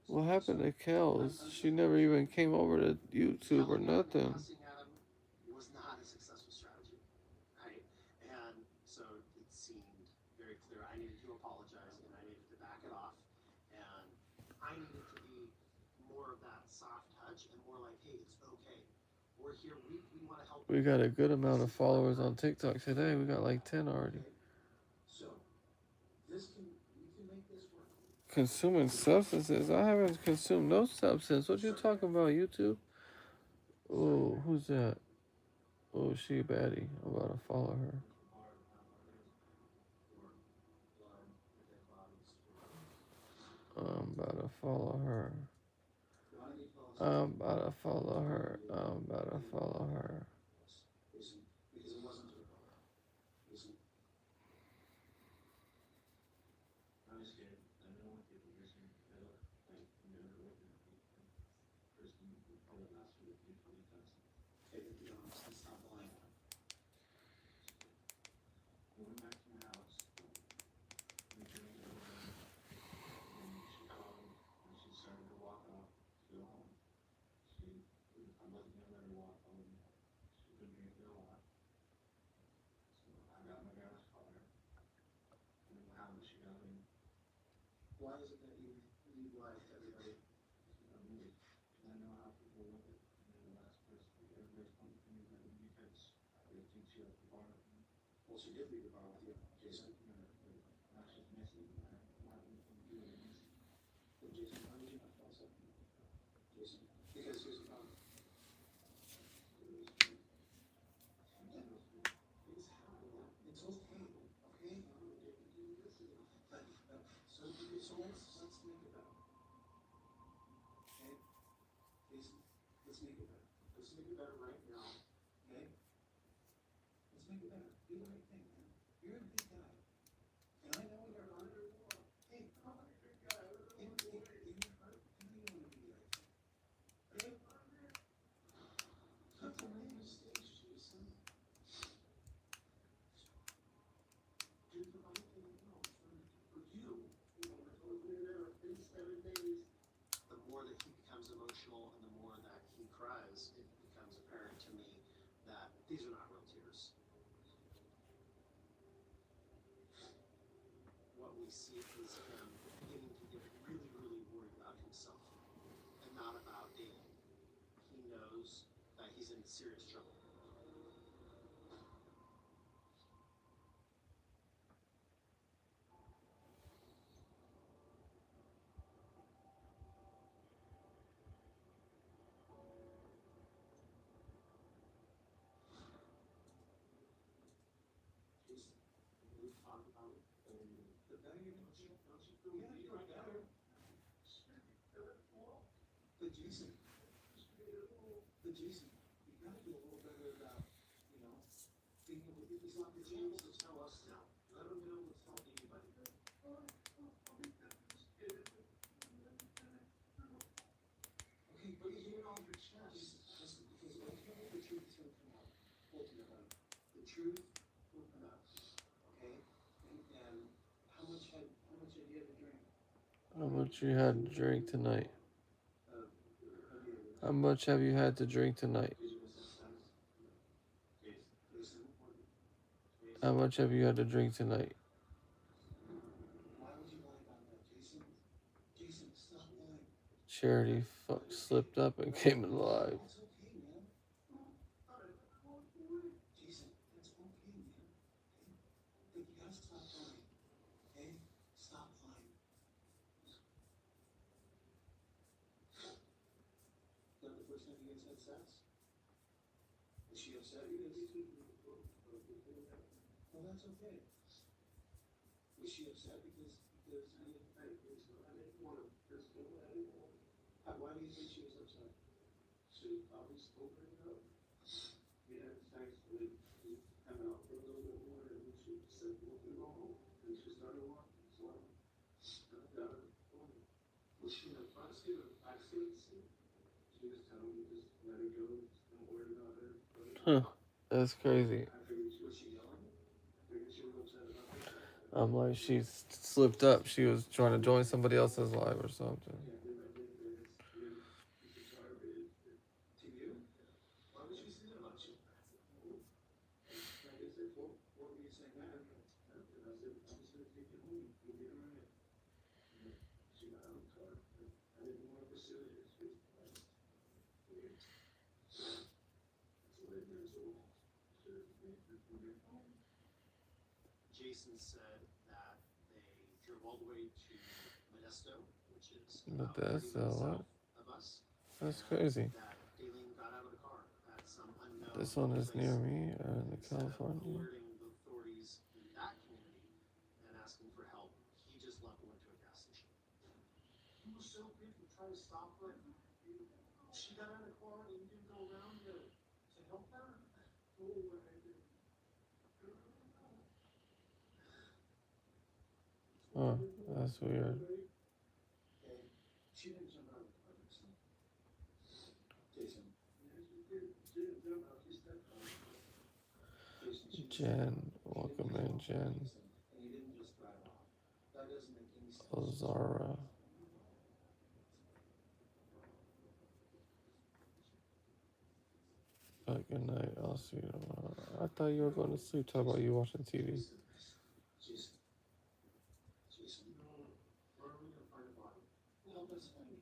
What happened to Kels? She never even came over to YouTube or nothing. Cussing at him was not a successful strategy, right? And so it seemed very clear I needed to apologize and I needed to back it off. And I needed to be more of that soft touch and more like, hey, it's okay. We're here. We want to help. We got a good amount of followers on TikTok today. We got like 10 already. So we can make this work. Consuming substances? I haven't consumed no substance. What you talking about, YouTube? Oh, who's that? Oh, she baddie. I'm about to follow her. I'm about to follow her. I'm about to follow her. I'm about to follow her. Because it wasn't her fault. Why is it that you lie to everybody? I know how people look at the last person. Everybody's pointing fingers at me because I didn't teach you at the bar. Well, she did leave the bar with you, Jason. Now she's missing. Why would you do it? But Jason, why did you not tell us that? Jason, because here's the problem. It's okay, okay? So let's make it better. Okay? Jason, let's make it better. Let's make it better right now. Okay? Let's make it better. Do the right thing, man. You're a big guy. And I know you're under the wall. Hey, come on, big guy. In your heart, you know you want to do the right thing. Okay? Not to make mistakes, Jason. Do the right thing now. For you. The more that he becomes emotional and the more that he cries, it becomes apparent to me that these are not real tears. What we see is him beginning to get really, really worried about himself and not about dating. He knows that he's in serious trouble. We've talked about it. The better you're gonna feel, don't you feel? Yeah, you're better. But Jason, you gotta do a little better about, being able to get this opportunity to tell us now. Let them know what's not anybody. Okay, but you get it off your chest. Listen, because ultimately the truth is gonna come out. Ultimately, the truth will come out. Okay? And how much had you had to drink? How much you had to drink tonight? How much have you had to drink tonight? How much have you had to drink tonight? Why would you lie about that, Jason? Jason, stop lying. Charity slipped up and came alive. That's okay, man. Jason, that's okay, man. Okay? But you gotta stop lying. Okay? Stop lying. Not the first time you guys had sex? Is she upset because? Well, that's okay. Was she upset because I didn't want to. Why do you think she was upset? She probably spoke her up. We had sex with hang out for a little bit more, and then she said, "Well, we go home," and she started walking. So I got her. Was she in the front seat or the back seat? She was telling me just let her go. Don't worry about her. Huh. That's crazy. I figured was she yelling? I figured she was upset about it. I'm like, she slipped up. She was trying to join somebody else's live or something. To you? Why would she say that about you? Like I said, what were you saying back? I said, I'm just gonna take you home. You'll be alright. She got out of the car. I didn't want to pursue it. It's weird. That's what it is. Jason said that they drove all the way to Modesto, which is about 30 minutes south of us. That's crazy. That Daleen got out of the car at some unknown This one is place. near me in Instead of California. alerting the authorities in that community and asking for help, he just left and went to a gas station. He was so quick to try to stop her. She got out of the car and you didn't go around to help her? Oh, what I did. Huh, that's weird. Okay. She didn't jump out of the car. Jen, welcome in, Jen. And he didn't just drive off. That doesn't make any sense. Ozara. Good night. I'll see you tomorrow. I thought you were going to sleep. Talk about you watching TV. Jason. Where are we gonna find a body? Well, that's funny.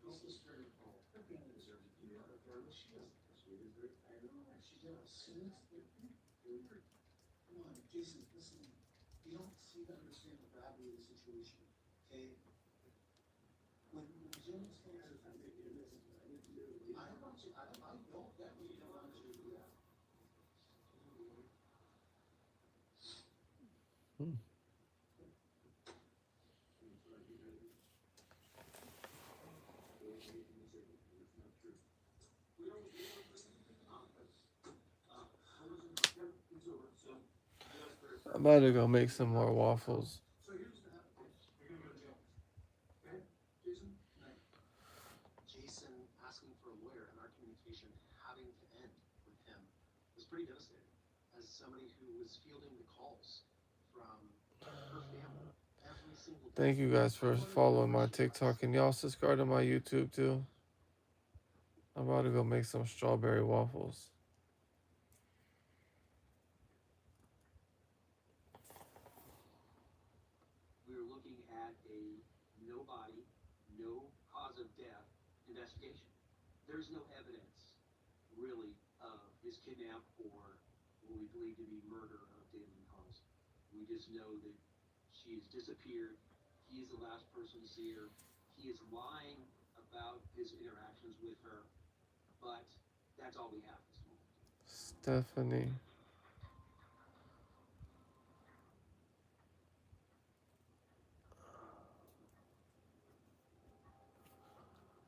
This is very cool. Her family deserves to be out of there, but she doesn't. She does. I know that she does. Come on, Jason, listen. You don't seem to understand the gravity of the situation, okay? When Jim's hands are ridiculous, I don't want you, I don't get what you don't want you to do that. I'm about to go make some more waffles. So here's the happen. You're gonna go to jail. Okay? Jason? Night. Jason asking for a lawyer and our communication having to end with him was pretty devastating. As somebody who was fielding the calls from her family every single day. Thank you guys for following my TikTok. And y'all subscribe to my YouTube too. I'm about to go make some strawberry waffles. We were looking at a no body, no cause of death investigation. There's no evidence, really, of his kidnap or what we believe to be murder of Daylin Holmes. We just know that she has disappeared. He is the last person to see her. He is lying about his interactions with her, but that's all we have this moment. Stephanie.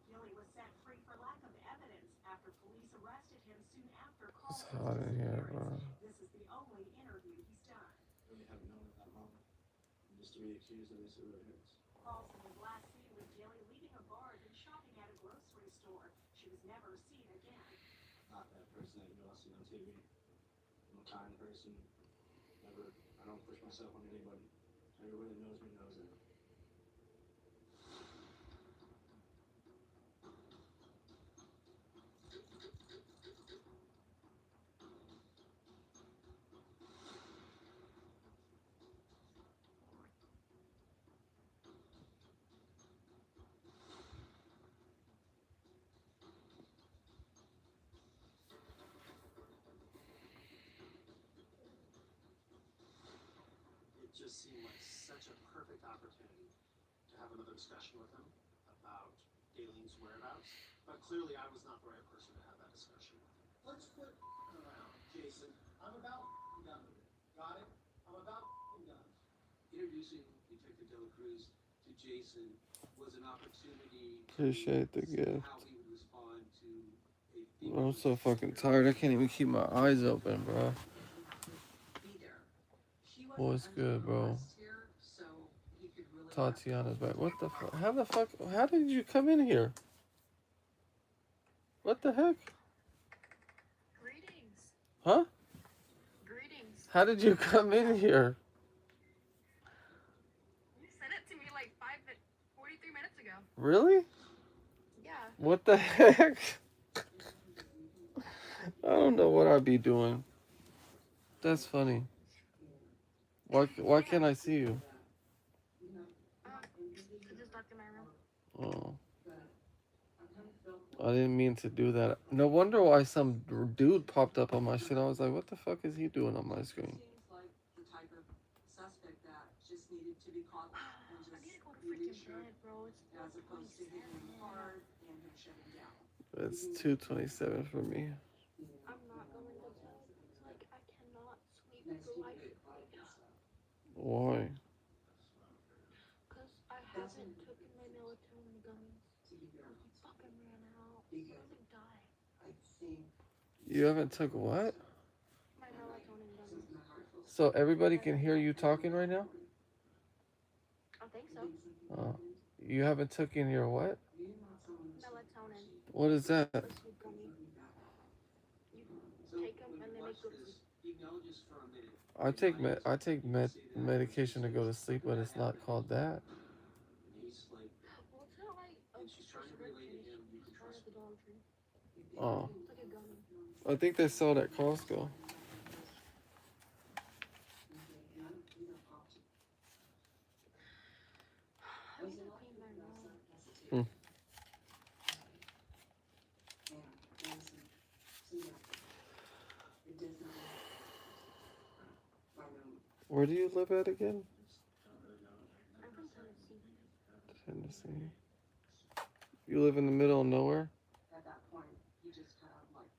Gilly was set free for lack of evidence after police arrested him soon after It's calling hot his in here, disappearance. bro. This is the only interview he's done. Really haven't known at that moment. Just to be accused of this, it really hurts. Paulson was last seen with Gilly leaving a bar and shopping at a grocery store. She was never seen again. Not that person that you all see on TV. I'm a kind person. Never, I don't push myself on anybody. Everybody that knows me knows that. It just seemed like such a perfect opportunity to have another discussion with him about Daylin's whereabouts. But clearly I was not the right person to have that discussion with him. Let's quit around, Jason. I'm about done with it. Got it? I'm about done. Introducing Detective Dela Cruz to Jason was an opportunity Appreciate the to see gift. how he would respond to a I'm so fucking tired. I can't even keep my eyes open, bro. What's good, bro? Tatiana's back. What the fuck? How the fuck? How did you come in here? What the heck? Greetings. Huh? Greetings. How did you come in here? You sent it to me like 43 minutes ago. Really? Yeah. What the heck? I don't know what I'd be doing. That's funny. Why can't I see you? I just locked in my room. Oh. I didn't mean to do that. No wonder why some dude popped up on my shit. I was like, what the fuck is he doing on my screen? Seems like the type of suspect that just needed to be caught and just I need to go to freaking bed, bro. It's as opposed to hitting him hard and him shutting down. It's 2:27 for me. I'm not going to bed. Like, I cannot sleep for life right now. Why? Because I haven't taken my melatonin gummies. I fucking ran out. I'm gonna die. You haven't took what? My melatonin gummies. So everybody can hear you talking right now? I think so. Oh. You haven't taken your what? Melatonin. What is that? A sleep gummy. You take them and they make you sleep. acknowledges for a minute. I take medication to go to sleep, but it's not called that. And he's like, Well, it's not like a and she's trying to relay to him, you can part trust of the Dollar Tree. Oh, It's like a gummy. I think they sell it at Costco. I need to clean my room. Hmm. Where do you live at again? I'm from Tennessee. Tennessee. You live in the middle of nowhere? At that point, he just kind of like,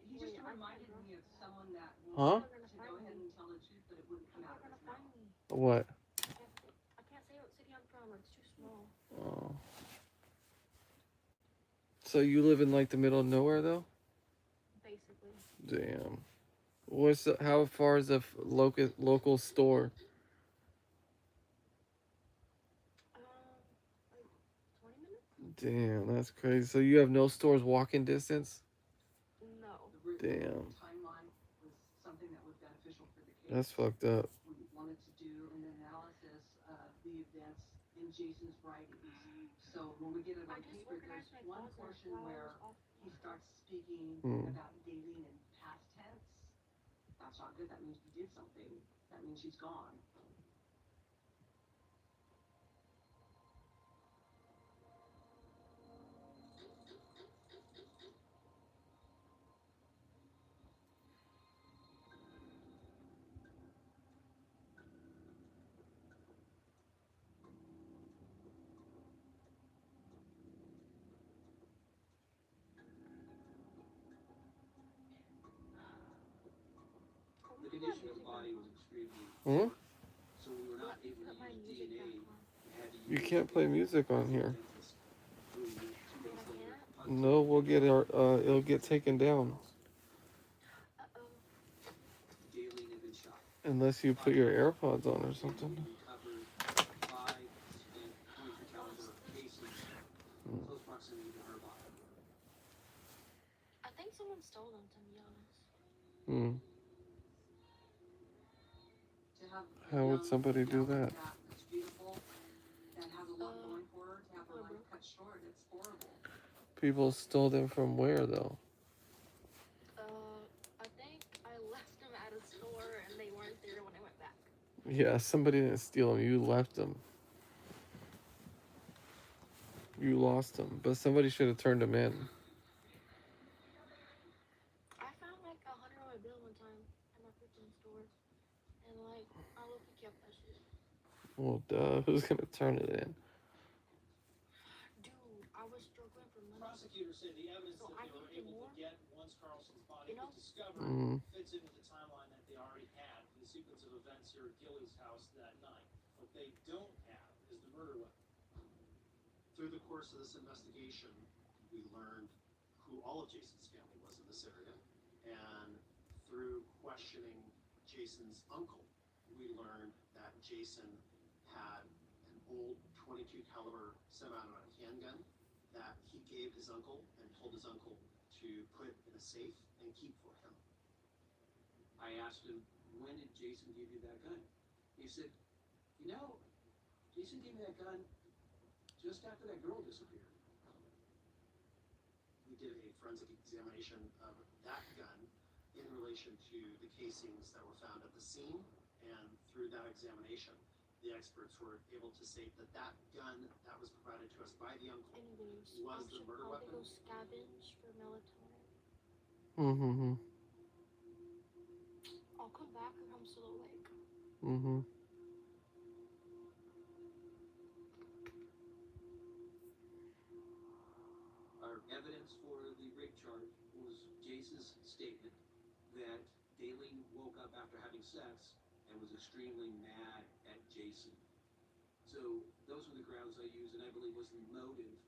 he Wait, just I'm reminded me of someone that Huh? wanted to go ahead and tell the truth, but it wouldn't come out of his mouth. What? I can't say what city I'm from. It's too small. Oh. So you live in like the middle of nowhere though? Basically. Damn. How far is the local store? Like 20 minutes? Damn, that's crazy. So you have no stores walking distance? No. Damn. Timeline was something that was beneficial for the case. That's fucked up. We wanted to do an analysis of the events in Jason's writings. So when we get it on paper, there's one portion where he starts speaking about dating in past tense. That's not good. That means he did something. That means she's gone. The condition of the body was extremely Hmm? so we were not able Put to my use music DNA. back on. We had to You use can't play music on here. dentist. So we went 2 days later. No, we'll get it'll get taken down. Uh-oh. Daleen had been shot. Unless you put your AirPods on or something. We recovered 5 and 23 caliber casings in close proximity to her body. I think someone stole them, to be honest. Hmm. To have How would somebody do that? That's beautiful. That has a lot going for her. To have her life cut short, it's horrible. People stole them from where though? I think I left them at a store and they weren't there when I went back. Yeah, somebody didn't steal them. You left them. You lost them, but somebody should have turned them in. I found like a $100 bill one time at my freaking store. And like, I looked and kept that shit. Well, duh. Who's gonna turn it in? Dude, I was struggling for money. Prosecutors say the evidence So that I they were needed able more. to get once Carlson's body You know? was discovered fits in with the timeline that they already had for the sequence of events here at Gilly's house that night. What they don't have is the murder weapon. Through the course of this investigation, we learned who all of Jason's family was in this area, and through questioning Jason's uncle, we learned that Jason had an old 22 caliber semi-automatic handgun that he gave his uncle and told his uncle to put in a safe and keep for him. I asked him, when did Jason give you that gun? He said, you know, Jason gave me that gun just after that girl disappeared. We did a forensic examination of that gun in relation to the casings that were found at the scene, and through that examination, the experts were able to state that that gun that was provided to us by the uncle Anyways, was I the should murder probably weapon. go scavenge for melatonin. Mm-hmm. I'll come back if I'm still awake. Mm-hmm. Our evidence for the rape charge was Jason's statement that Daleen woke up after having sex and was extremely mad at Jason. So those were the grounds I used, and I believe was the motive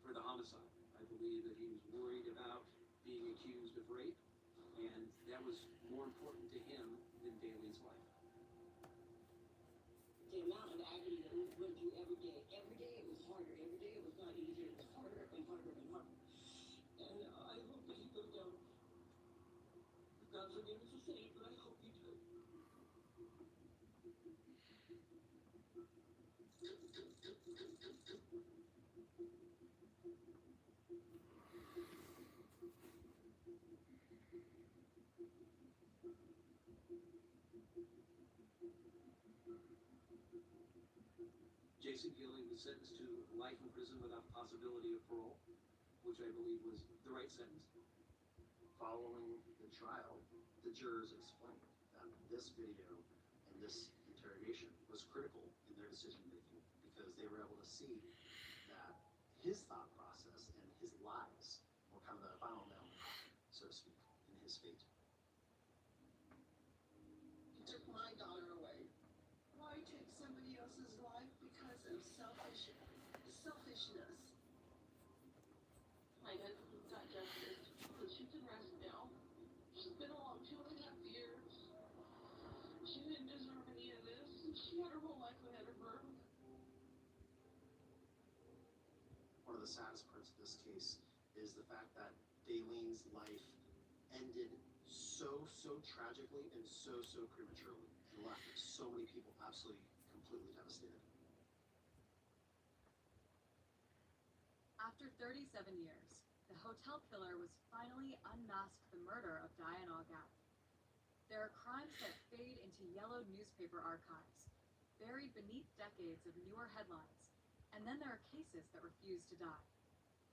for the homicide. I believe that he was worried about being accused of rape, and that was more important to him than Daleen's life. The amount of agony that we went through every day it was harder. Every day it was not easier. It was harder and harder and harder. And I hope that he goes down with God's forgiveness of sin. Jason Gilling was sentenced to life in prison without possibility of parole, which I believe was the right sentence. Following the trial, the jurors explained that this video and this interrogation was critical in their decision making because they were able to see that his thought process and his lies were kind of the final nail in the coffin, so to speak, in his fate. You took my daughter away. Why take somebody else's life because of selfishness? My dad got justice, but she's in rest now. She's been along 2.5 years. She didn't deserve any of this. She had her whole life ahead of her. One of the saddest parts of this case is the fact that Daylene's life ended so tragically and so prematurely and left so many people absolutely, completely devastated. After 37 years, the hotel killer was finally unmasked the murder of Diane Augat. There are crimes that fade into yellow newspaper archives, buried beneath decades of newer headlines, and then there are cases that refuse to die.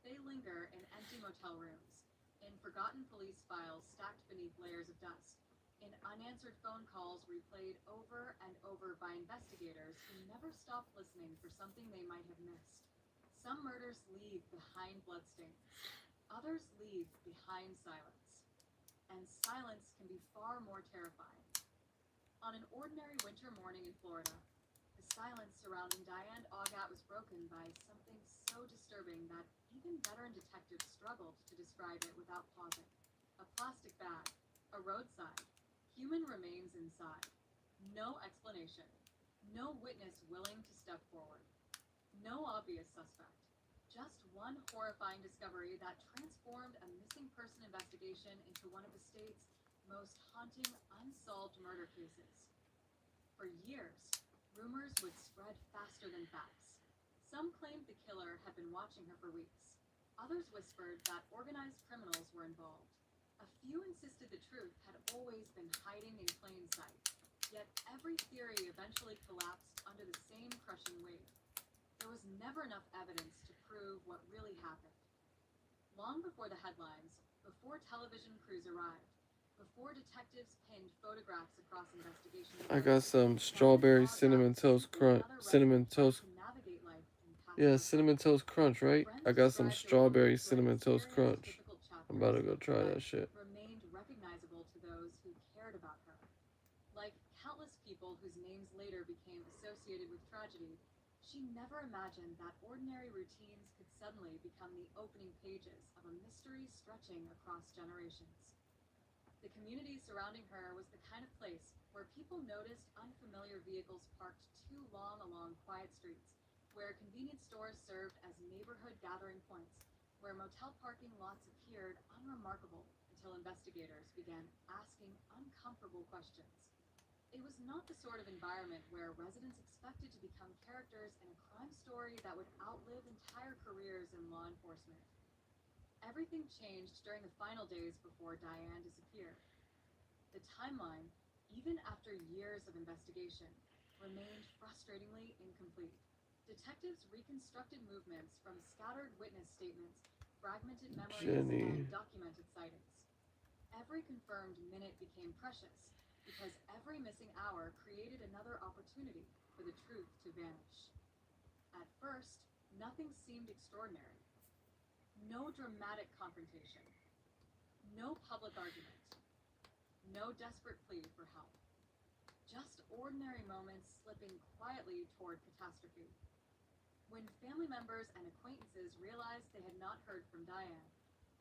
They linger in empty motel rooms, in forgotten police files stacked beneath layers of dust, in unanswered phone calls replayed over and over by investigators who never stopped listening for something they might have missed. Some murders leave behind bloodstains, others leave behind silence. And silence can be far more terrifying. On an ordinary winter morning in Florida, the silence surrounding Diane Augat was broken by something so disturbing that even veteran detectives struggled to describe it without pausing. A plastic bag, a roadside, human remains inside. No explanation, no witness willing to step forward, no obvious suspect. Just one horrifying discovery that transformed a missing person investigation into one of the state's most haunting unsolved murder cases. For years, rumors would spread faster than facts. Some claimed the killer had been watching her for weeks. Others whispered that organized criminals were involved. A few insisted the truth had always been hiding in plain sight. Yet every theory eventually collapsed under the same crushing weight. There was never enough evidence to prove what really happened. Long before the headlines, before television crews arrived, before detectives pinned photographs across investigation I got some strawberry cinnamon toast crunch. Cinnamon toast. Yeah, cinnamon toast crunch, right? I got some strawberry cinnamon toast crunch. I'm about to go try that shit. Remained recognizable to those who cared about her. Like countless people whose names later became associated with tragedy, she never imagined that ordinary routines could suddenly become the opening pages of a mystery stretching across generations. The community surrounding her was the kind of place where people noticed unfamiliar vehicles parked too long along quiet streets, where convenience stores served as neighborhood gathering points, where motel parking lots appeared unremarkable until investigators began asking uncomfortable questions. It was not the sort of environment where residents expected to become characters in a crime story that would outlive entire careers in law enforcement. Everything changed during the final days before Diane disappeared. The timeline, even after years of investigation, remained frustratingly incomplete. Detectives reconstructed movements from scattered witness statements, fragmented memories, and documented sightings. Every confirmed minute became precious, because every missing hour created another opportunity for the truth to vanish. At first, nothing seemed extraordinary. No dramatic confrontation. No public argument. No desperate plea for help. Just ordinary moments slipping quietly toward catastrophe. When family members and acquaintances realized they had not heard from Diane,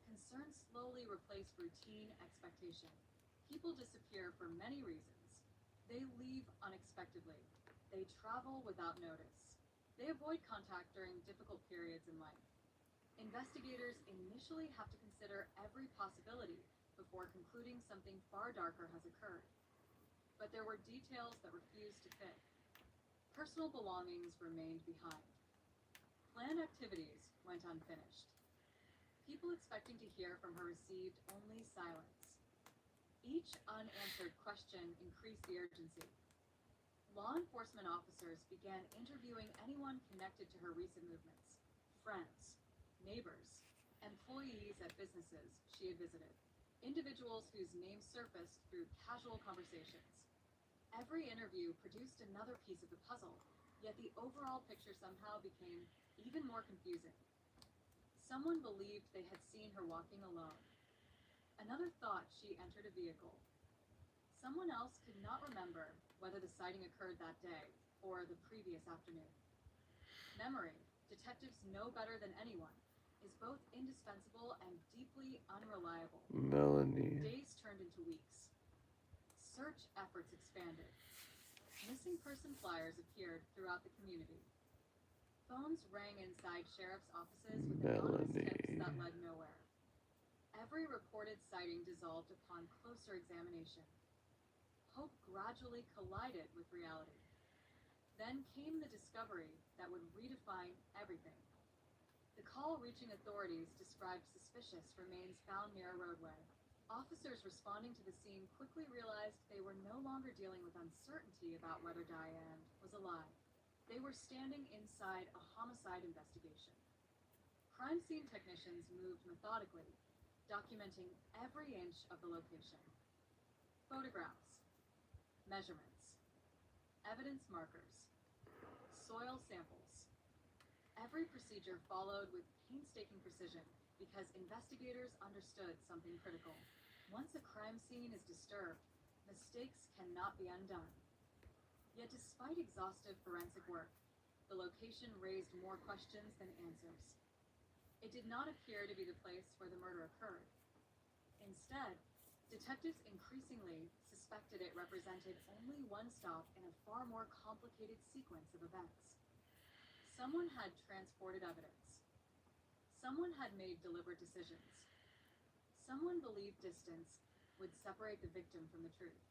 concern slowly replaced routine expectation. People disappear for many reasons. They leave unexpectedly. They travel without notice. They avoid contact during difficult periods in life. Investigators initially have to consider every possibility before concluding something far darker has occurred. But there were details that refused to fit. Personal belongings remained behind. Planned activities went unfinished. People expecting to hear from her received only silence. Each unanswered question increased the urgency. law enforcement officers began interviewing anyone connected to her recent movements: friends, neighbors, employees at businesses she had visited, individuals whose names surfaced through casual conversations. Every interview produced another piece of the puzzle, yet the overall picture somehow became even more confusing. Someone believed they had seen her walking alone. Another thought she entered a vehicle. Someone else could not remember whether the sighting occurred that day or the previous afternoon. Memory, detectives know better than anyone, is both indispensable and deeply unreliable. Melanie. Days turned into weeks. Search efforts expanded. Missing person flyers appeared throughout the community. Phones rang inside sheriff's offices with anonymous tips that led nowhere. Every reported sighting dissolved upon closer examination. Hope gradually collided with reality. Then came the discovery that would redefine everything. The call reaching authorities described suspicious remains found near a roadway. Officers responding to the scene quickly realized they were no longer dealing with uncertainty about whether Diane was alive. They were standing inside a homicide investigation. Crime scene technicians moved methodically, documenting every inch of the location. Photographs, measurements, evidence markers, soil samples. Every procedure followed with painstaking precision because investigators understood something critical. Once a crime scene is disturbed, mistakes cannot be undone. Yet despite exhaustive forensic work, the location raised more questions than answers. It did not appear to be the place where the murder occurred. Instead, detectives increasingly suspected it represented only one stop in a far more complicated sequence of events. Someone had transported evidence. Someone had made deliberate decisions. Someone believed distance would separate the victim from the truth.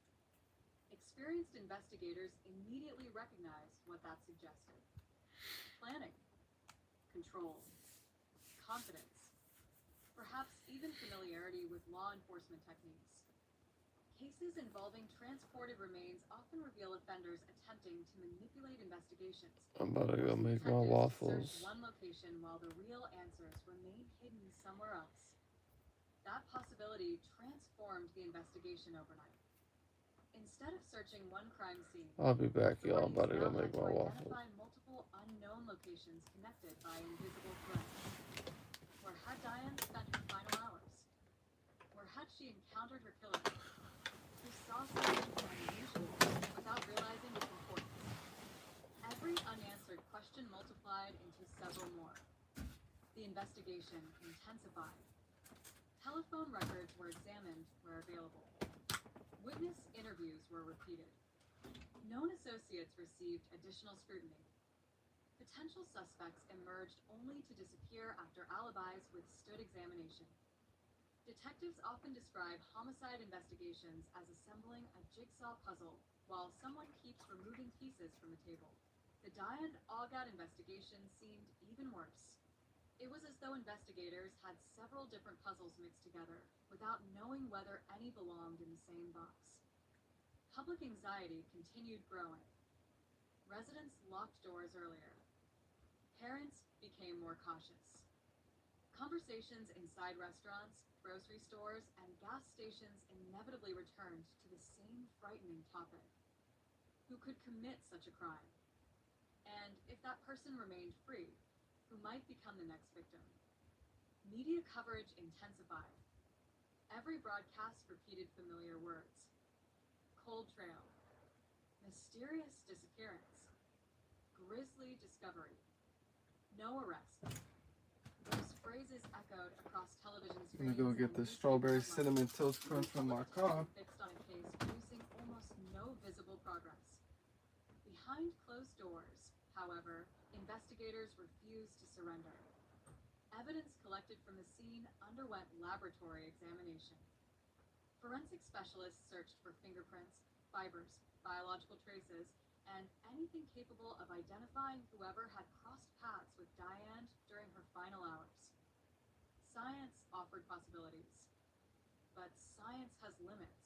Experienced investigators immediately recognized what that suggested. Planning, control, confidence, perhaps even familiarity with law enforcement techniques. Cases involving transported remains often reveal offenders attempting to manipulate investigations. I'm about to go make my Detectives waffles. searched one location while the real answers remained hidden somewhere else. That possibility transformed the investigation overnight. Instead of searching one crime scene, I'll be back, y'all. I'm about to go authorities make now my had to waffles. identify multiple unknown locations connected by invisible threads. Where had Diane spent her final hours? Where had she encountered her killer? Who saw something unusual without realizing its importance? Every unanswered question multiplied into several more. The investigation intensified. Telephone records were examined where available. Witness interviews were repeated. Known associates received additional scrutiny. Potential suspects emerged only to disappear after alibis withstood examination. Detectives often describe homicide investigations as assembling a jigsaw puzzle while someone keeps removing pieces from the table. The Diane Augad investigation seemed even worse. It was as though investigators had several different puzzles mixed together without knowing whether any belonged in the same box. Public anxiety continued growing. Residents locked doors earlier. Parents became more cautious. Conversations inside restaurants, grocery stores, and gas stations inevitably returned to the same frightening topic. Who could commit such a crime? And if that person remained free, who might become the next victim? Media coverage intensified. Every broadcast repeated familiar words. Cold trail. Mysterious disappearance. Grisly discovery. No arrest. Those phrases echoed across television I'm screens. gonna go get this strawberry cinnamon toast crunch from my car. Fixed on a case, producing almost no visible progress. Behind closed doors, however, investigators refused to surrender. Evidence collected from the scene underwent laboratory examination. Forensic specialists searched for fingerprints, fibers, biological traces, and anything capable of identifying whoever had crossed paths with Diane during her final hours. Science offered possibilities, but science has limits.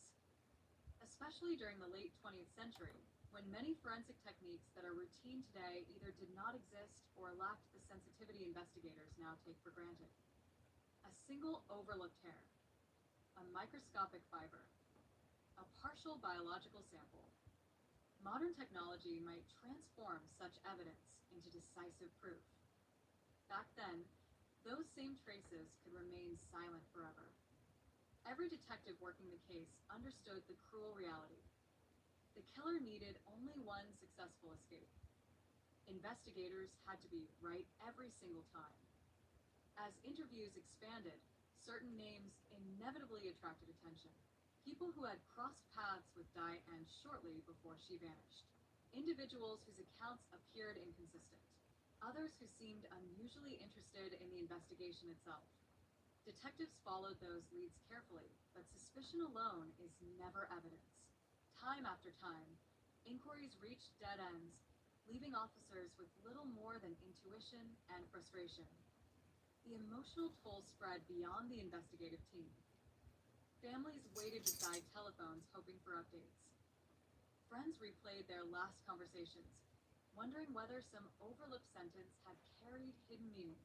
Especially during the late 20th century, when when many forensic techniques that are routine today either did not exist or lacked the sensitivity investigators now take for granted. A single overlooked hair, a microscopic fiber, a partial biological sample. Modern technology might transform such evidence into decisive proof. Back then, those same traces could remain silent forever. Every detective working the case understood the cruel reality. The killer needed only one successful escape. Investigators had to be right every single time. As interviews expanded, certain names inevitably attracted attention. People who had crossed paths with Diane shortly before she vanished. Individuals whose accounts appeared inconsistent. Others who seemed unusually interested in the investigation itself. Detectives followed those leads carefully, but suspicion alone is never evidence. Time after time, inquiries reached dead ends, leaving officers with little more than intuition and frustration. The emotional toll spread beyond the investigative team. Families waited beside telephones hoping for updates. Friends replayed their last conversations, wondering whether some overlooked sentence had carried hidden meaning.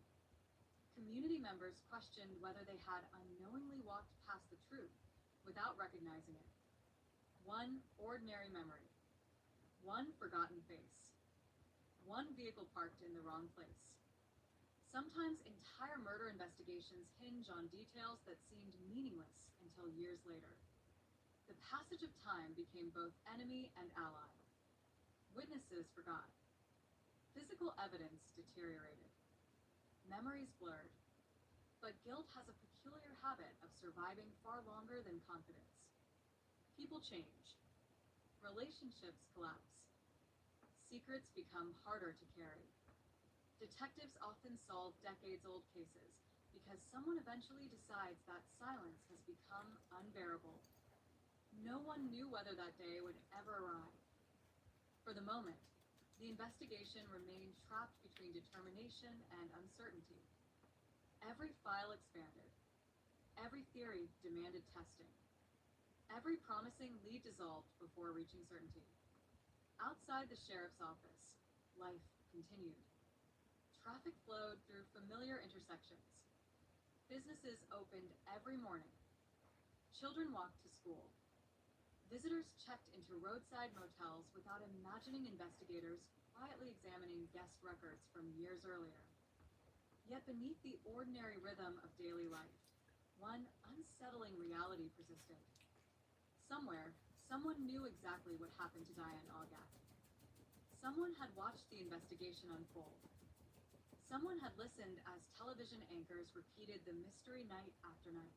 Community members questioned whether they had unknowingly walked past the truth without recognizing it. One ordinary memory. One forgotten face. One vehicle parked in the wrong place. Sometimes entire murder investigations hinge on details that seemed meaningless until years later. The passage of time became both enemy and ally. Witnesses forgot. Physical evidence deteriorated. Memories blurred. But guilt has a peculiar habit of surviving far longer than confidence. People change. Relationships collapse. Secrets become harder to carry. Detectives often solve decades-old cases because someone eventually decides that silence has become unbearable. No one knew whether that day would ever arrive. For the moment, the investigation remained trapped between determination and uncertainty. Every file expanded. Every theory demanded testing. Every promising lead dissolved before reaching certainty. Outside the sheriff's office, life continued. Traffic flowed through familiar intersections. Businesses opened every morning. Children walked to school. Visitors checked into roadside motels without imagining investigators quietly examining guest records from years earlier. Yet beneath the ordinary rhythm of daily life, one unsettling reality persisted. Somewhere, someone knew exactly what happened to Diane Augat. Someone had watched the investigation unfold. Someone had listened as television anchors repeated the mystery night after night.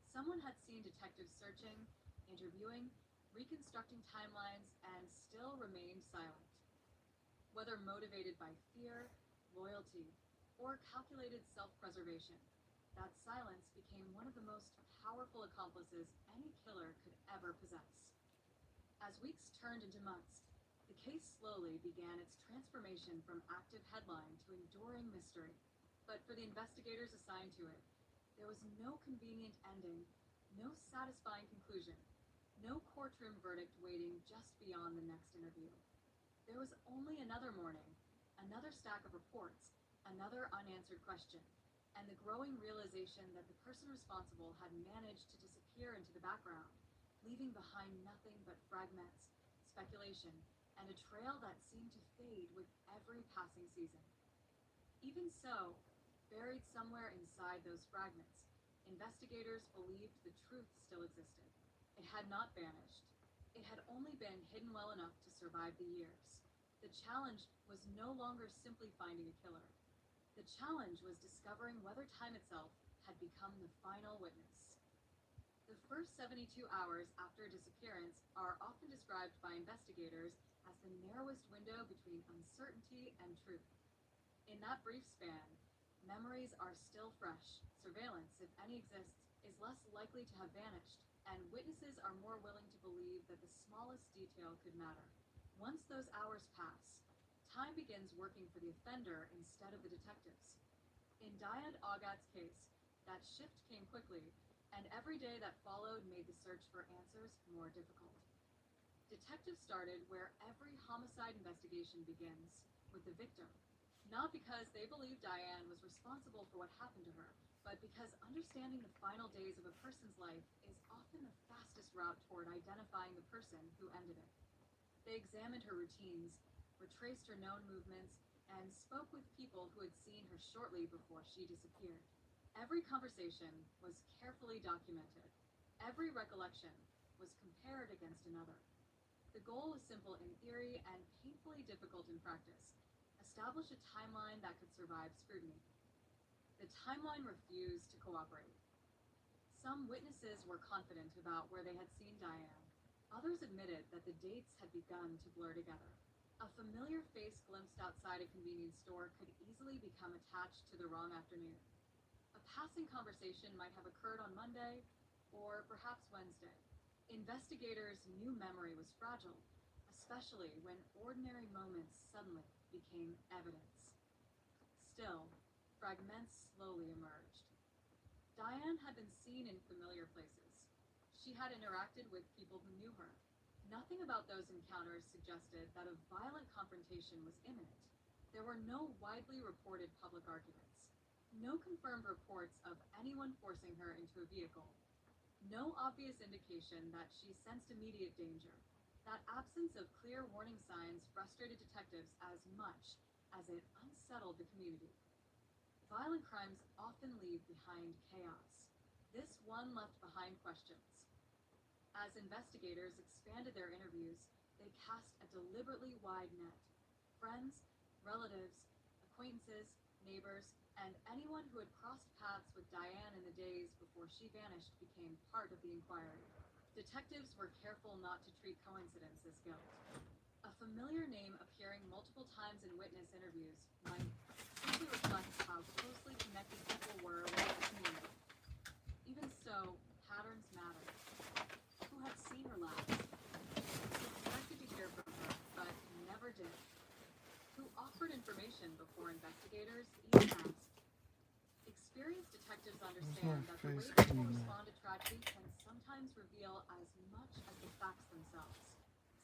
Someone had seen detectives searching, interviewing, reconstructing timelines, and still remained silent. Whether motivated by fear, loyalty, or calculated self-preservation, that silence became one of the most powerful accomplices any killer could ever possess. As weeks turned into months, the case slowly began its transformation from active headline to enduring mystery. But for the investigators assigned to it, there was no convenient ending, no satisfying conclusion, no courtroom verdict waiting just beyond the next interview. There was only another morning, another stack of reports, another unanswered question, and the growing realization that the person responsible had managed to disappear into the background, leaving behind nothing but fragments, speculation, and a trail that seemed to fade with every passing season. Even so, buried somewhere inside those fragments, investigators believed the truth still existed. It had not vanished. It had only been hidden well enough to survive the years. The challenge was no longer simply finding a killer. The challenge was discovering whether time itself had become the final witness. The first 72 hours after a disappearance are often described by investigators as the narrowest window between uncertainty and truth. In that brief span, memories are still fresh, surveillance, if any exists, is less likely to have vanished, and witnesses are more willing to believe that the smallest detail could matter. Once those hours pass, time begins working for the offender instead of the detectives. In Diane Augat's case, that shift came quickly, and every day that followed made the search for answers more difficult. Detectives started where every homicide investigation begins, with the victim. Not because they believed Diane was responsible for what happened to her, but because understanding the final days of a person's life is often the fastest route toward identifying the person who ended it. They examined her routines, retraced her known movements, and spoke with people who had seen her shortly before she disappeared. Every conversation was carefully documented. Every recollection was compared against another. The goal was simple in theory and painfully difficult in practice. Establish a timeline that could survive scrutiny. The timeline refused to cooperate. Some witnesses were confident about where they had seen Diane. Others admitted that the dates had begun to blur together. A familiar face glimpsed outside a convenience store could easily become attached to the wrong afternoon. A passing conversation might have occurred on Monday, or perhaps Wednesday. Investigators knew memory was fragile, especially when ordinary moments suddenly became evidence. Still, fragments slowly emerged. Diane had been seen in familiar places. She had interacted with people who knew her. Nothing about those encounters suggested that a violent confrontation was imminent. There were no widely reported public arguments. No confirmed reports of anyone forcing her into a vehicle. No obvious indication that she sensed immediate danger. That absence of clear warning signs frustrated detectives as much as it unsettled the community. Violent crimes often leave behind chaos. This one left behind questions. As investigators expanded their interviews, they cast a deliberately wide net. Friends, relatives, acquaintances, neighbors, and anyone who had crossed paths with Diane in the days before she vanished became part of the inquiry. Detectives were careful not to treat coincidence as guilt. A familiar name appearing multiple times in witness interviews might simply reflect how closely connected people were with the community. Even so, patterns mattered. Who had seen her last? Who expected to hear from her, but never did? Who offered information before investigators even asked? Experienced detectives understand that the way people respond to tragedy can sometimes reveal as much as the facts themselves.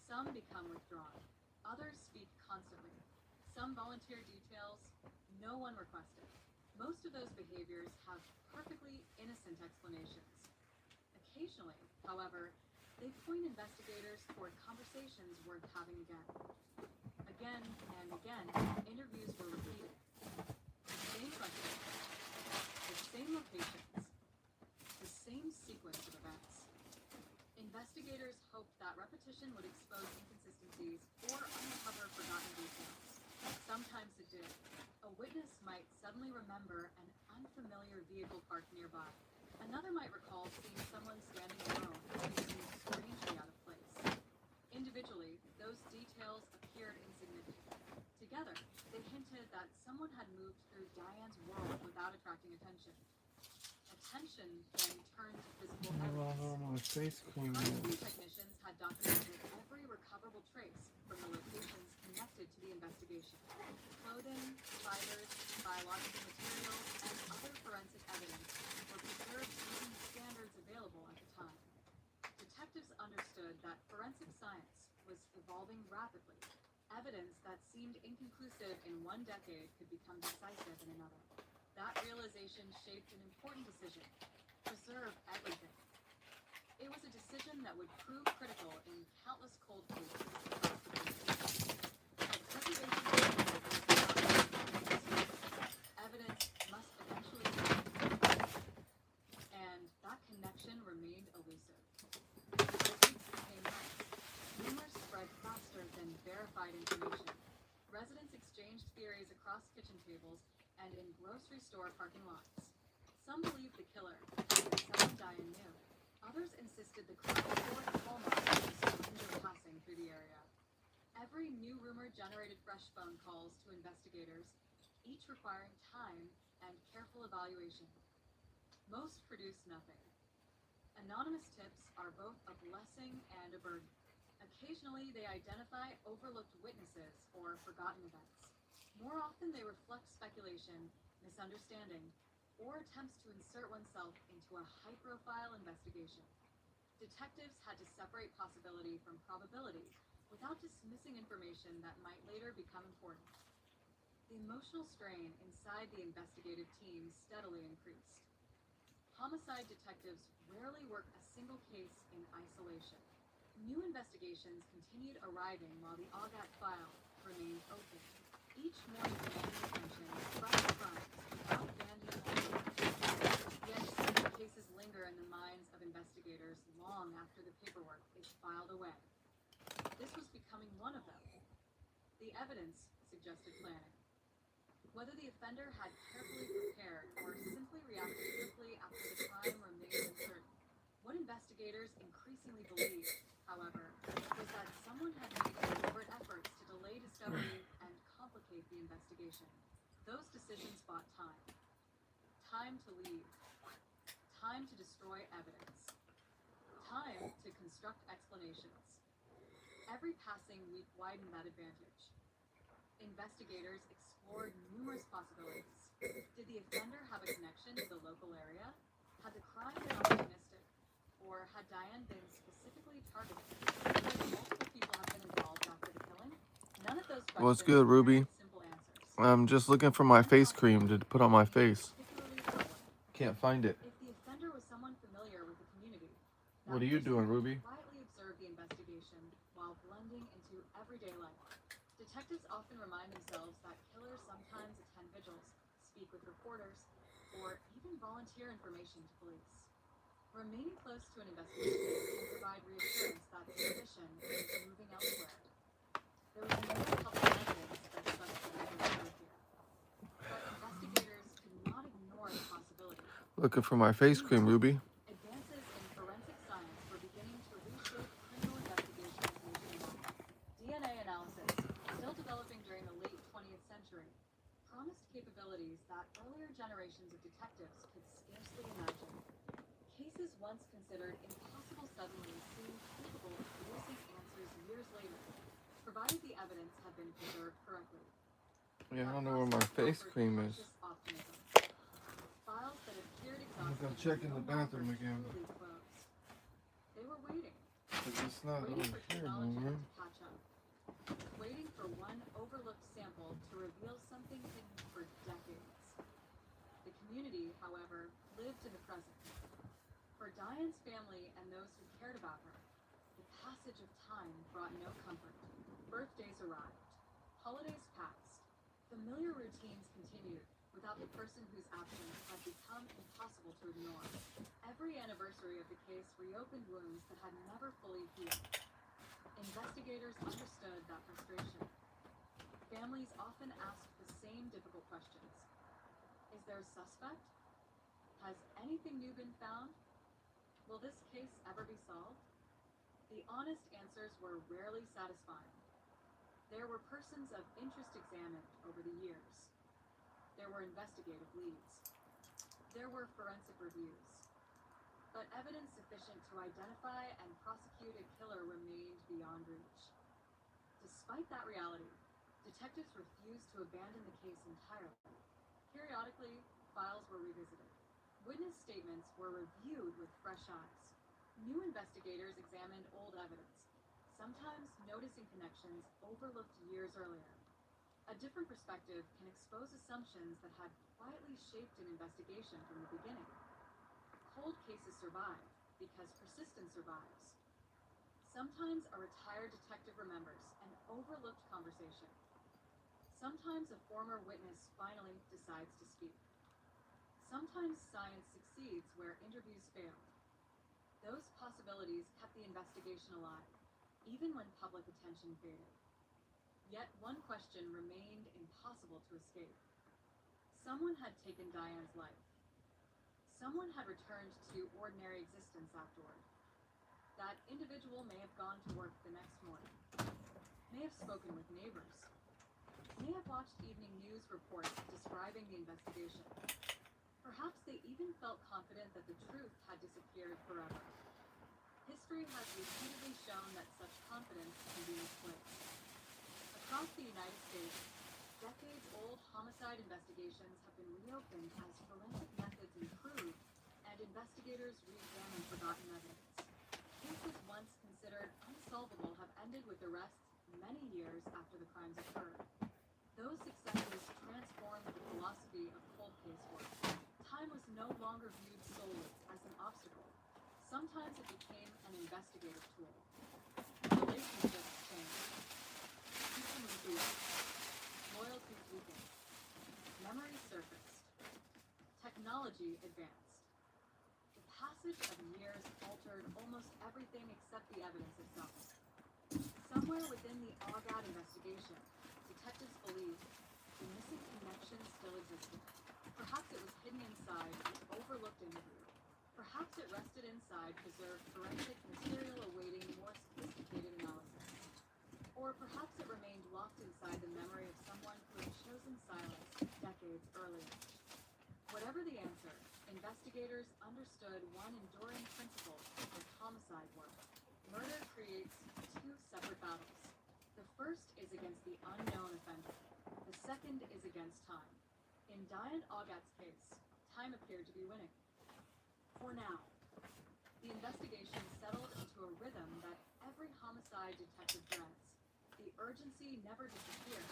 Some become withdrawn. Others speak constantly. Some volunteer details no one requested. Most of those behaviors have perfectly innocent explanations. Occasionally, however, they point investigators toward conversations worth having again. Again and again, interviews were repeated. The same questions, the same locations, the same sequence of events. Investigators hoped that repetition would expose inconsistencies or uncover forgotten details. Sometimes it did. A witness might suddenly remember an unfamiliar vehicle parked nearby. Another might recall seeing someone standing alone who seemed strangely out of place. Individually, those details appeared insignificant. Together, they hinted that someone had moved through Diane's world without attracting attention. Attention then turned to physical evidence. Forensic technicians had documented every recoverable trace from the locations connected to the investigation. Clothing, fibers, biological materials, and other forensic evidence were preserved using the standards available at the time. Detectives understood that forensic science was evolving rapidly. Evidence that seemed inconclusive in one decade could become decisive in another. That realization shaped an important decision: preserve everything. It was a decision that would prove critical in countless cold cases across the country. But preservation evidence must eventually be connected. And that connection remained elusive. As weeks became months, rumors spread faster than verified information. Residents exchanged theories across kitchen tables and in grocery store parking lots. Some believed the killer was someone Diane knew. Others insisted the crime bore the hallmark of a stranger passing through the area. Every new rumor generated fresh phone calls to investigators, each requiring time and careful evaluation. Most produced nothing. Anonymous tips are both a blessing and a burden. Occasionally, they identify overlooked witnesses or forgotten events. More often, they reflect speculation, misunderstanding, or attempts to insert oneself into a high-profile investigation. Detectives had to separate possibility from probability without dismissing information that might later become important. The emotional strain inside the investigative team steadily increased. Homicide detectives rarely work a single case in isolation. New investigations continued arriving while the Augat file remained open. Each morning demanding attention, fresh crimes without banding Yet some cases linger in the minds of investigators long after the paperwork is filed away. This was becoming one of them. The evidence suggested planning. Whether the offender had carefully prepared or simply reacted quickly after the crime remains uncertain. What investigators increasingly believed, however, was that someone had made deliberate efforts to delay discovery and complicate the investigation. Those decisions bought time. Time to leave. Time to destroy evidence. Time to construct explanations. Every passing week widened that advantage. Investigators explored numerous possibilities. Did the offender have a connection to the local area? Had the crime been opportunistic? Or had Diane been specifically targeted? Could multiple people have been involved after the killing? None of those questions What's good, Ruby? had simple answers. I'm just looking for my face cream to put on my face. Can't find it. If the offender was someone familiar with the community, What are you doing, Ruby? quietly observe the investigation while blending into everyday life. Detectives often remind themselves that killers sometimes attend vigils, speak with reporters, or even volunteer information to police. Remaining close to an investigation can provide reassurance that suspicion is moving elsewhere. There was no public evidence that such behavior occurred here, but investigators could not ignore the possibility. Looking for my face cream, Ruby. Advances in forensic science were beginning to reshape criminal investigations nationwide. DNA analysis, still developing during the late 20th century, promised capabilities that earlier generations of detectives could scarcely imagine. Cases once considered impossible suddenly seemed capable of producing answers years later, provided the evidence had been preserved correctly. Yeah, I don't know where my face cream is. Optimism. Files that appeared I'm exhausted gonna check in the no longer bathroom again. truly closed. They were waiting. It's not Waiting over for here technology anymore. to catch up. Waiting for one overlooked sample to reveal something hidden for decades. The community, however, lived in the present. For Diane's family and those who cared about her, the passage of time brought no comfort. Birthdays arrived. Holidays passed. Familiar routines continued without the person whose absence had become impossible to ignore. Every anniversary of the case reopened wounds that had never fully healed. Investigators understood that frustration. Families often asked the same difficult questions. Is there a suspect? Has anything new been found? Will this case ever be solved? The honest answers were rarely satisfying. There were persons of interest examined over the years. There were investigative leads. There were forensic reviews. But evidence sufficient to identify and prosecute a killer remained beyond reach. Despite that reality, detectives refused to abandon the case entirely. Periodically, files were revisited. Witness statements were reviewed with fresh eyes. New investigators examined old evidence, sometimes noticing connections overlooked years earlier. A different perspective can expose assumptions that had quietly shaped an investigation from the beginning. Cold cases survive because persistence survives. Sometimes a retired detective remembers an overlooked conversation. Sometimes a former witness finally decides to speak. Sometimes science succeeds where interviews failed. Those possibilities kept the investigation alive, even when public attention faded. Yet one question remained impossible to escape. Someone had taken Diane's life. Someone had returned to ordinary existence afterward. That individual may have gone to work the next morning, may have spoken with neighbors, may have watched evening news reports describing the investigation. Perhaps they even felt confident that the truth had disappeared forever. History has repeatedly shown that such confidence can be misplaced. Across the United States, decades-old homicide investigations have been reopened as forensic methods improve and investigators re-examine forgotten evidence. Cases once considered unsolvable have ended with arrests many years after the crimes occurred. Those successes transformed the philosophy of cold case work. Time was no longer viewed solely as an obstacle. Sometimes it became an investigative tool. Relationships changed. People moved away. Loyalties weakened. Memories surfaced. Technology advanced. The passage of years altered almost everything except the evidence itself. Somewhere within the Augad investigation, detectives believed the missing connection still existed. Perhaps it was hidden inside an overlooked interview. Perhaps it rested inside preserved forensic material awaiting more sophisticated analysis. Or perhaps it remained locked inside the memory of someone who had chosen silence decades earlier. Whatever the answer, investigators understood one enduring principle of homicide work. Murder creates two separate battles. The first is against the unknown offender. The second is against time. In Diane Augat's case, time appeared to be winning. For now, the investigation settled into a rhythm that every homicide detective dreads. The urgency never disappeared,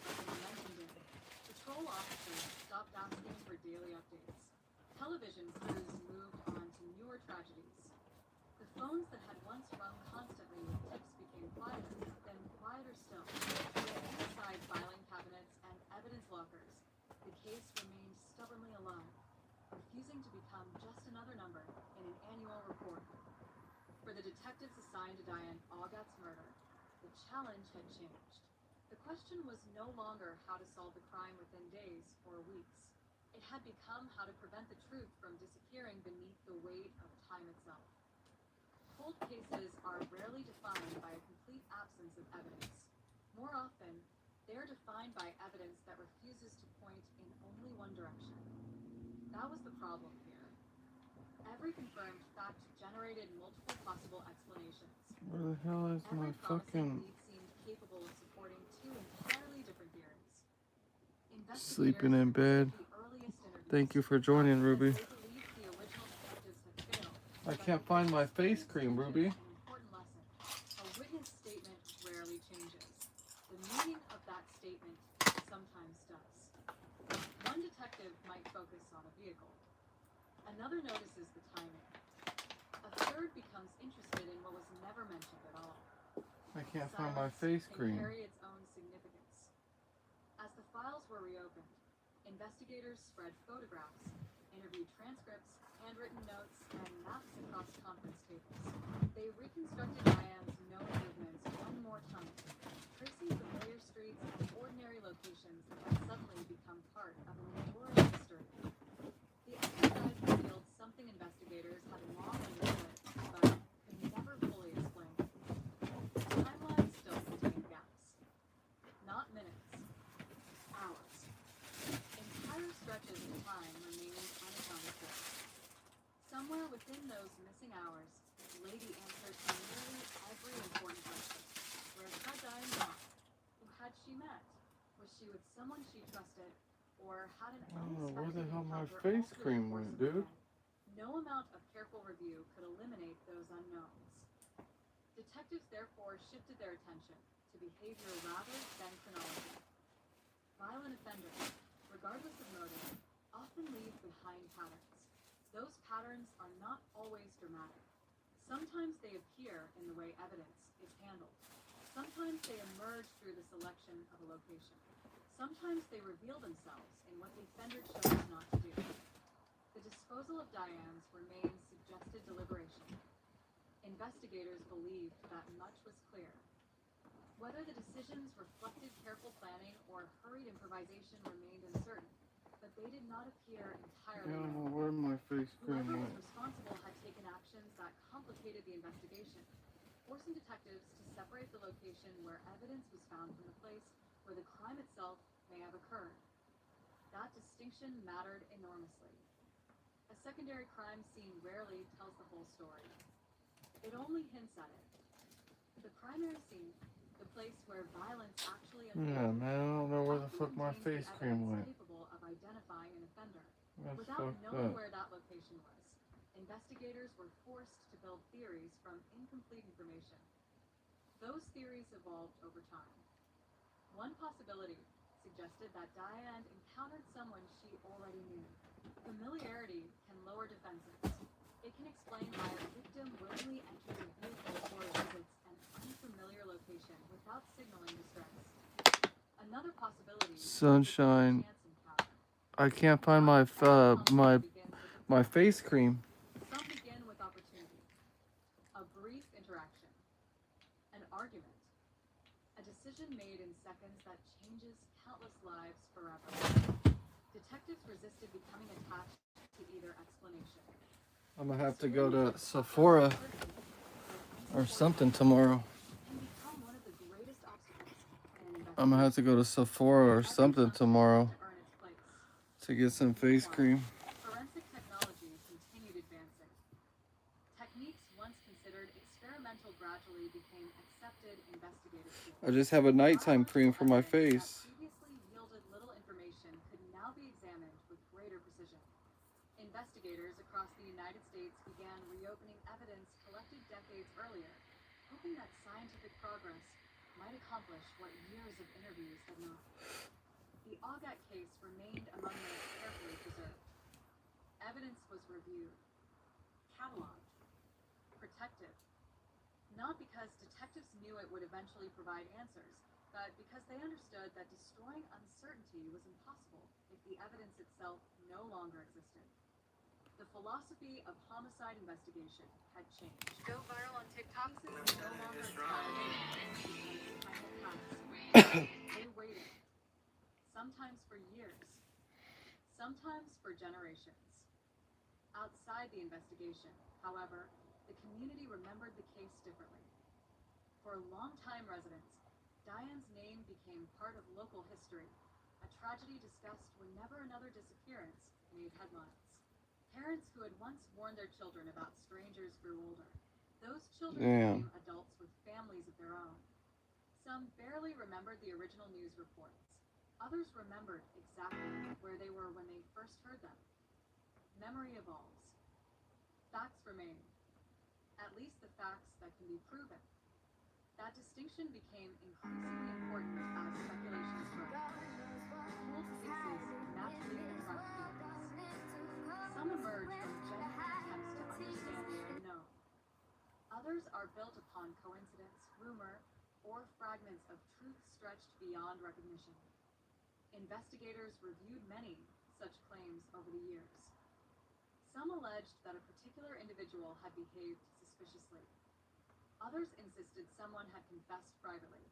but the momentum did. Patrol officers stopped asking for daily updates. Television crews moved on to newer tragedies. The phones that had once rung constantly with tips became quieter, then quieter still. Inside filing cabinets and evidence lockers, the case remained stubbornly alive, refusing to become just another number in an annual report. For the detectives assigned to Diane Augat's murder, the challenge had changed. The question was no longer how to solve the crime within days or weeks. It had become how to prevent the truth from disappearing beneath the weight of time itself. Cold cases are rarely defined by a complete absence of evidence. More often, they are defined by evidence that refuses to point in only one direction. That was the problem here. Every confirmed fact generated multiple possible explanations. Where the hell is my Every promising fucking lead seemed capable of supporting two entirely different theories. sleeping in bed? Thank you for joining, Ruby. They believed the original detectives had failed. I can't find my face cream, Ruby. An important lesson. A witness statement rarely changes. The meaning of that statement sometimes does. One detective might focus on a vehicle. Another notices the timing. A third becomes interested in what was never mentioned at all. I can't find my Silence face can cream. carry its own significance. As the files were reopened, investigators spread photographs, interviewed transcripts, handwritten notes, and maps across conference tables. They reconstructed Diane's known movements one more time, tracing familiar streets and ordinary locations that had suddenly become part of an enduring mystery. The exercise revealed something investigators had long understood, but could never fully explain. Timelines still contain gaps. Not minutes. Hours. Entire stretches of time remained unaccounted for. Somewhere within those missing hours, Lady answered to nearly every important question. Where had Diane gone? Who had she met? Was she with someone she trusted? Or had an I don't know where the unexpected hell my encounter face altered the cream course went, of the dude. event? No amount of careful review could eliminate those unknowns. Detectives therefore shifted their attention to behavior rather than chronology. Violent offenders, regardless of motive, often leave behind patterns. Those patterns are not always dramatic. Sometimes they appear in the way evidence is handled. Sometimes they emerge through the selection of a location. Sometimes they reveal themselves in what the offender chose not to do. The disposal of Diane's remains suggested deliberation. Investigators believed that much was clear. Whether the decisions reflected careful planning or hurried improvisation remained uncertain, but they did not appear I entirely don't know random. where my face cream Whoever was went. responsible had taken actions that complicated the investigation, forcing detectives to separate the location where evidence was found from the place where the crime itself may have occurred. That distinction mattered enormously. A secondary crime scene rarely tells the whole story. It only hints at it. The primary scene, the place where violence actually Yeah, unfolded, man, I don't know where the often fuck my contains face the cream evidence went. capable of identifying an offender. That's Without fucked knowing up. where that location was, investigators were forced to build theories from incomplete information. Those theories evolved over time. One possibility suggested that Diane encountered someone she already knew. Familiarity can lower defenses. It can explain why a victim willingly enters a vehicle or visits an unfamiliar location without signaling distress. Another possibility Sunshine. I can't find my my face cream. Some begin with opportunity, a brief interaction, an argument, a decision made in seconds that changes countless lives forever. Detectives resisted becoming attached to either explanation. I'm gonna have to go to Sephora or something tomorrow. I'm gonna have to go to Sephora or something tomorrow to get some face cream. Forensic technology continued advancing. Techniques once considered experimental gradually became accepted investigative tools. I just have a nighttime cream for my face. Previously yielded little information could now be examined with greater precision. Investigators across the United States began reopening evidence collected decades earlier, hoping that scientific progress might accomplish what years of interviews had not. The Augat case remained among the most carefully preserved. Evidence was reviewed, cataloged, protected, not because detectives knew it would eventually provide answers, but because they understood that destroying uncertainty was impossible if the evidence itself no longer existed. The philosophy of homicide investigation had changed. Go viral on TikTok. Cases no longer They waited, sometimes for years, sometimes for generations. Outside the investigation, however, the community remembered the case differently. For longtime residents, Diane's name became part of local history, a tragedy discussed whenever another disappearance made headlines. Parents who had once warned their children about strangers grew older. Those children became adults with families of their own. Some barely remembered the original news reports. Others remembered exactly where they were when they first heard them. Memory evolves. Facts remain. At least the facts that can be proven. That distinction became increasingly important as speculations grew. Cold cases naturally confront theories. Some emerge from genuine attempts to understand the unknown. Others are built upon coincidence, rumor, or fragments of truth stretched beyond recognition. Investigators reviewed many such claims over the years. Some alleged that a particular individual had behaved suspiciously. Others insisted someone had confessed privately.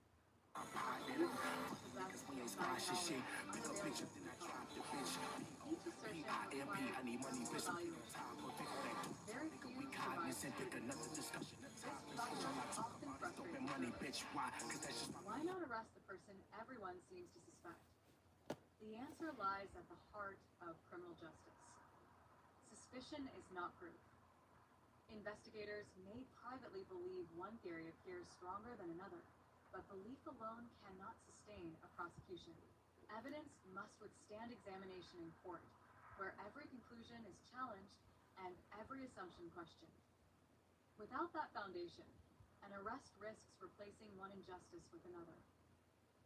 Why not arrest the person everyone seems to suspect? The answer lies at the heart of criminal justice. Suspicion is not proof. Investigators may privately believe one theory appears stronger than another, but belief alone cannot sustain a prosecution. Evidence must withstand examination in court, where every conclusion is challenged and every assumption questioned. Without that foundation, an arrest risks replacing one injustice with another.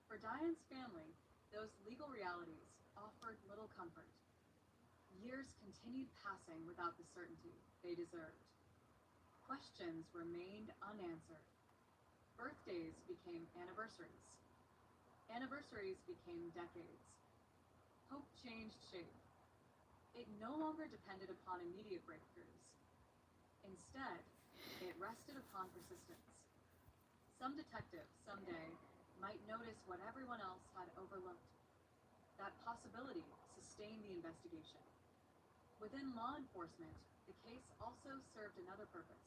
For Diane's family, those legal realities offered little comfort. Years continued passing without the certainty they deserved. Questions remained unanswered. Birthdays became anniversaries. Anniversaries became decades. Hope changed shape. It no longer depended upon immediate breakthroughs. Instead, it rested upon persistence. Some detective, someday, might notice what everyone else had overlooked. That possibility sustained the investigation. Within law enforcement, the case also served another purpose.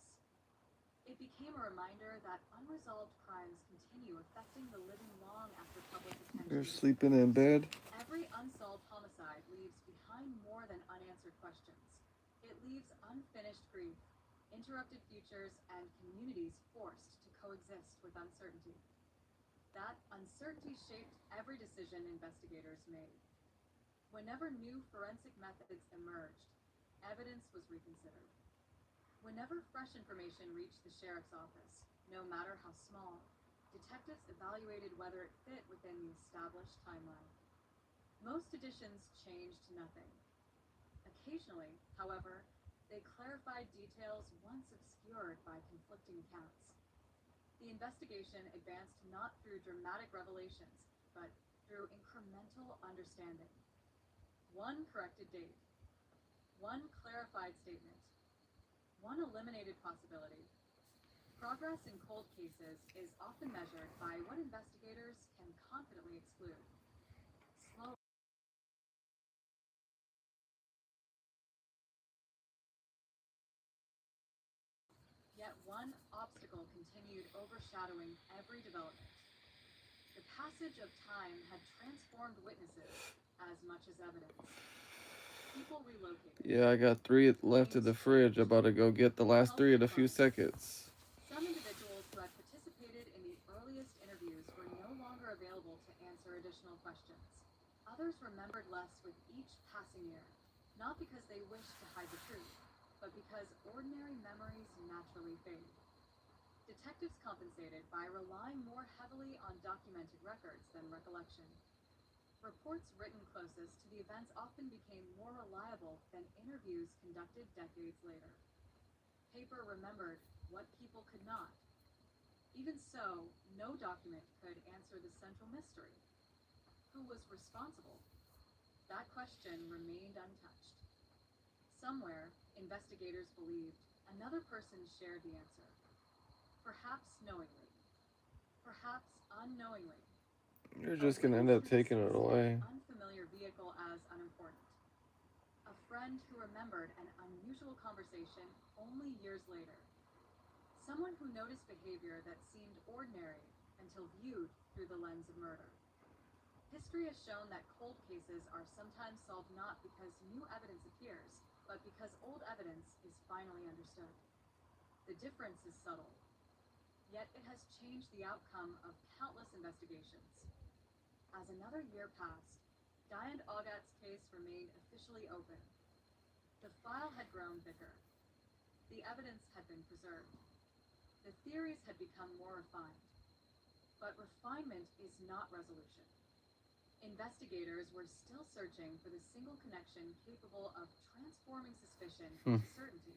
It became a reminder that unresolved crimes continue affecting the living long after public attention. You're sleeping in bed? Every unsolved homicide leaves behind more than unanswered questions. It leaves unfinished grief, interrupted futures, and communities forced to coexist with uncertainty. That uncertainty shaped every decision investigators made. Whenever new forensic methods emerged, evidence was reconsidered. Whenever fresh information reached the sheriff's office, no matter how small, detectives evaluated whether it fit within the established timeline. Most additions changed nothing. Occasionally, however, they clarified details once obscured by conflicting accounts. The investigation advanced not through dramatic revelations, but through incremental understanding. One corrected date, one clarified statement, one eliminated possibility. Progress in cold cases is often measured by what investigators can confidently exclude. Slow. Yet one obstacle continued overshadowing every development. The passage of time had transformed witnesses as much as evidence. People relocated. Yeah, I got 3 left in the fridge. I'm about to go get the last 3 in a few seconds. Some individuals who had participated in the earliest interviews were no longer available to answer additional questions. Others remembered less with each passing year, not because they wished to hide the truth, but because ordinary memories naturally fade. Detectives compensated by relying more heavily on documented records than recollection. Reports written closest to the events often became more reliable than interviews conducted decades later. Paper remembered what people could not. Even so, no document could answer the central mystery. Who was responsible? That question remained untouched. Somewhere, investigators believed another person shared the answer. Perhaps knowingly. Perhaps unknowingly. You're just gonna end up taking it away. Unfamiliar vehicle as unimportant. A friend who remembered an unusual conversation only years later. Someone who noticed behavior that seemed ordinary until viewed through the lens of murder. History has shown that cold cases are sometimes solved not because new evidence appears, but because old evidence is finally understood. The difference is subtle, yet it has changed the outcome of countless investigations. As another year passed, Diane Augat's case remained officially open. The file had grown thicker. The evidence had been preserved. The theories had become more refined. But refinement is not resolution. Investigators were still searching for the single connection capable of transforming suspicion into certainty.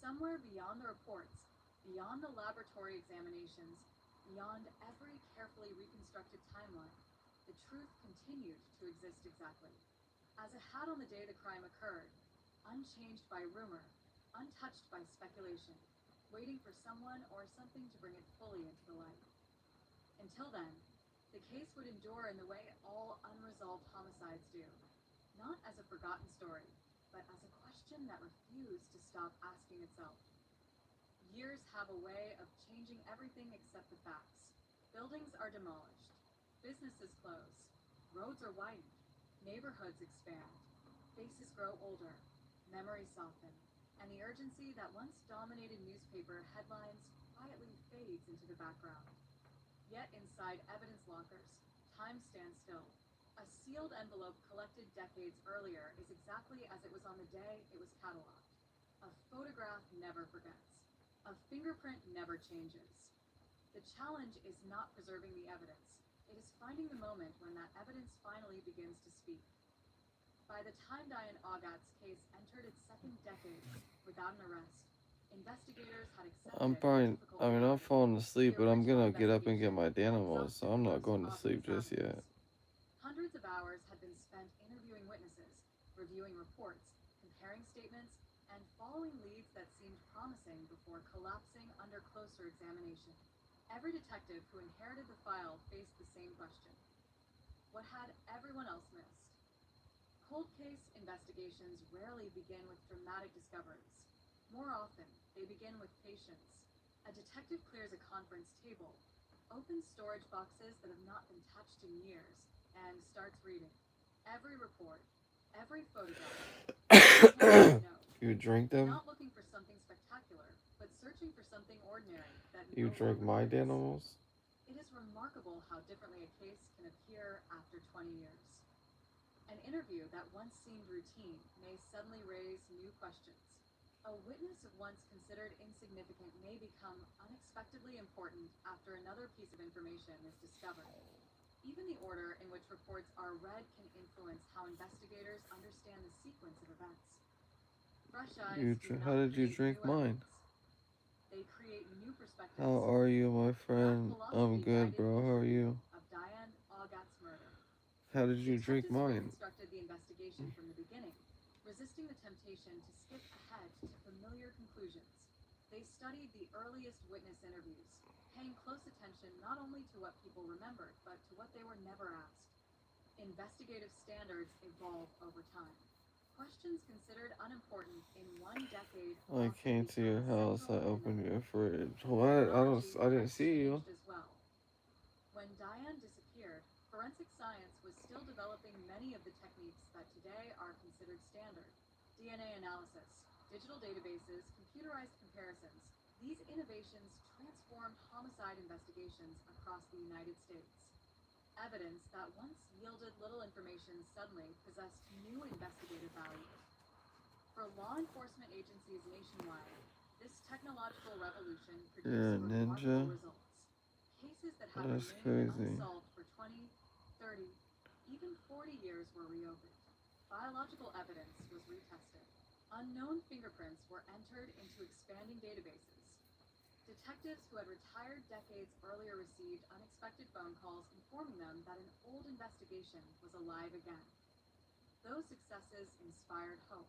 Somewhere beyond the reports, beyond the laboratory examinations, beyond every carefully reconstructed timeline, the truth continued to exist exactly, as it had on the day the crime occurred, unchanged by rumor, untouched by speculation, waiting for someone or something to bring it fully into the light. Until then, the case would endure in the way all unresolved homicides do, not as a forgotten story, but as a question that refused to stop asking itself. Years have a way of changing everything except the facts. Buildings are demolished, businesses close, roads are widened, neighborhoods expand, faces grow older, memories soften, and the urgency that once dominated newspaper headlines quietly fades into the background. Yet inside evidence lockers, time stands still. A sealed envelope collected decades earlier is exactly as it was on the day it was cataloged. A photograph never forgets. A fingerprint never changes. The challenge is not preserving the evidence. It is finding the moment when that evidence finally begins to speak. By the time Diane Augat's case entered its second decade without an arrest, investigators had accepted I'm fine. I mean, I'm falling asleep, but I'm gonna get up and get my Danimals, so I'm not going to sleep just yet. Hundreds of hours had been spent interviewing witnesses, reviewing reports, comparing statements, and following leads that seemed promising before collapsing under closer examination. Every detective who inherited the file faced the same question. What had everyone else missed? Cold case investigations rarely begin with dramatic discoveries. More often, they begin with patience. A detective clears a conference table, opens storage boxes that have not been touched in years, and starts reading. Every report, every photograph, every note. You drink them? Not looking for something spectacular, but searching for something ordinary that You drink my Danimals? It is remarkable how differently a case can appear after 20 years. An interview that once seemed routine may suddenly raise new questions. A A witness once considered insignificant may become unexpectedly important after another piece of information is discovered. Even the order in which reports are read can influence how investigators understand the sequence of events. Fresh eyes do How not did you create drink new mine? evidence. They create new perspectives. How are you, my friend? That I'm philosophy good, guided bro. the How are jury you? of Diane Augat's murder. How did you drink Detectives who mine? constructed the investigation from the beginning, resisting the temptation to skip ahead to familiar conclusions. They studied the earliest witness interviews, paying close attention not only to what people remembered, but to what they were never asked. Investigative standards evolve over time. Questions considered unimportant in one decade I often came to your become house. I central in opened another. your fridge. What? I didn't see you. Changed as well. When Diane disappeared, forensic science was still developing many of the techniques that today are considered standard. DNA analysis, digital databases, computerized comparisons. These innovations transformed homicide investigations across the United States. Evidence that once yielded little information suddenly possessed new investigative value. For law enforcement agencies nationwide, this technological revolution You're a produced ninja. remarkable results. Cases that had That's remained crazy. unsolved for 20, 30, even 40 years were reopened. Biological evidence was retested. Unknown fingerprints were entered into expanding databases. Detectives who had retired decades earlier received unexpected phone calls informing them that an old investigation was alive again. Those successes inspired hope.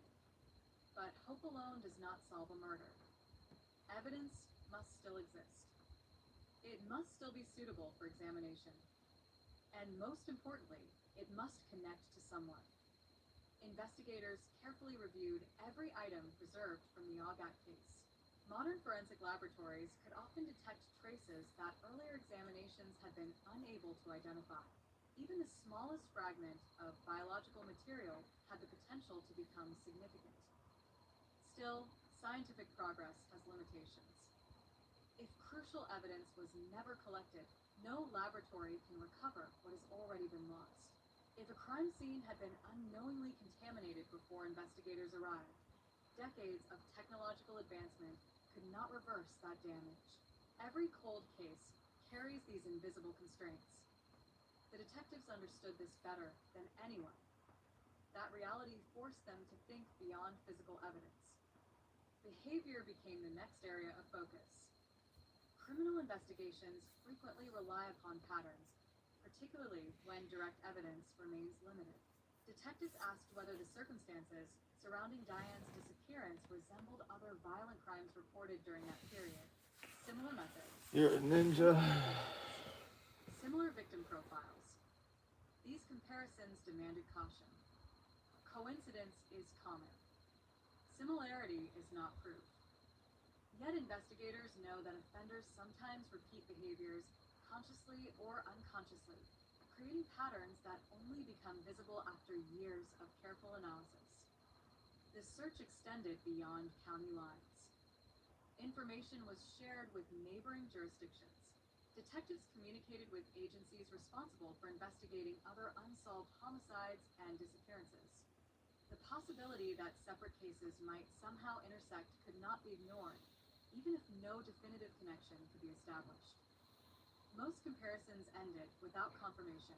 But hope alone does not solve a murder. Evidence must still exist. It must still be suitable for examination. And most importantly, it must connect to someone. Investigators carefully reviewed every item preserved from the Augat case. Modern forensic laboratories could often detect traces that earlier examinations had been unable to identify. Even the smallest fragment of biological material had the potential to become significant. Still, scientific progress has limitations. If crucial evidence was never collected, no laboratory can recover what has already been lost. If a crime scene had been unknowingly contaminated before investigators arrived, decades of technological advancement could not reverse that damage. Every cold case carries these invisible constraints. The detectives understood this better than anyone. That reality forced them to think beyond physical evidence. Behavior became the next area of focus. Criminal investigations frequently rely upon patterns, particularly when direct evidence remains limited. Detectives asked whether the circumstances surrounding Diane's disappearance resembled other violent crimes reported during that period. Similar methods. You're a ninja. Similar victim profiles. These comparisons demanded caution. Coincidence is common. Similarity is not proof. Yet investigators know that offenders sometimes repeat behaviors consciously or unconsciously, creating patterns that only become visible after years of careful analysis. The search extended beyond county lines. Information was shared with neighboring jurisdictions. Detectives communicated with agencies responsible for investigating other unsolved homicides and disappearances. The possibility that separate cases might somehow intersect could not be ignored, even if no definitive connection could be established. Most comparisons ended without confirmation,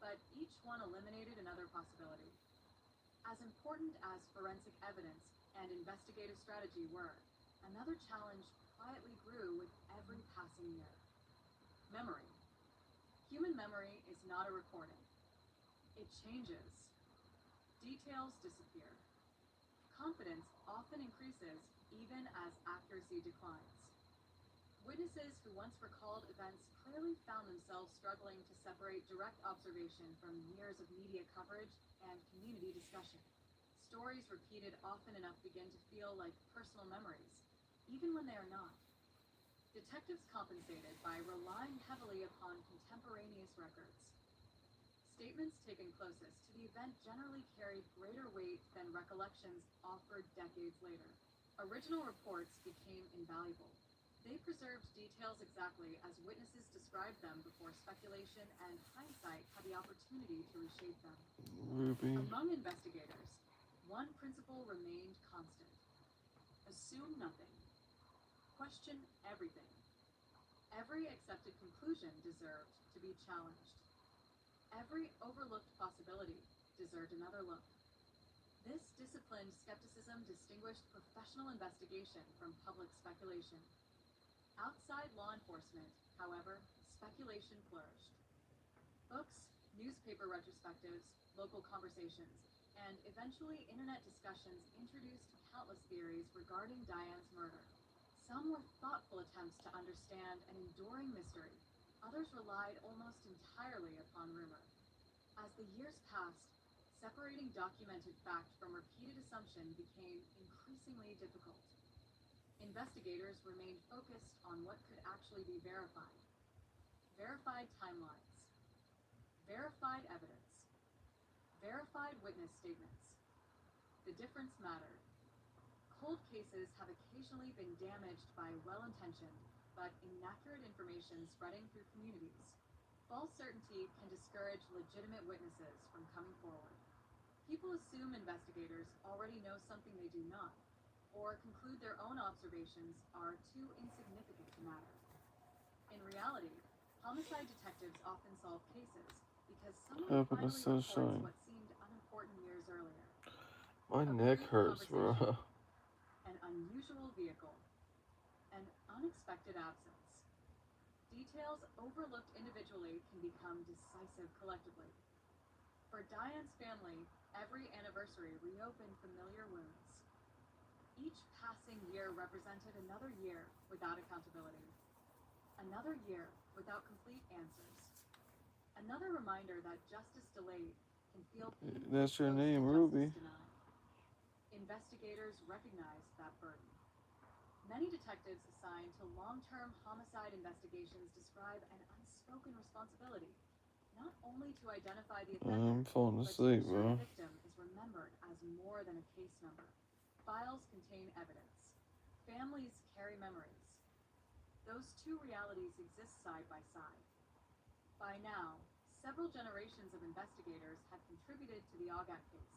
but each one eliminated another possibility. As important as forensic evidence and investigative strategy were, another challenge quietly grew with every passing year. Memory. Human memory is not a recording. It changes. Details disappear. Confidence often increases even as accuracy declines. Witnesses who once recalled events clearly found themselves struggling to separate direct observation from years of media coverage and community discussion. Stories repeated often enough begin to feel like personal memories, even when they are not. Detectives compensated by relying heavily upon contemporaneous records. Statements taken closest to the event generally carried greater weight than recollections offered decades later. Original reports became invaluable. They preserved details exactly as witnesses described them before speculation and hindsight had the opportunity to reshape them. Ruby. Among investigators, one principle remained constant. Assume nothing. Question everything. Every accepted conclusion deserved to be challenged. Every overlooked possibility deserved another look. This disciplined skepticism distinguished professional investigation from public speculation. Outside law enforcement, however, speculation flourished. Books, newspaper retrospectives, local conversations, and eventually internet discussions introduced countless theories regarding Diane's murder. Some were thoughtful attempts to understand an enduring mystery. Others relied almost entirely upon rumor. As the years passed, separating documented fact from repeated assumption became increasingly difficult. Investigators remained focused on what could actually be verified. Verified timelines. Verified evidence. Verified witness statements. The difference mattered. Cold cases have occasionally been damaged by well-intentioned but inaccurate information spreading through communities. False certainty can discourage legitimate witnesses from coming forward. People assume investigators already know something they do not, or conclude their own observations are too insignificant to matter. In reality, homicide detectives often solve cases because someone Up in the finally reports sunshine. what seemed unimportant years earlier. My A neck brief hurts, bro. conversation, an unusual vehicle, an unexpected absence. Details overlooked individually can become decisive collectively. For Diane's family, every anniversary reopened familiar wounds. Each passing year represented another year without accountability. Another year without complete answers. Another reminder that justice delayed can feel painfully That's your close to name, justice Ruby. denied. Investigators recognized that burden. Many detectives assigned to long-term homicide investigations describe an unspoken responsibility, not only to identify the offender, I'm falling but to asleep, ensure bro. the victim is remembered as more than a case number. Files contain evidence. Families carry memories. Those two realities exist side by side. By now, several generations of investigators had contributed to the Augat case.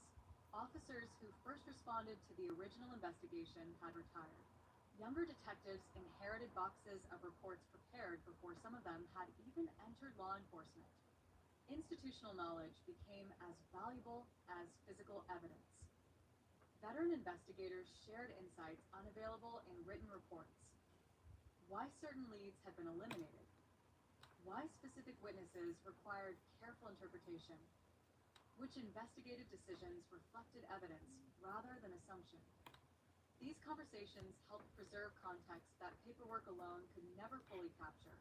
Officers who first responded to the original investigation had retired. Younger detectives inherited boxes of reports prepared before some of them had even entered law enforcement. Institutional knowledge became as valuable as physical evidence. Veteran investigators shared insights unavailable in written reports. Why certain leads had been eliminated. Why specific witnesses required careful interpretation. Which investigative decisions reflected evidence rather than assumption. These conversations helped preserve context that paperwork alone could never fully capture.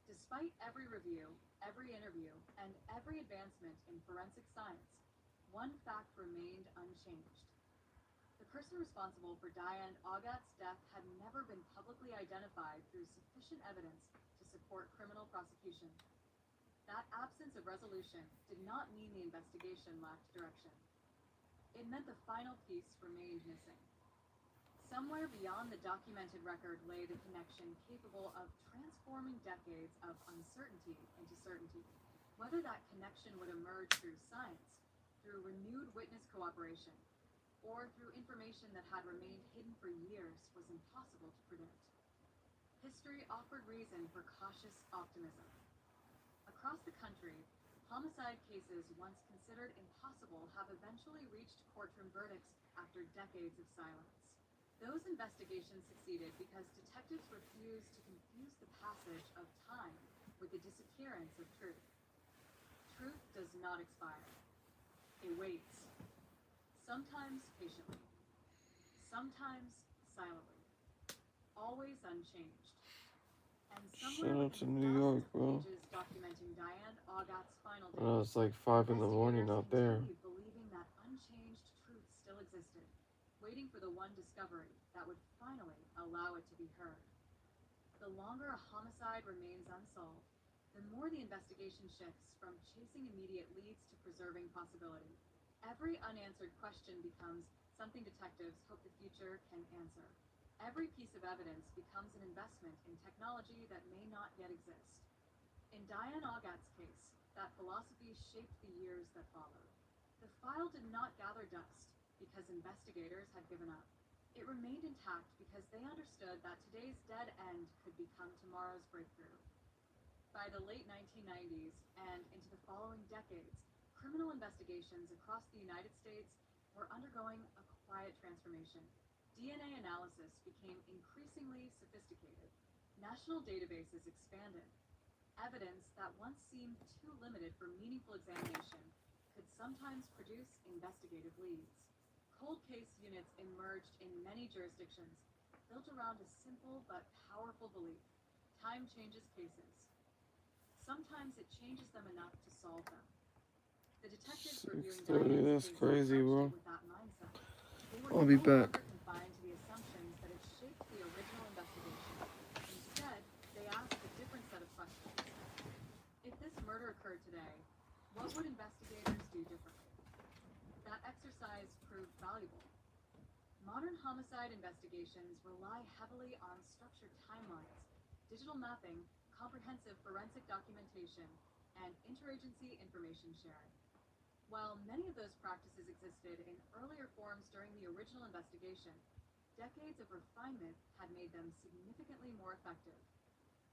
Despite every review, every interview, and every advancement in forensic science, one fact remained unchanged. The person responsible for Diane Augat's death had never been publicly identified through sufficient evidence to support criminal prosecution. That absence of resolution did not mean the investigation lacked direction. It meant the final piece remained missing. Somewhere beyond the documented record lay the connection capable of transforming decades of uncertainty into certainty. Whether that connection would emerge through science, through renewed witness cooperation, or through information that had remained hidden for years was impossible to predict. History offered reason for cautious optimism. Across the country, homicide cases once considered impossible have eventually reached courtroom verdicts after decades of silence. Those investigations succeeded because detectives refused to confuse the passage of time with the disappearance of truth. Truth does not expire. It waits. Sometimes patiently. Sometimes silently. Always unchanged. And Shout somewhere out to within the New York, thousands of bro. pages documenting Diane Augat's final I know days, it's like 5 in the morning investigators out there. continued believing that unchanged truth still existed, waiting for the one discovery that would finally allow it to be heard. The longer a homicide remains unsolved, the more the investigation shifts from chasing immediate leads to preserving possibility. Every unanswered question becomes something detectives hope the future can answer. Every piece of evidence becomes an investment in technology that may not yet exist. In Diane Augat's case, that philosophy shaped the years that followed. The file did not gather dust because investigators had given up. It remained intact because they understood that today's dead end could become tomorrow's breakthrough. By the late 1990s and into the following decades, criminal investigations across the United States were undergoing a quiet transformation. DNA analysis became increasingly sophisticated. National databases expanded. Evidence that once seemed too limited for meaningful examination could sometimes produce investigative leads. Cold case units emerged in many jurisdictions, built around a simple but powerful belief: time changes cases. Sometimes it changes them enough to solve them. The detectives reviewing 6:30, Diane's that's case crazy, approached bro. it with that mindset. They were I'll be no back. longer confined to the assumptions that had shaped the original investigation. Instead, they asked a different set of questions. If this murder occurred today, what would investigators do differently? That exercise proved valuable. Modern homicide investigations rely heavily on structured timelines, digital mapping, comprehensive forensic documentation, and interagency information sharing. While many of those practices existed in earlier forms during the original investigation, decades of refinement had made them significantly more effective.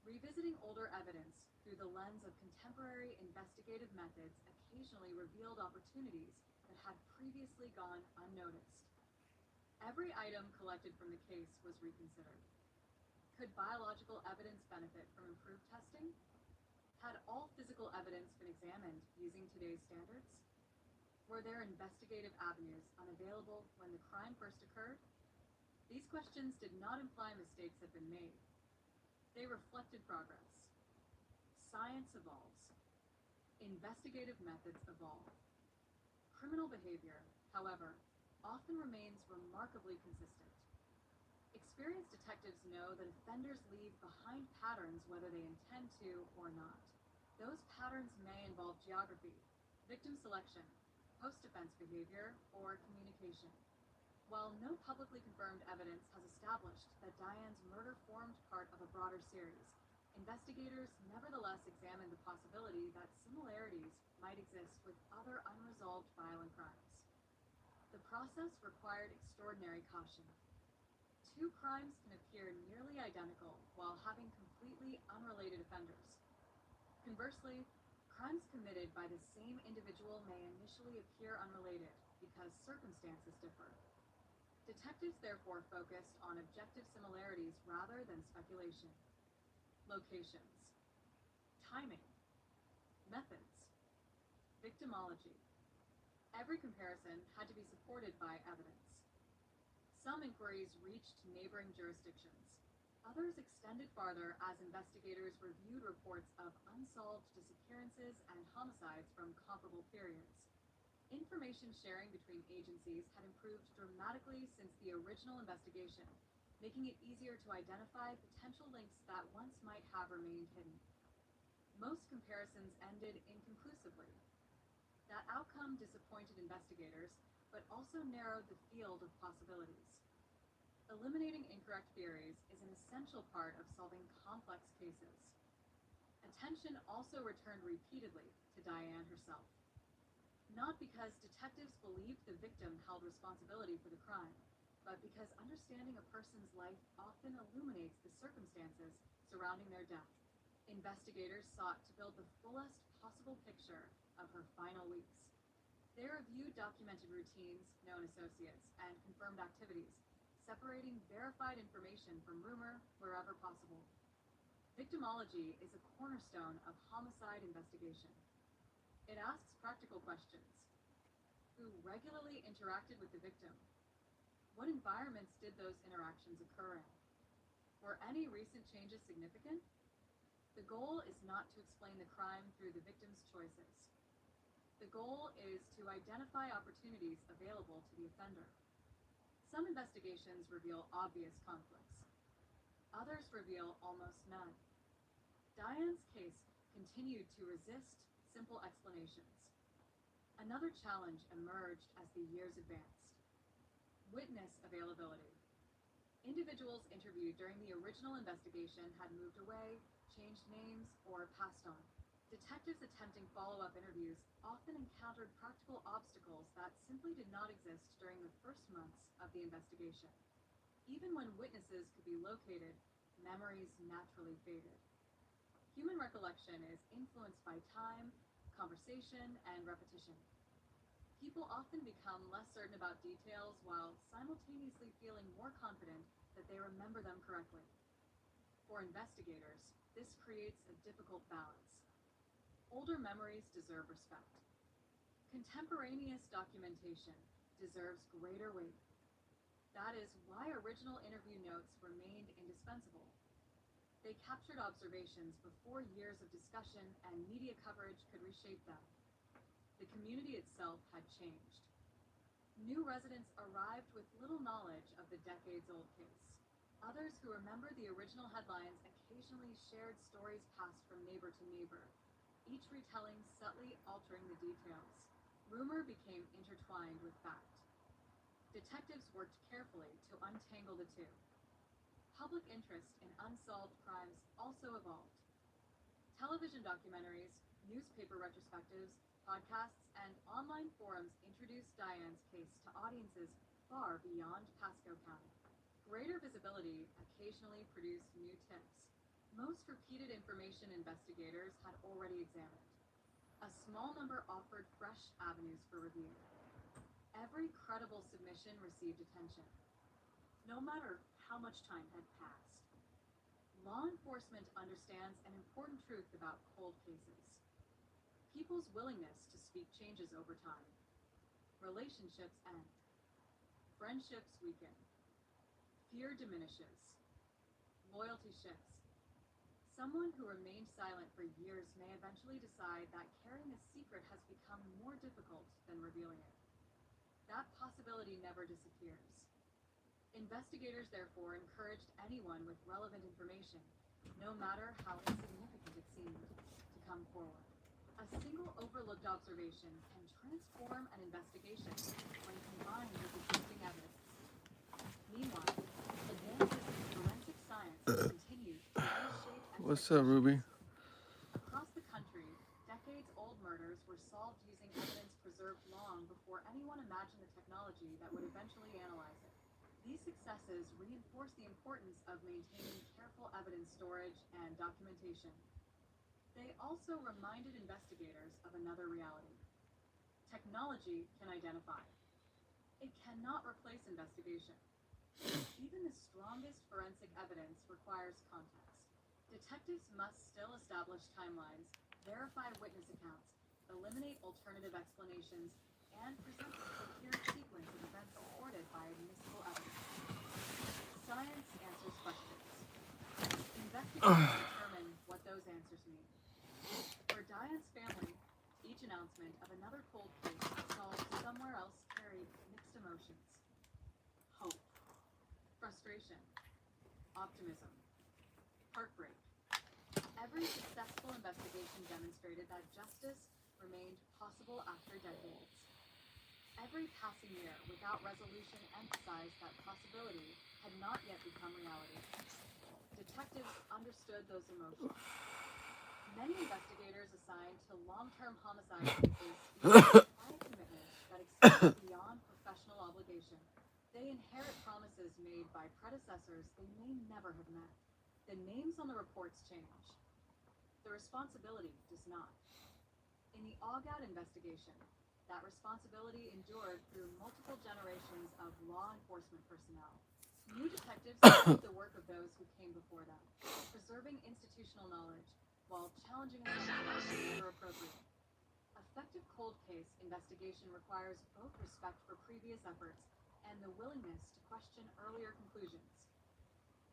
Revisiting older evidence through the lens of contemporary investigative methods occasionally revealed opportunities that had previously gone unnoticed. Every item collected from the case was reconsidered. Could biological evidence benefit from improved testing? Had all physical evidence been examined using today's standards? Were there investigative avenues unavailable when the crime first occurred? These questions did not imply mistakes had been made. They reflected progress. Science evolves. Investigative methods evolve. Criminal behavior, however, often remains remarkably consistent. Experienced detectives know that offenders leave behind patterns whether they intend to or not. Those patterns may involve geography, victim selection, post-offense behavior, or communication. While no publicly confirmed evidence has established that Diane's murder formed part of a broader series, investigators nevertheless examined the possibility that similarities might exist with other unresolved violent crimes. The process required extraordinary caution. Two crimes can appear nearly identical while having completely unrelated offenders. Conversely, crimes committed by the same individual may initially appear unrelated because circumstances differ. Detectives therefore focused on objective similarities rather than speculation. Locations, timing, methods, victimology. Every comparison had to be supported by evidence. Some inquiries reached neighboring jurisdictions. Others extended farther as investigators reviewed reports of unsolved disappearances and homicides from comparable periods. Information sharing between agencies had improved dramatically since the original investigation, making it easier to identify potential links that once might have remained hidden. Most comparisons ended inconclusively. That outcome disappointed investigators, but also narrowed the field of possibilities. Eliminating incorrect theories is an essential part of solving complex cases. Attention also returned repeatedly to Diane herself. Not because detectives believed the victim held responsibility for the crime, but because understanding a person's life often illuminates the circumstances surrounding their death. Investigators sought to build the fullest possible picture of her final weeks. They reviewed documented routines, known associates, and confirmed activities, separating verified information from rumor wherever possible. Victimology is a cornerstone of homicide investigation. It asks practical questions. Who regularly interacted with the victim? What environments did those interactions occur in? Were any recent changes significant? The goal is not to explain the crime through the victim's choices. The goal is to identify opportunities available to the offender. Some investigations reveal obvious conflicts. Others reveal almost none. Diane's case continued to resist simple explanations. Another challenge emerged as the years advanced. Witness availability. Individuals interviewed during the original investigation had moved away, changed names, or passed on. Detectives attempting follow-up interviews often encountered practical obstacles that simply did not exist during the first months of the investigation. Even when witnesses could be located, memories naturally faded. Human recollection is influenced by time, conversation, and repetition. People often become less certain about details while simultaneously feeling more confident that they remember them correctly. For investigators, this creates a difficult balance. Older memories deserve respect. Contemporaneous documentation deserves greater weight. That is why original interview notes remained indispensable. They captured observations before years of discussion and media coverage could reshape them. The community itself had changed. New residents arrived with little knowledge of the decades-old case. Others who remembered the original headlines occasionally shared stories passed from neighbor to neighbor, each retelling subtly altering the details. Rumor became intertwined with fact. Detectives worked carefully to untangle the two. Public interest in unsolved crimes also evolved. Television documentaries, newspaper retrospectives, podcasts, and online forums introduced Diane's case to audiences far beyond Pasco County. Greater visibility occasionally produced new tips. Most repeated information investigators had already examined. A small number offered fresh avenues for review. Every credible submission received attention, no matter how much time had passed. Law enforcement understands an important truth about cold cases. People's willingness to speak changes over time. Relationships end. Friendships weaken. Fear diminishes. Loyalty shifts. Someone who remained silent for years may eventually decide that carrying a secret has become more difficult than revealing it. That possibility never disappears. Investigators, therefore, encouraged anyone with relevant information, no matter how insignificant it seemed, to come forward. A single overlooked observation can transform an investigation when combined with existing evidence. Meanwhile, advances in forensic science continue to reshape What's up, Ruby? Across the country, decades-old murders were solved using evidence preserved long before anyone imagined the technology that would eventually analyze it. These successes reinforce the importance of maintaining careful evidence storage and documentation. They also reminded investigators of another reality. Technology can identify. It cannot replace investigation. Even the strongest forensic evidence requires context. Detectives must still establish timelines, verify witness accounts, eliminate alternative explanations, and present a coherent sequence of events supported by admissible evidence. Science answers questions. Investigators determine what those answers mean. For Diane's family, each announcement of another cold case solved somewhere else carried mixed emotions. Hope, frustration, optimism, heartbreak. Every successful investigation demonstrated that justice remained possible after decades. Every passing year without resolution emphasized that possibility had not yet become reality. Detectives understood those emotions. Many investigators assigned to long-term homicide cases quiet commitment that extends beyond professional obligation. They inherit promises made by predecessors they may never have met. The names on the reports change. The responsibility does not. In the Augat investigation, that responsibility endured through multiple generations of law enforcement personnel. New detectives studied the work of those who came before them, preserving institutional knowledge while challenging assumptions whenever appropriate. Effective cold case investigation requires both respect for previous efforts and the willingness to question earlier conclusions.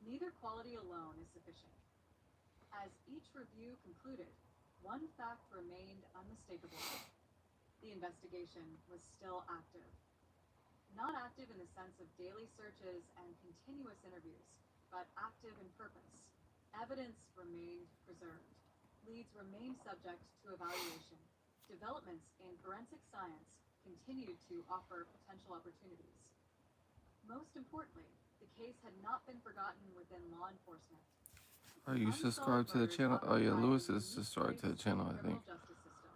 Neither quality alone is sufficient. As each review concluded, one fact remained unmistakable. The investigation was still active. Not active in the sense of daily searches and continuous interviews, but active in purpose. Evidence remained preserved. Leads remained subject to evaluation. Developments in forensic science continued to offer potential opportunities. Most importantly, the case had not been forgotten within law enforcement. Are you subscribed to the channel? Oh yeah, Lewis is subscribed to the channel, I think. Justice system.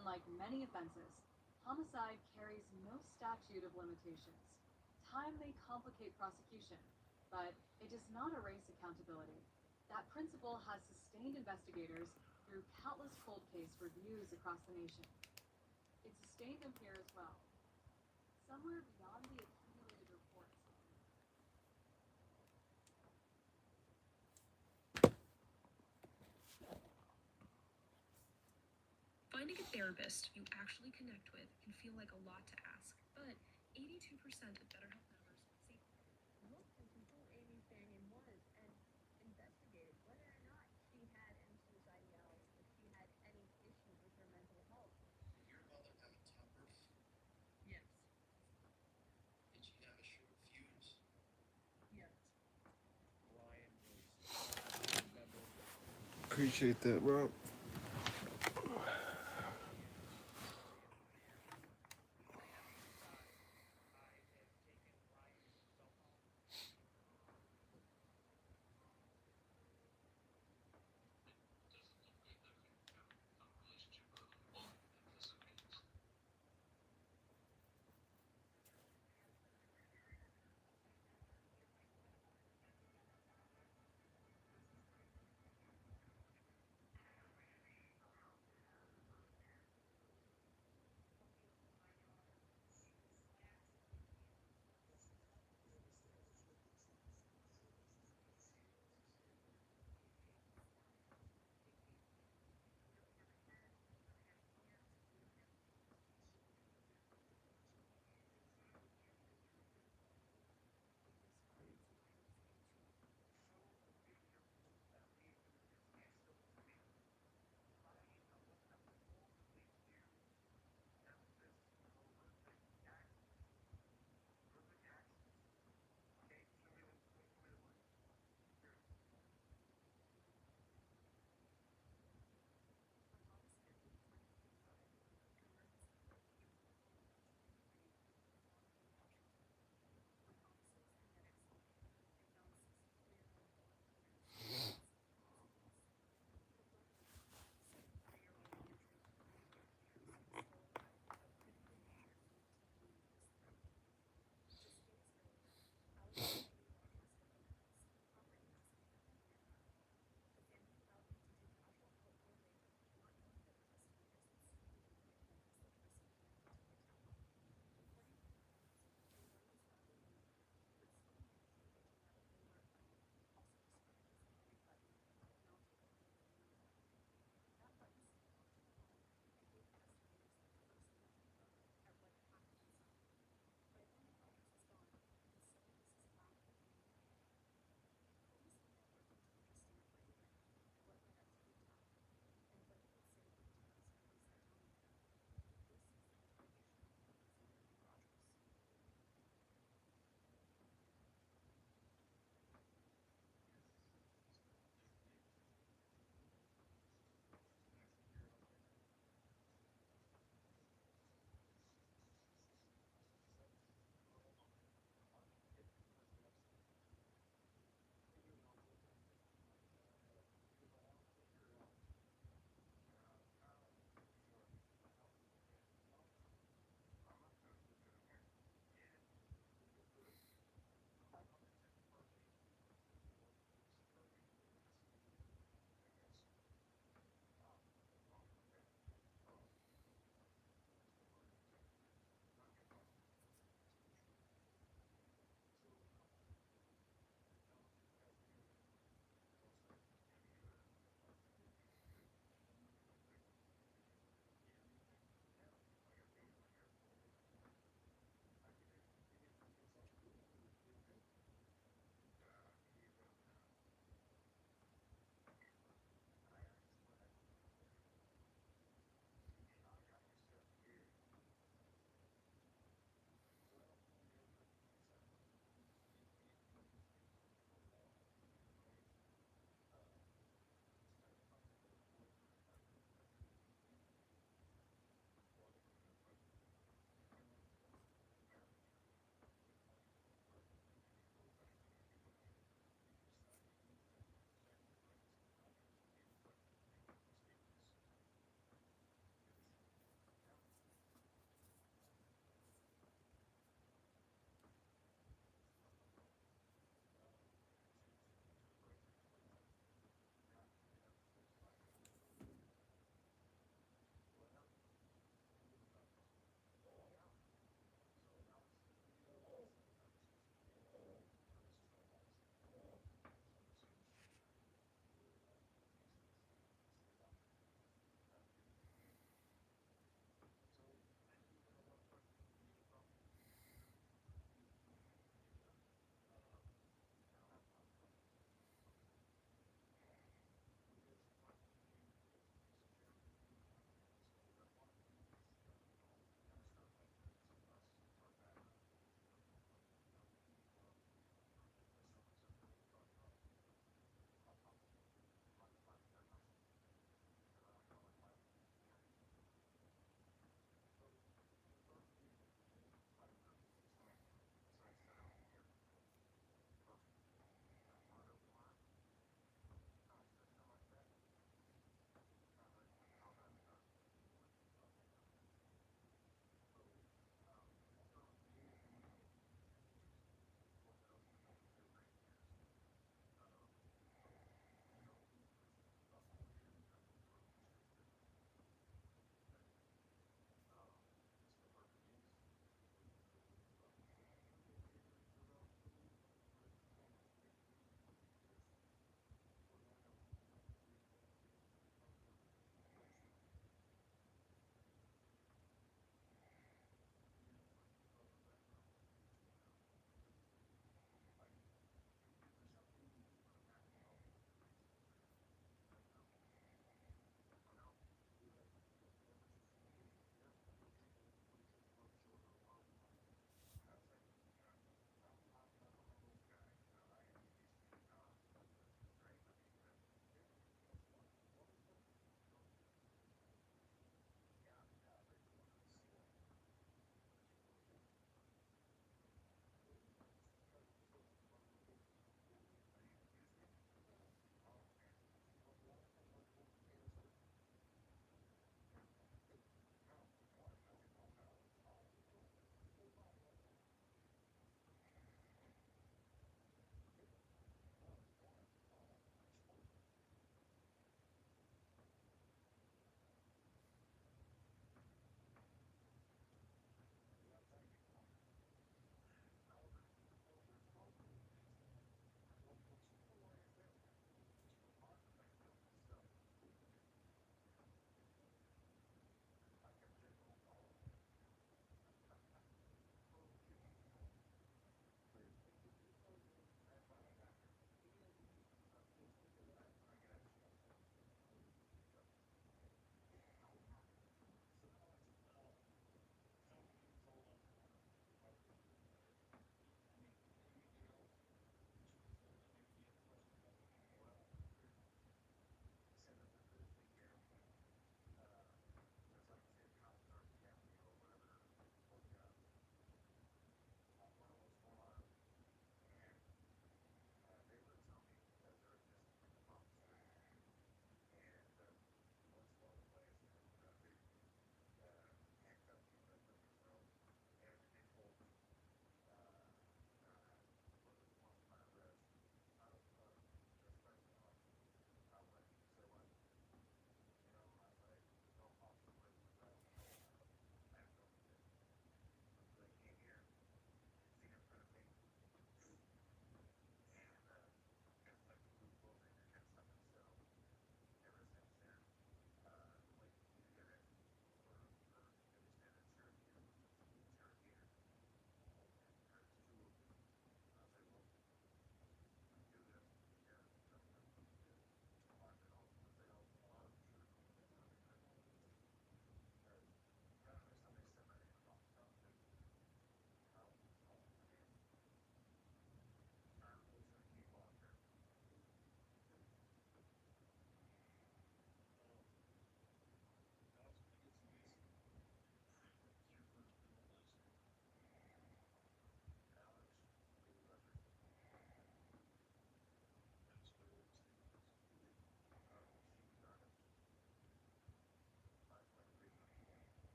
Unlike many offenses, homicide carries no statute of limitations. Time may complicate prosecution, but it does not erase accountability. That principle has sustained investigators through countless cold case reviews across the nation. It sustained them here as well, somewhere beyond the accumulated reports. Finding a therapist you actually connect with can feel like a lot to ask, but 82% of BetterHelp members say Looked into who Amy Fanning was and investigated whether or not she had any suicidality, if she had any issues with her mental health. Did your mother have a temper? Yes. Did she have a short fuse? Yes. Ryan was a member. Appreciate that, bro.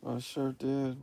I sure did.